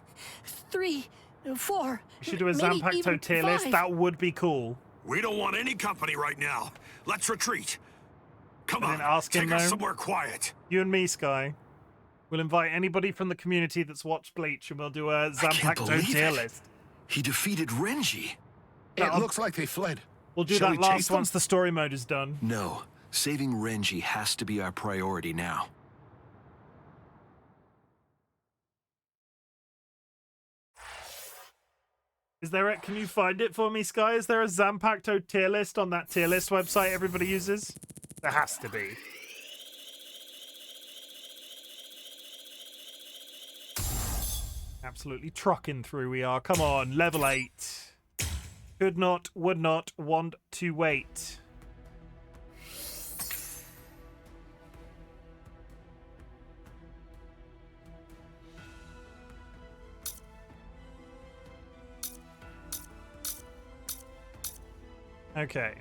3, 4. You should do a maybe Zanpakuto even tier list. 5. That would be cool. We don't want any company right now. Let's retreat. Come And on, then ask him, take us though. somewhere quiet. You and me, Sky. We'll invite anybody from the community that's watched Bleach, and we'll do a Zanpakuto tier list. He defeated Renji. It looks like they fled. We'll do Shall that we chase last them? once the story mode is done. No, saving Renji has to be our priority now. Is there can you find it for me, Sky? Is there a Zanpakuto tier list on that tier list website everybody uses? There has to be. Absolutely trucking through we are. Come on, level 8. Could not, would not, want to wait. Okay.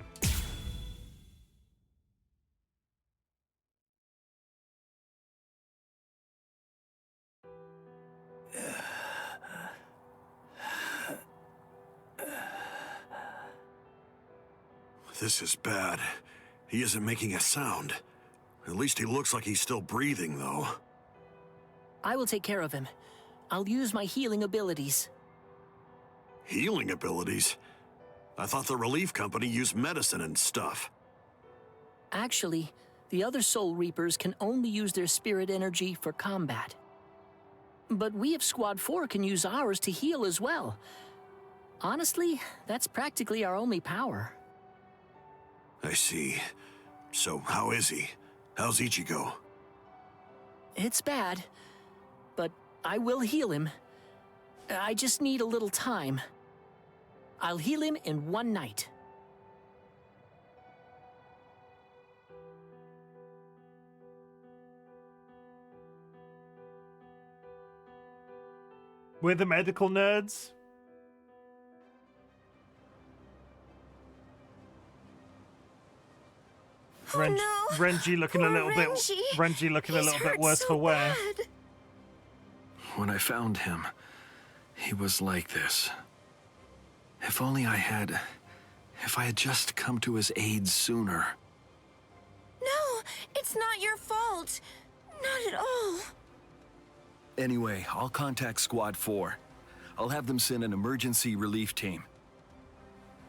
This is bad. He isn't making a sound. At least he looks like he's still breathing, though. I will take care of him. I'll use my healing abilities. Healing abilities? I thought the relief company used medicine and stuff. Actually, the other Soul Reapers can only use their spirit energy for combat. But we of Squad 4 can use ours to heal as well. Honestly, that's practically our only power. I see. So, how is he? How's Ichigo? It's bad, but I will heal him. I just need a little time. I'll heal him in one night. We're the medical nerds. Renji looking a little bit. Renji looking a little bit worse for wear. When I found him, he was like this. If only I had just come to his aid sooner. No, it's not your fault. Not at all. Anyway, I'll contact Squad 4. I'll have them send an emergency relief team.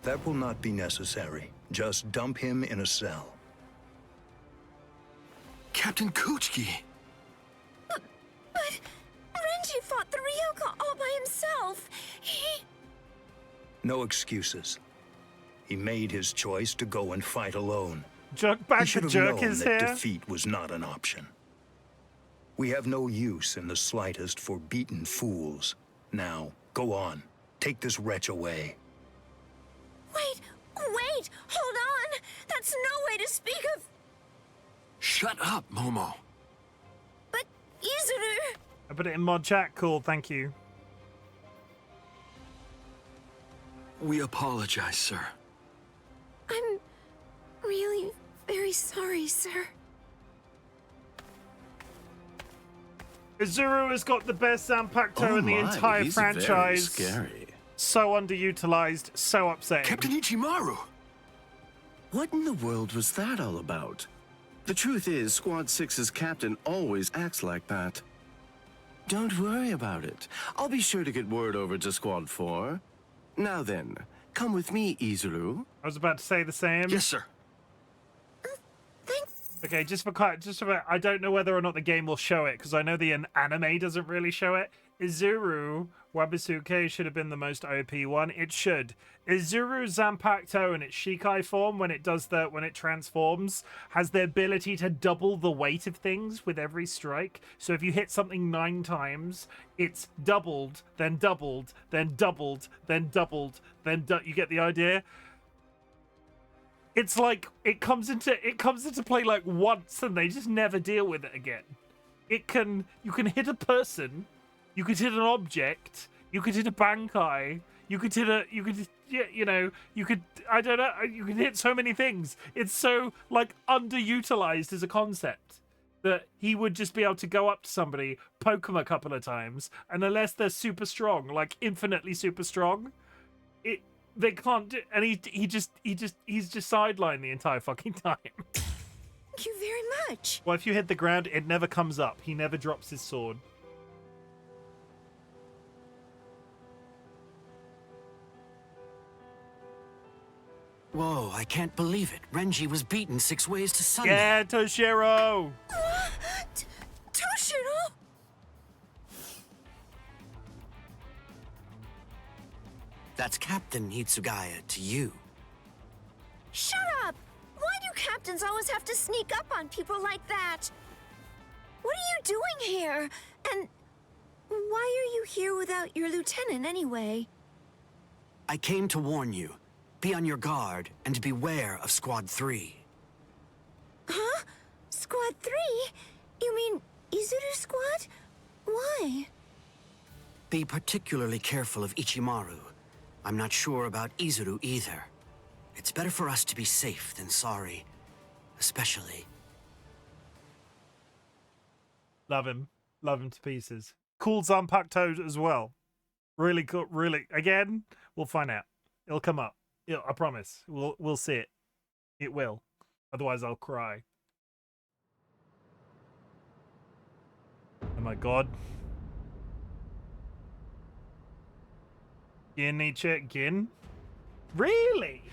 That will not be necessary. Just dump him in a cell. Captain Kuchki! But Renji fought the Ryoka all by himself. No excuses. He made his choice to go and fight alone. Jerk back He should the have jerk known is that here. defeat was not an option. We have no use in the slightest for beaten fools. Now, go on. Take this wretch away. Wait! Hold on! That's no way to speak of... Shut up, Momo. But, Izuru... I put it in mod chat. Cool, thank you. We apologize, sir. I'm really very sorry, sir. Izuru has got the best Zanpakuto in the entire he's franchise. Very scary. So underutilized, so upsetting. Captain Ichimaru! What in the world was that all about? The truth is, Squad 6's captain always acts like that. Don't worry about it. I'll be sure to get word over to Squad 4. Now then, come with me, Izuru. I was about to say the same. Yes, sir. Okay, just for I don't know whether or not the game will show it, because I know the anime doesn't really show it. Izuru Wabisuke should have been the most OP one. It should. Izuru Zanpakuto in its Shikai form, when it transforms, has the ability to double the weight of things with every strike. So if you hit something 9 times, it's doubled, then doubled, then doubled, then doubled, then you get the idea? It's like it comes into play like once and they just never deal with it again. You can hit a person, you could hit an object, you could hit a Bankai, you could hit so many things. It's so like underutilized as a concept that he would just be able to go up to somebody, poke them a couple of times, and unless they're super strong, like infinitely super strong, they can't do, and he's just sidelined the entire fucking time. Thank you very much. Well, if you hit the ground, it never comes up. He never drops his sword. Whoa, I can't believe it. Renji was beaten 6 ways to Sunday. Yeah, Toshiro! Toshiro? That's Captain Hitsugaya to you. Shut up! Why do captains always have to sneak up on people like that? What are you doing here? And why are you here without your lieutenant anyway? I came to warn you. Be on your guard and beware of Squad 3. Huh? Squad 3? You mean Izuru Squad? Why? Be particularly careful of Ichimaru. I'm not sure about Izuru either. It's better for us to be safe than sorry. Especially... Love him. Love him to pieces. Cool Zanpakuto as well. Really cool. Really. Again, we'll find out. It'll come up. I promise. We'll see it. It will. Otherwise, I'll cry. Oh my god. Gin? Really?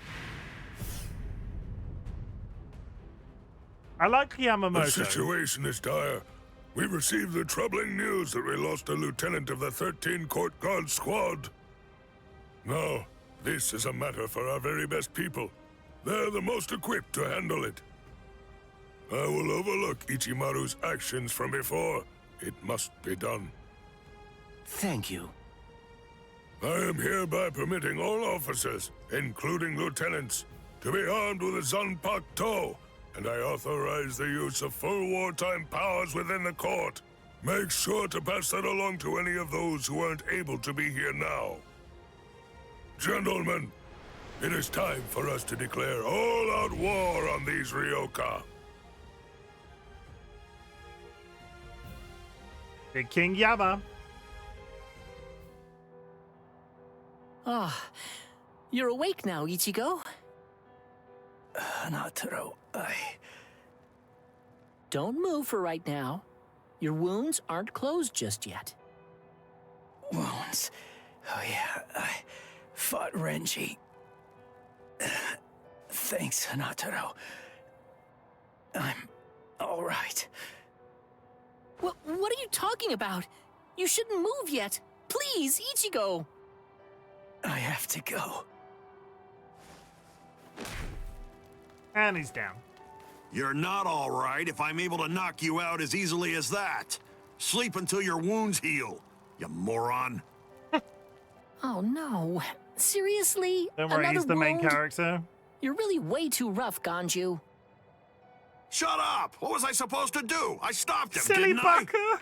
I like Yamamoto. The situation is dire. We received the troubling news that we lost a lieutenant of the 13 Court Guard Squad. Now, this is a matter for our very best people. They're the most equipped to handle it. I will overlook Ichimaru's actions from before. It must be done. Thank you. I am hereby permitting all officers, including lieutenants, to be armed with a Zanpakuto, and I authorize the use of full wartime powers within the court. Make sure to pass that along to any of those who aren't able to be here now. Gentlemen, it is time for us to declare all-out war on these Ryoka. Big King Yama. Ah, you're awake now, Ichigo? Nataro, Don't move for right now. Your wounds aren't closed just yet. Wounds. Oh yeah, I fought Renji. Thanks, Hanataro. I'm all right. What are you talking about? You shouldn't move yet. Please, Ichigo. I have to go. And he's down. You're not all right if I'm able to knock you out as easily as that. Sleep until your wounds heal, you moron. Oh no. Seriously? Don't worry, he's the main wound? character. You're really way too rough, Ganju. Shut up! What was I supposed to do? I stopped him, Silly didn't I? fucker!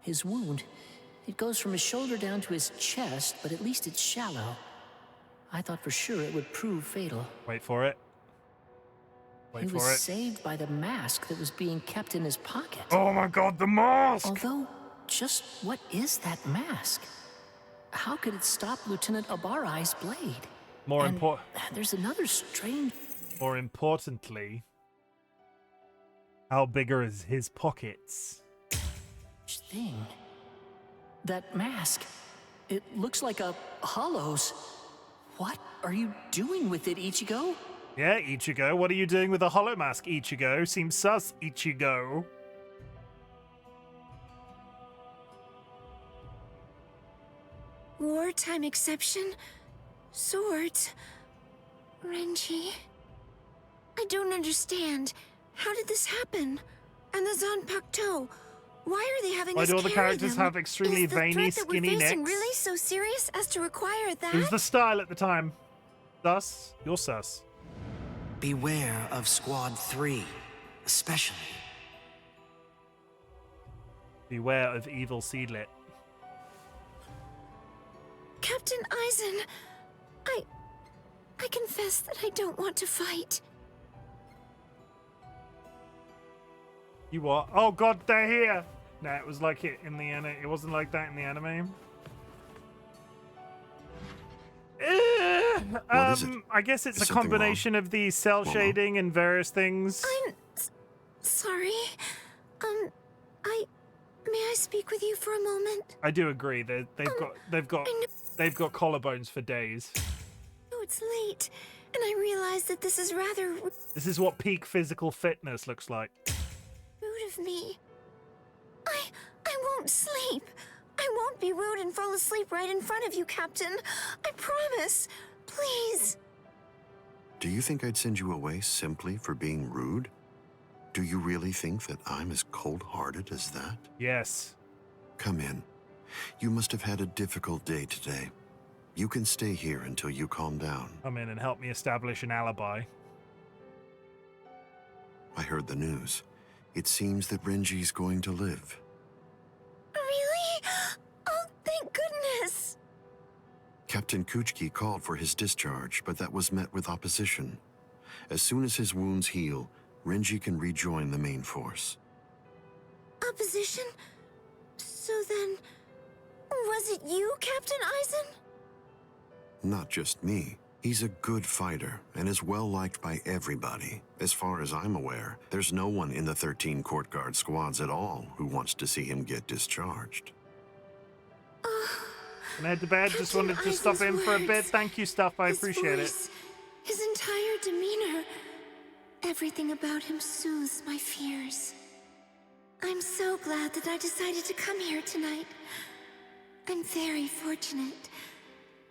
His wound, it goes from his shoulder down to his chest, but at least it's shallow. I thought for sure it would prove fatal. Wait for it. Wait He for was it. saved by the mask that was being kept in his pocket. Oh my god, the mask! Although, just what is that mask? How could it stop Lieutenant Abarai's blade? More And important. There's another strange More importantly, how big are his pockets? thing. That mask. It looks like a hollow's. What are you doing with it, Ichigo? Yeah, Ichigo, what are you doing with a hollow mask, Ichigo? Seems sus, Ichigo. Wartime exception? Swords? Renji? I don't understand. How did this happen? And the Zanpakuto? Why are they having Why us do all the carry characters them? have extremely Is the veiny, threat that we're skinny facing necks? really so serious as to require that? It was the style at the time. Sus? You're sus. Beware of Squad 3, especially. Beware of evil seedlet. Captain Eisen, I confess that I don't want to fight. You what? Oh god, they're here! Nah, it was like it in the anime. It wasn't like that in the anime. What is it? I guess it's Is a something combination of the cell shading and various things. I'm sorry. May I speak with you for a moment? I do agree. They've got collarbones for days. Oh, it's late, and I realize that this is rather This is what peak physical fitness looks like. rude of me. I won't sleep. I won't be rude and fall asleep right in front of you, Captain. I promise. Please. Do you think I'd send you away simply for being rude? Do you really think that I'm as cold-hearted as that? Yes. Come in. You must have had a difficult day today. You can stay here until you calm down. Come in and help me establish an alibi. I heard the news. It seems that Renji's going to live. Really? Oh, thank goodness. Captain Kuchiki called for his discharge, but that was met with opposition. As soon as his wounds heal, Renji can rejoin the main force. Opposition? So then, was it you, Captain Eisen? Not just me. He's a good fighter and is well liked by everybody. As far as I'm aware, there's no one in the 13 court guard squads at all who wants to see him get discharged. Can I head to bed? Just wanted to stop in for a bit. Thank you, Stuff. I appreciate it. His entire demeanor. Everything about him soothes my fears. I'm so glad that I decided to come here tonight. I'm very fortunate.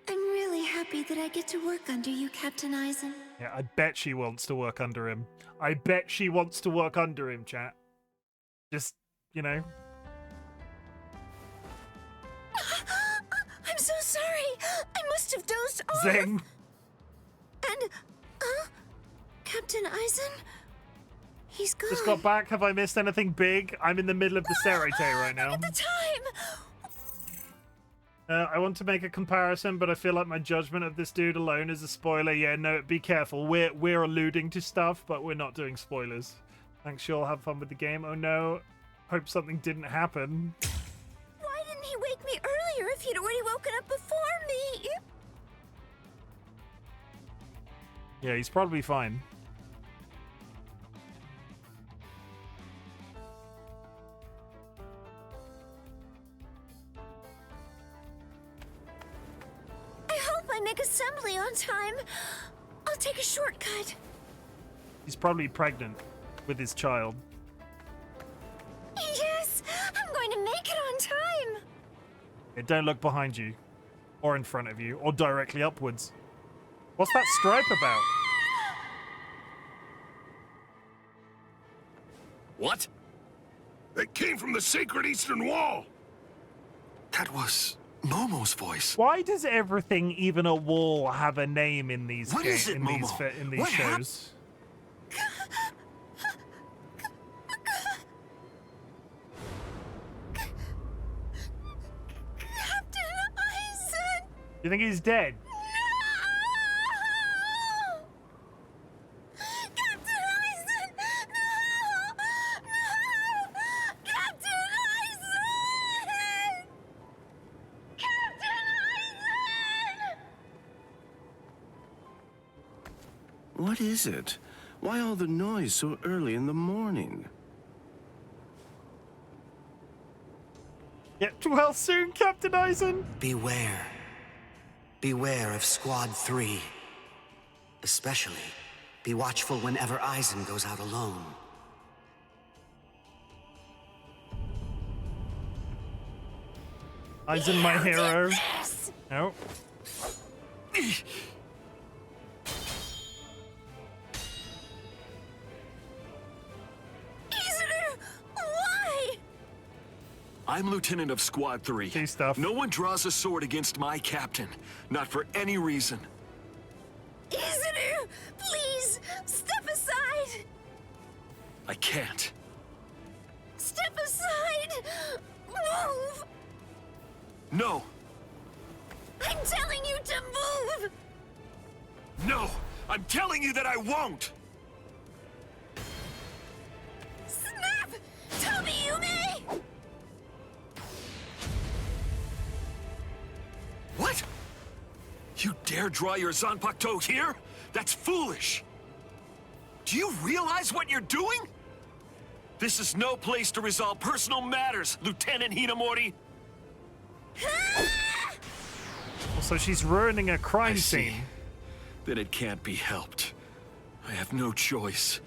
I'm really happy that I get to work under you, Captain Eisen. Yeah, I bet she wants to work under him. I bet she wants to work under him, chat. Just, you know. I'm so sorry. I must have dozed off. Zing. And, Captain Eisen? He's gone. Just got back. Have I missed anything big? I'm in the middle of the Serite right now. At the time. I want to make a comparison, but I feel like my judgment of this dude alone is a spoiler. Yeah, no, be careful. We're alluding to stuff, but we're not doing spoilers. Thanks, y'all. Have fun with the game. Oh no. Hope something didn't happen. Why didn't he wake me earlier if he'd already woken up before me? Yeah, he's probably fine. make assembly on time. I'll take a shortcut. He's probably pregnant with his child. Yes, I'm going to make it on time. Yeah, don't look behind you, or in front of you, or directly upwards. What's that stripe about? What? They came from the sacred Eastern Wall. That was Momo's voice. Why does everything, even a wall, have a name in these What is it, Momo? in these What shows? Captain Eisen! You think he's dead? Captain Eisen! No! No! Captain Eisen! Captain Eisen! What is it? Why all the noise so early in the morning? Get well soon, Captain Eisen! Beware. Beware of Squad 3. Especially, be watchful whenever Eisen goes out alone. Eisen, my hero. No. Why? I'm Lieutenant of Squad 3. See stuff. No one draws a sword against my captain. Not for any reason. Izuru, please, step aside! I can't. Step aside! Move! No! I'm telling you to move! No! I'm telling you that I won't! Snap! Tobiyume! What? You dare draw your Zanpakuto here? That's foolish! Do you realize what you're doing? This is no place to resolve personal matters, Lieutenant Hinamori! Also, she's ruining a crime I see. scene. Then it can't be helped. I have no choice.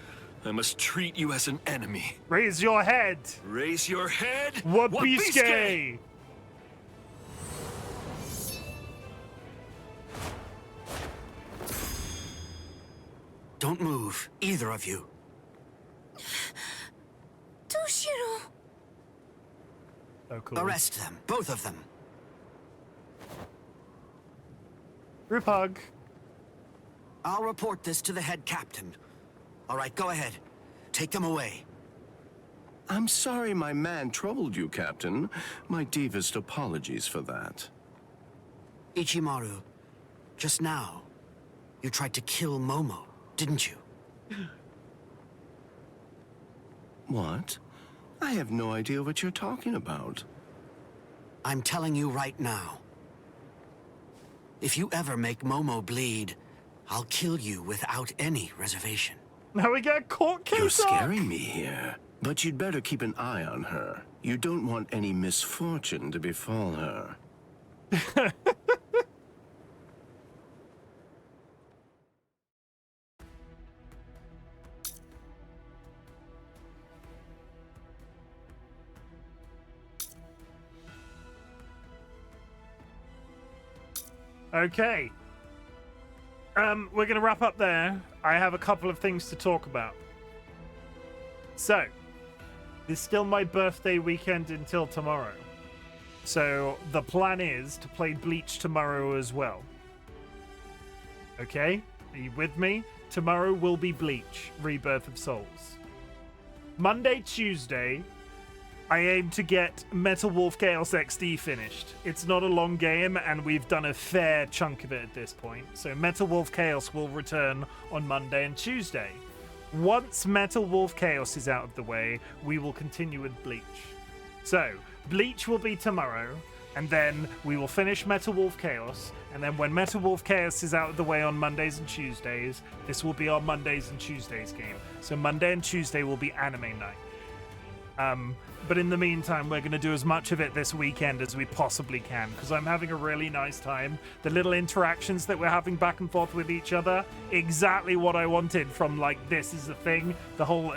I must treat you as an enemy. Raise your head! Raise your head! Wabisuke! Don't move, either of you. Toshiro! Oh, cool. Arrest them, both of them. Group hug. I'll report this to the head captain. All right, go ahead. Take them away. I'm sorry my man troubled you, Captain. My deepest apologies for that. Ichimaru, just now, you tried to kill Momo, didn't you? What? I have no idea what you're talking about. I'm telling you right now. If you ever make Momo bleed, I'll kill you without any reservation. Now we get a court case. You're scaring me here. But you'd better keep an eye on her. You don't want any misfortune to befall her. Okay. We're going to wrap up there. I have a couple of things to talk about. So, it's still my birthday weekend until tomorrow. So, the plan is to play Bleach tomorrow as well. Okay? Are you with me? Tomorrow will be Bleach, Rebirth of Souls. Monday, Tuesday, I aim to get Metal Wolf Chaos XD finished. It's not a long game, and we've done a fair chunk of it at this point. So Metal Wolf Chaos will return on Monday and Tuesday. Once Metal Wolf Chaos is out of the way, we will continue with Bleach. So, Bleach will be tomorrow, and then we will finish Metal Wolf Chaos, and then when Metal Wolf Chaos is out of the way on Mondays and Tuesdays, this will be our Mondays and Tuesdays game. So Monday and Tuesday will be anime night. But in the meantime, we're going to do as much of it this weekend as we possibly can, because I'm having a really nice time. The little interactions that we're having back and forth with each other, exactly what I wanted from, like, this is the thing. The whole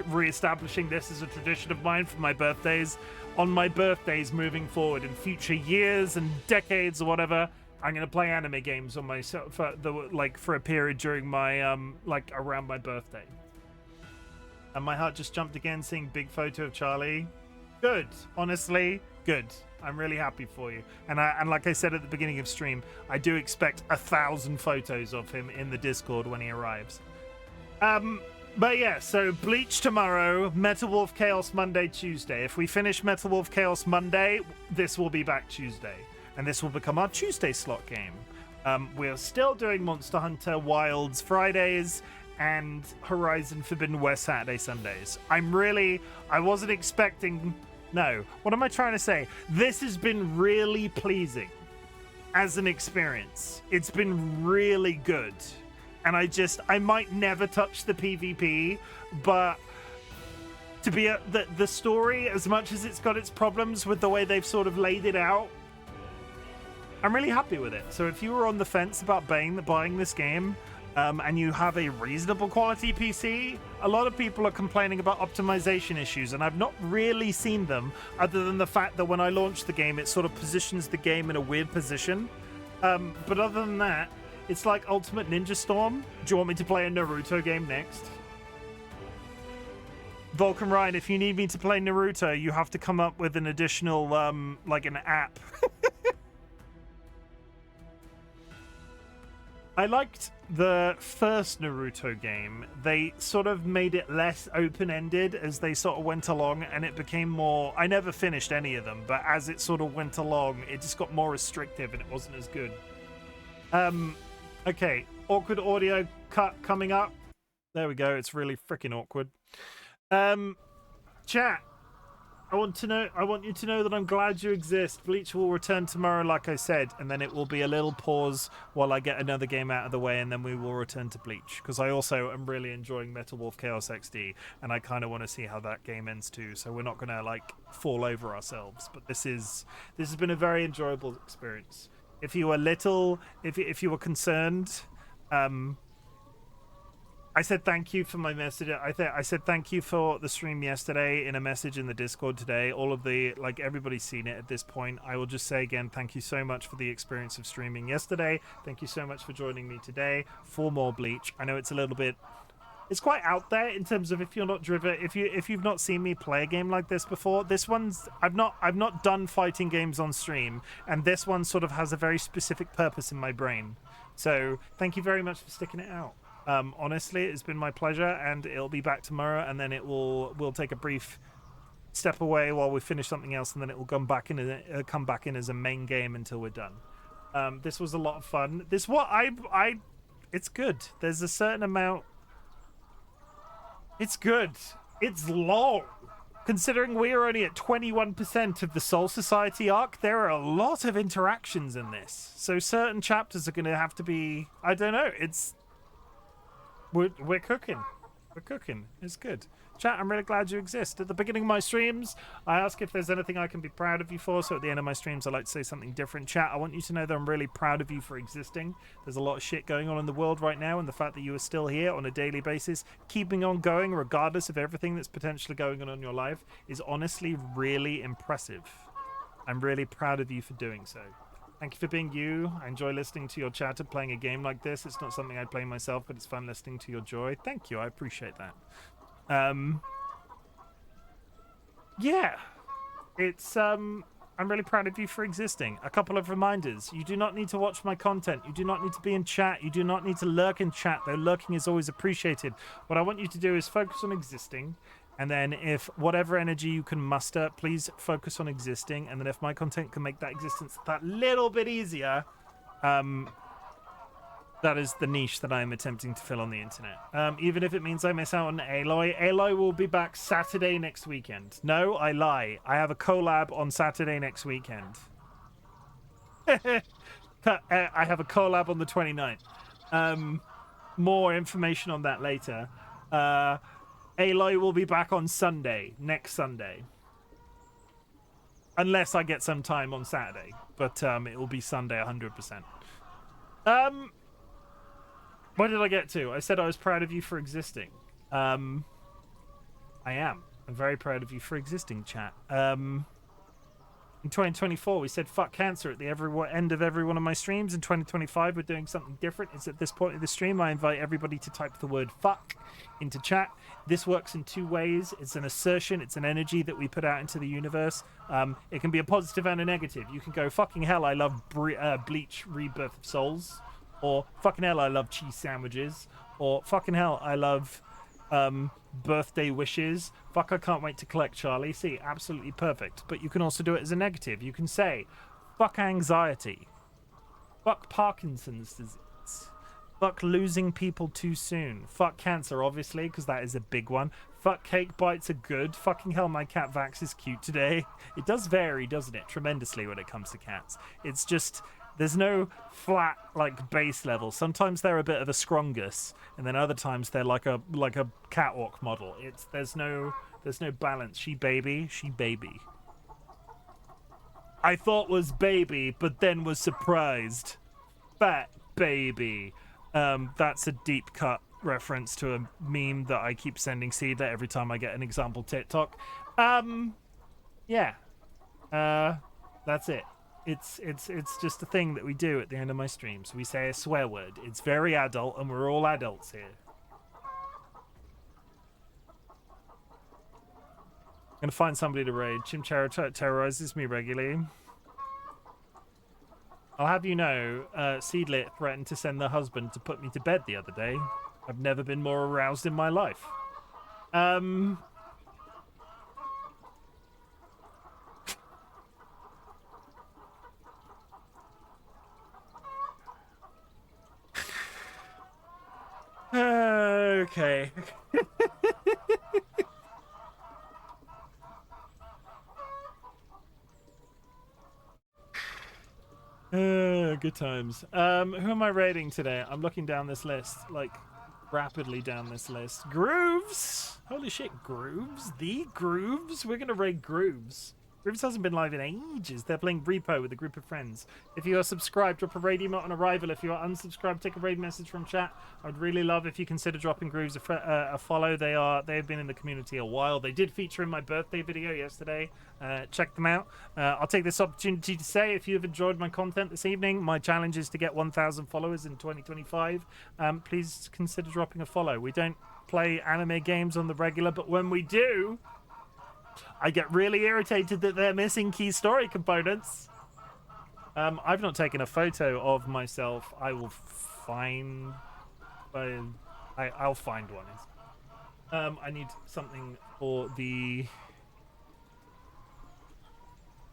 re-establishing this as a tradition of mine for my birthdays. On my birthdays moving forward in future years and decades or whatever, I'm going to play anime games on myself for a period during my, around my birthday. And my heart just jumped again seeing big photo of Charlie. Good. Honestly, good. I'm really happy for you. And like I said at the beginning of stream, I do expect 1,000 photos of him in the Discord when he arrives. But yeah, so Bleach tomorrow, Metal Wolf Chaos Monday, Tuesday. If we finish Metal Wolf Chaos Monday, this will be back Tuesday. And this will become our Tuesday slot game. We're still doing Monster Hunter Wilds Fridays and Horizon Forbidden West Saturday, Sundays. I wasn't expecting... No, what am I trying to say? This has been really pleasing as an experience. It's been really good. And I might never touch the PvP, but to be the story, as much as it's got its problems with the way they've sort of laid it out, I'm really happy with it. So if you were on the fence about buying this game, and you have a reasonable quality PC, a lot of people are complaining about optimization issues, and I've not really seen them, other than the fact that when I launch the game, it sort of positions the game in a weird position. But other than that, it's like Ultimate Ninja Storm. Do you want me to play a Naruto game next? Vulcan Ryan, if you need me to play Naruto, you have to come up with an additional, an app. I liked the first Naruto game. They sort of made it less open-ended as they sort of went along, and it became more... I never finished any of them, but as it sort of went along, it just got more restrictive and it wasn't as good. Okay, awkward audio cut coming up. There we go, it's really freaking awkward. Chat. I want you to know that I'm glad you exist. Bleach will return tomorrow, like I said, and then it will be a little pause while I get another game out of the way, and then we will return to Bleach. Because I also am really enjoying Metal Wolf Chaos XD, and I kind of want to see how that game ends too. So we're not going to fall over ourselves. But this has been a very enjoyable experience. If you were concerned, I said thank you for my message. I said thank you for the stream yesterday in a message in the Discord today. All of the, everybody's seen it at this point. I will just say again, thank you so much for the experience of streaming yesterday. Thank you so much for joining me today for more Bleach. I know it's a little bit, it's quite out there in terms of if you're not driven, if you've not seen me play a game like this before. This one's, I've not done fighting games on stream, and this one sort of has a very specific purpose in my brain. So thank you very much for sticking it out. Honestly, it's been my pleasure, and it'll be back tomorrow, and then we'll take a brief step away while we finish something else, and then it will come back in as a main game until we're done. This was a lot of fun. It's good. There's a certain amount. It's good. It's long. Considering we are only at 21% of the Soul Society arc, there are a lot of interactions in this. So certain chapters are going to have to be, I don't know, We're cooking. We're cooking. It's good. Chat, I'm really glad you exist. At the beginning of my streams, I ask if there's anything I can be proud of you for. So at the end of my streams, I like to say something different. Chat, I want you to know that I'm really proud of you for existing. There's a lot of shit going on in the world right now, and the fact that you are still here on a daily basis, keeping on going regardless of everything that's potentially going on in your life, is honestly really impressive. I'm really proud of you for doing so. Thank you for being you. I enjoy listening to your chat and playing a game like this. It's not something I play myself, but it's fun listening to your joy. Thank you. I appreciate that. Yeah. It's, I'm really proud of you for existing. A couple of reminders. You do not need to watch my content. You do not need to be in chat. You do not need to lurk in chat, though lurking is always appreciated. What I want you to do is focus on existing. And then if whatever energy you can muster, please focus on existing. And then if my content can make that existence that little bit easier, that is the niche that I'm attempting to fill on the internet. Even if it means I miss out on Aloy. Aloy will be back Saturday next weekend. No, I lie. I have a collab on Saturday next weekend. I have a collab on the 29th. More information on that later. Aloy will be back on Sunday, next Sunday. Unless I get some time on Saturday. But it will be Sunday 100%. Where did I get to? I said I was proud of you for existing. I am. I'm very proud of you for existing, chat. In 2024, we said fuck cancer at the end of every one of my streams. In 2025, we're doing something different. It's at this point of the stream, I invite everybody to type the word fuck into chat. This works in two ways. It's an assertion. It's an energy that we put out into the universe. It can be a positive and a negative. You can go, fucking hell, I love Bleach Rebirth of Souls. Or, fucking hell, I love cheese sandwiches. Or, fucking hell, I love birthday wishes. Fuck, I can't wait to collect Charlie. See, absolutely perfect. But you can also do it as a negative. You can say, fuck anxiety. Fuck Parkinson's disease. Fuck losing people too soon. Fuck cancer, obviously, because that is a big one. Fuck cake bites are good. Fucking hell, my cat Vax is cute today. It does vary, doesn't it? Tremendously when it comes to cats. It's just... There's no flat, like, base level. Sometimes they're a bit of a scrongus, and then other times they're like a catwalk model. There's no balance. She baby. I thought was baby, but then was surprised. Fat baby. That's a deep cut reference to a meme that I keep sending Seedler every time I get an example TikTok. Yeah. That's it. It's just a thing that we do at the end of my streams. We say a swear word. It's very adult, and we're all adults here. I'm gonna find somebody to raid. Chim terrorizes me regularly. I'll have you know, Seedlit threatened to send their husband to put me to bed the other day. I've never been more aroused in my life. Okay. Good times. Who am I raiding today? I'm looking down this list, like, rapidly down this list. Grooves! Holy shit, Grooves? The Grooves? We're gonna raid Grooves. Grooves hasn't been live in ages. They're playing Repo with a group of friends. If you are subscribed, drop a raid emote on arrival. If you are unsubscribed, take a raid message from chat. I would really love if you consider dropping Grooves a follow. They have been in the community a while. They did feature in my birthday video yesterday. Check them out. I'll take this opportunity to say, if you have enjoyed my content this evening, my challenge is to get 1,000 followers in 2025. Please consider dropping a follow. We don't play anime games on the regular, but when we do, I get really irritated that they're missing key story components. I've not taken a photo of myself. I will find... I'll find one. I need something for the...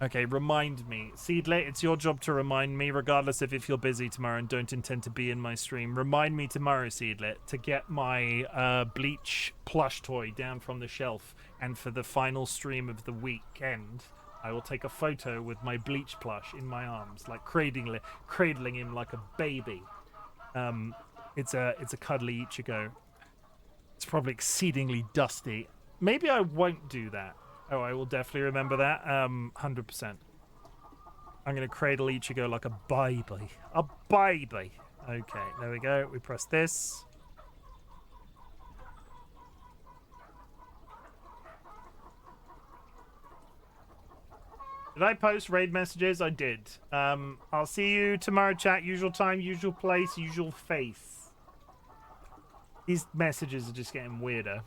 Okay, remind me. Seedlet, it's your job to remind me, regardless of if you're busy tomorrow and don't intend to be in my stream. Remind me tomorrow, Seedlet, to get my Bleach plush toy down from the shelf. And for the final stream of the weekend, I will take a photo with my Bleach plush in my arms, like cradling him like a baby. It's a cuddly Ichigo. It's probably exceedingly dusty. Maybe I won't do that. Oh, I will definitely remember that. 100%. I'm going to cradle Ichigo like a baby. A baby. Okay, there we go. We press this. Did I post raid messages? I did. I'll see you tomorrow, chat. Usual time, usual place, usual face. These messages are just getting weirder.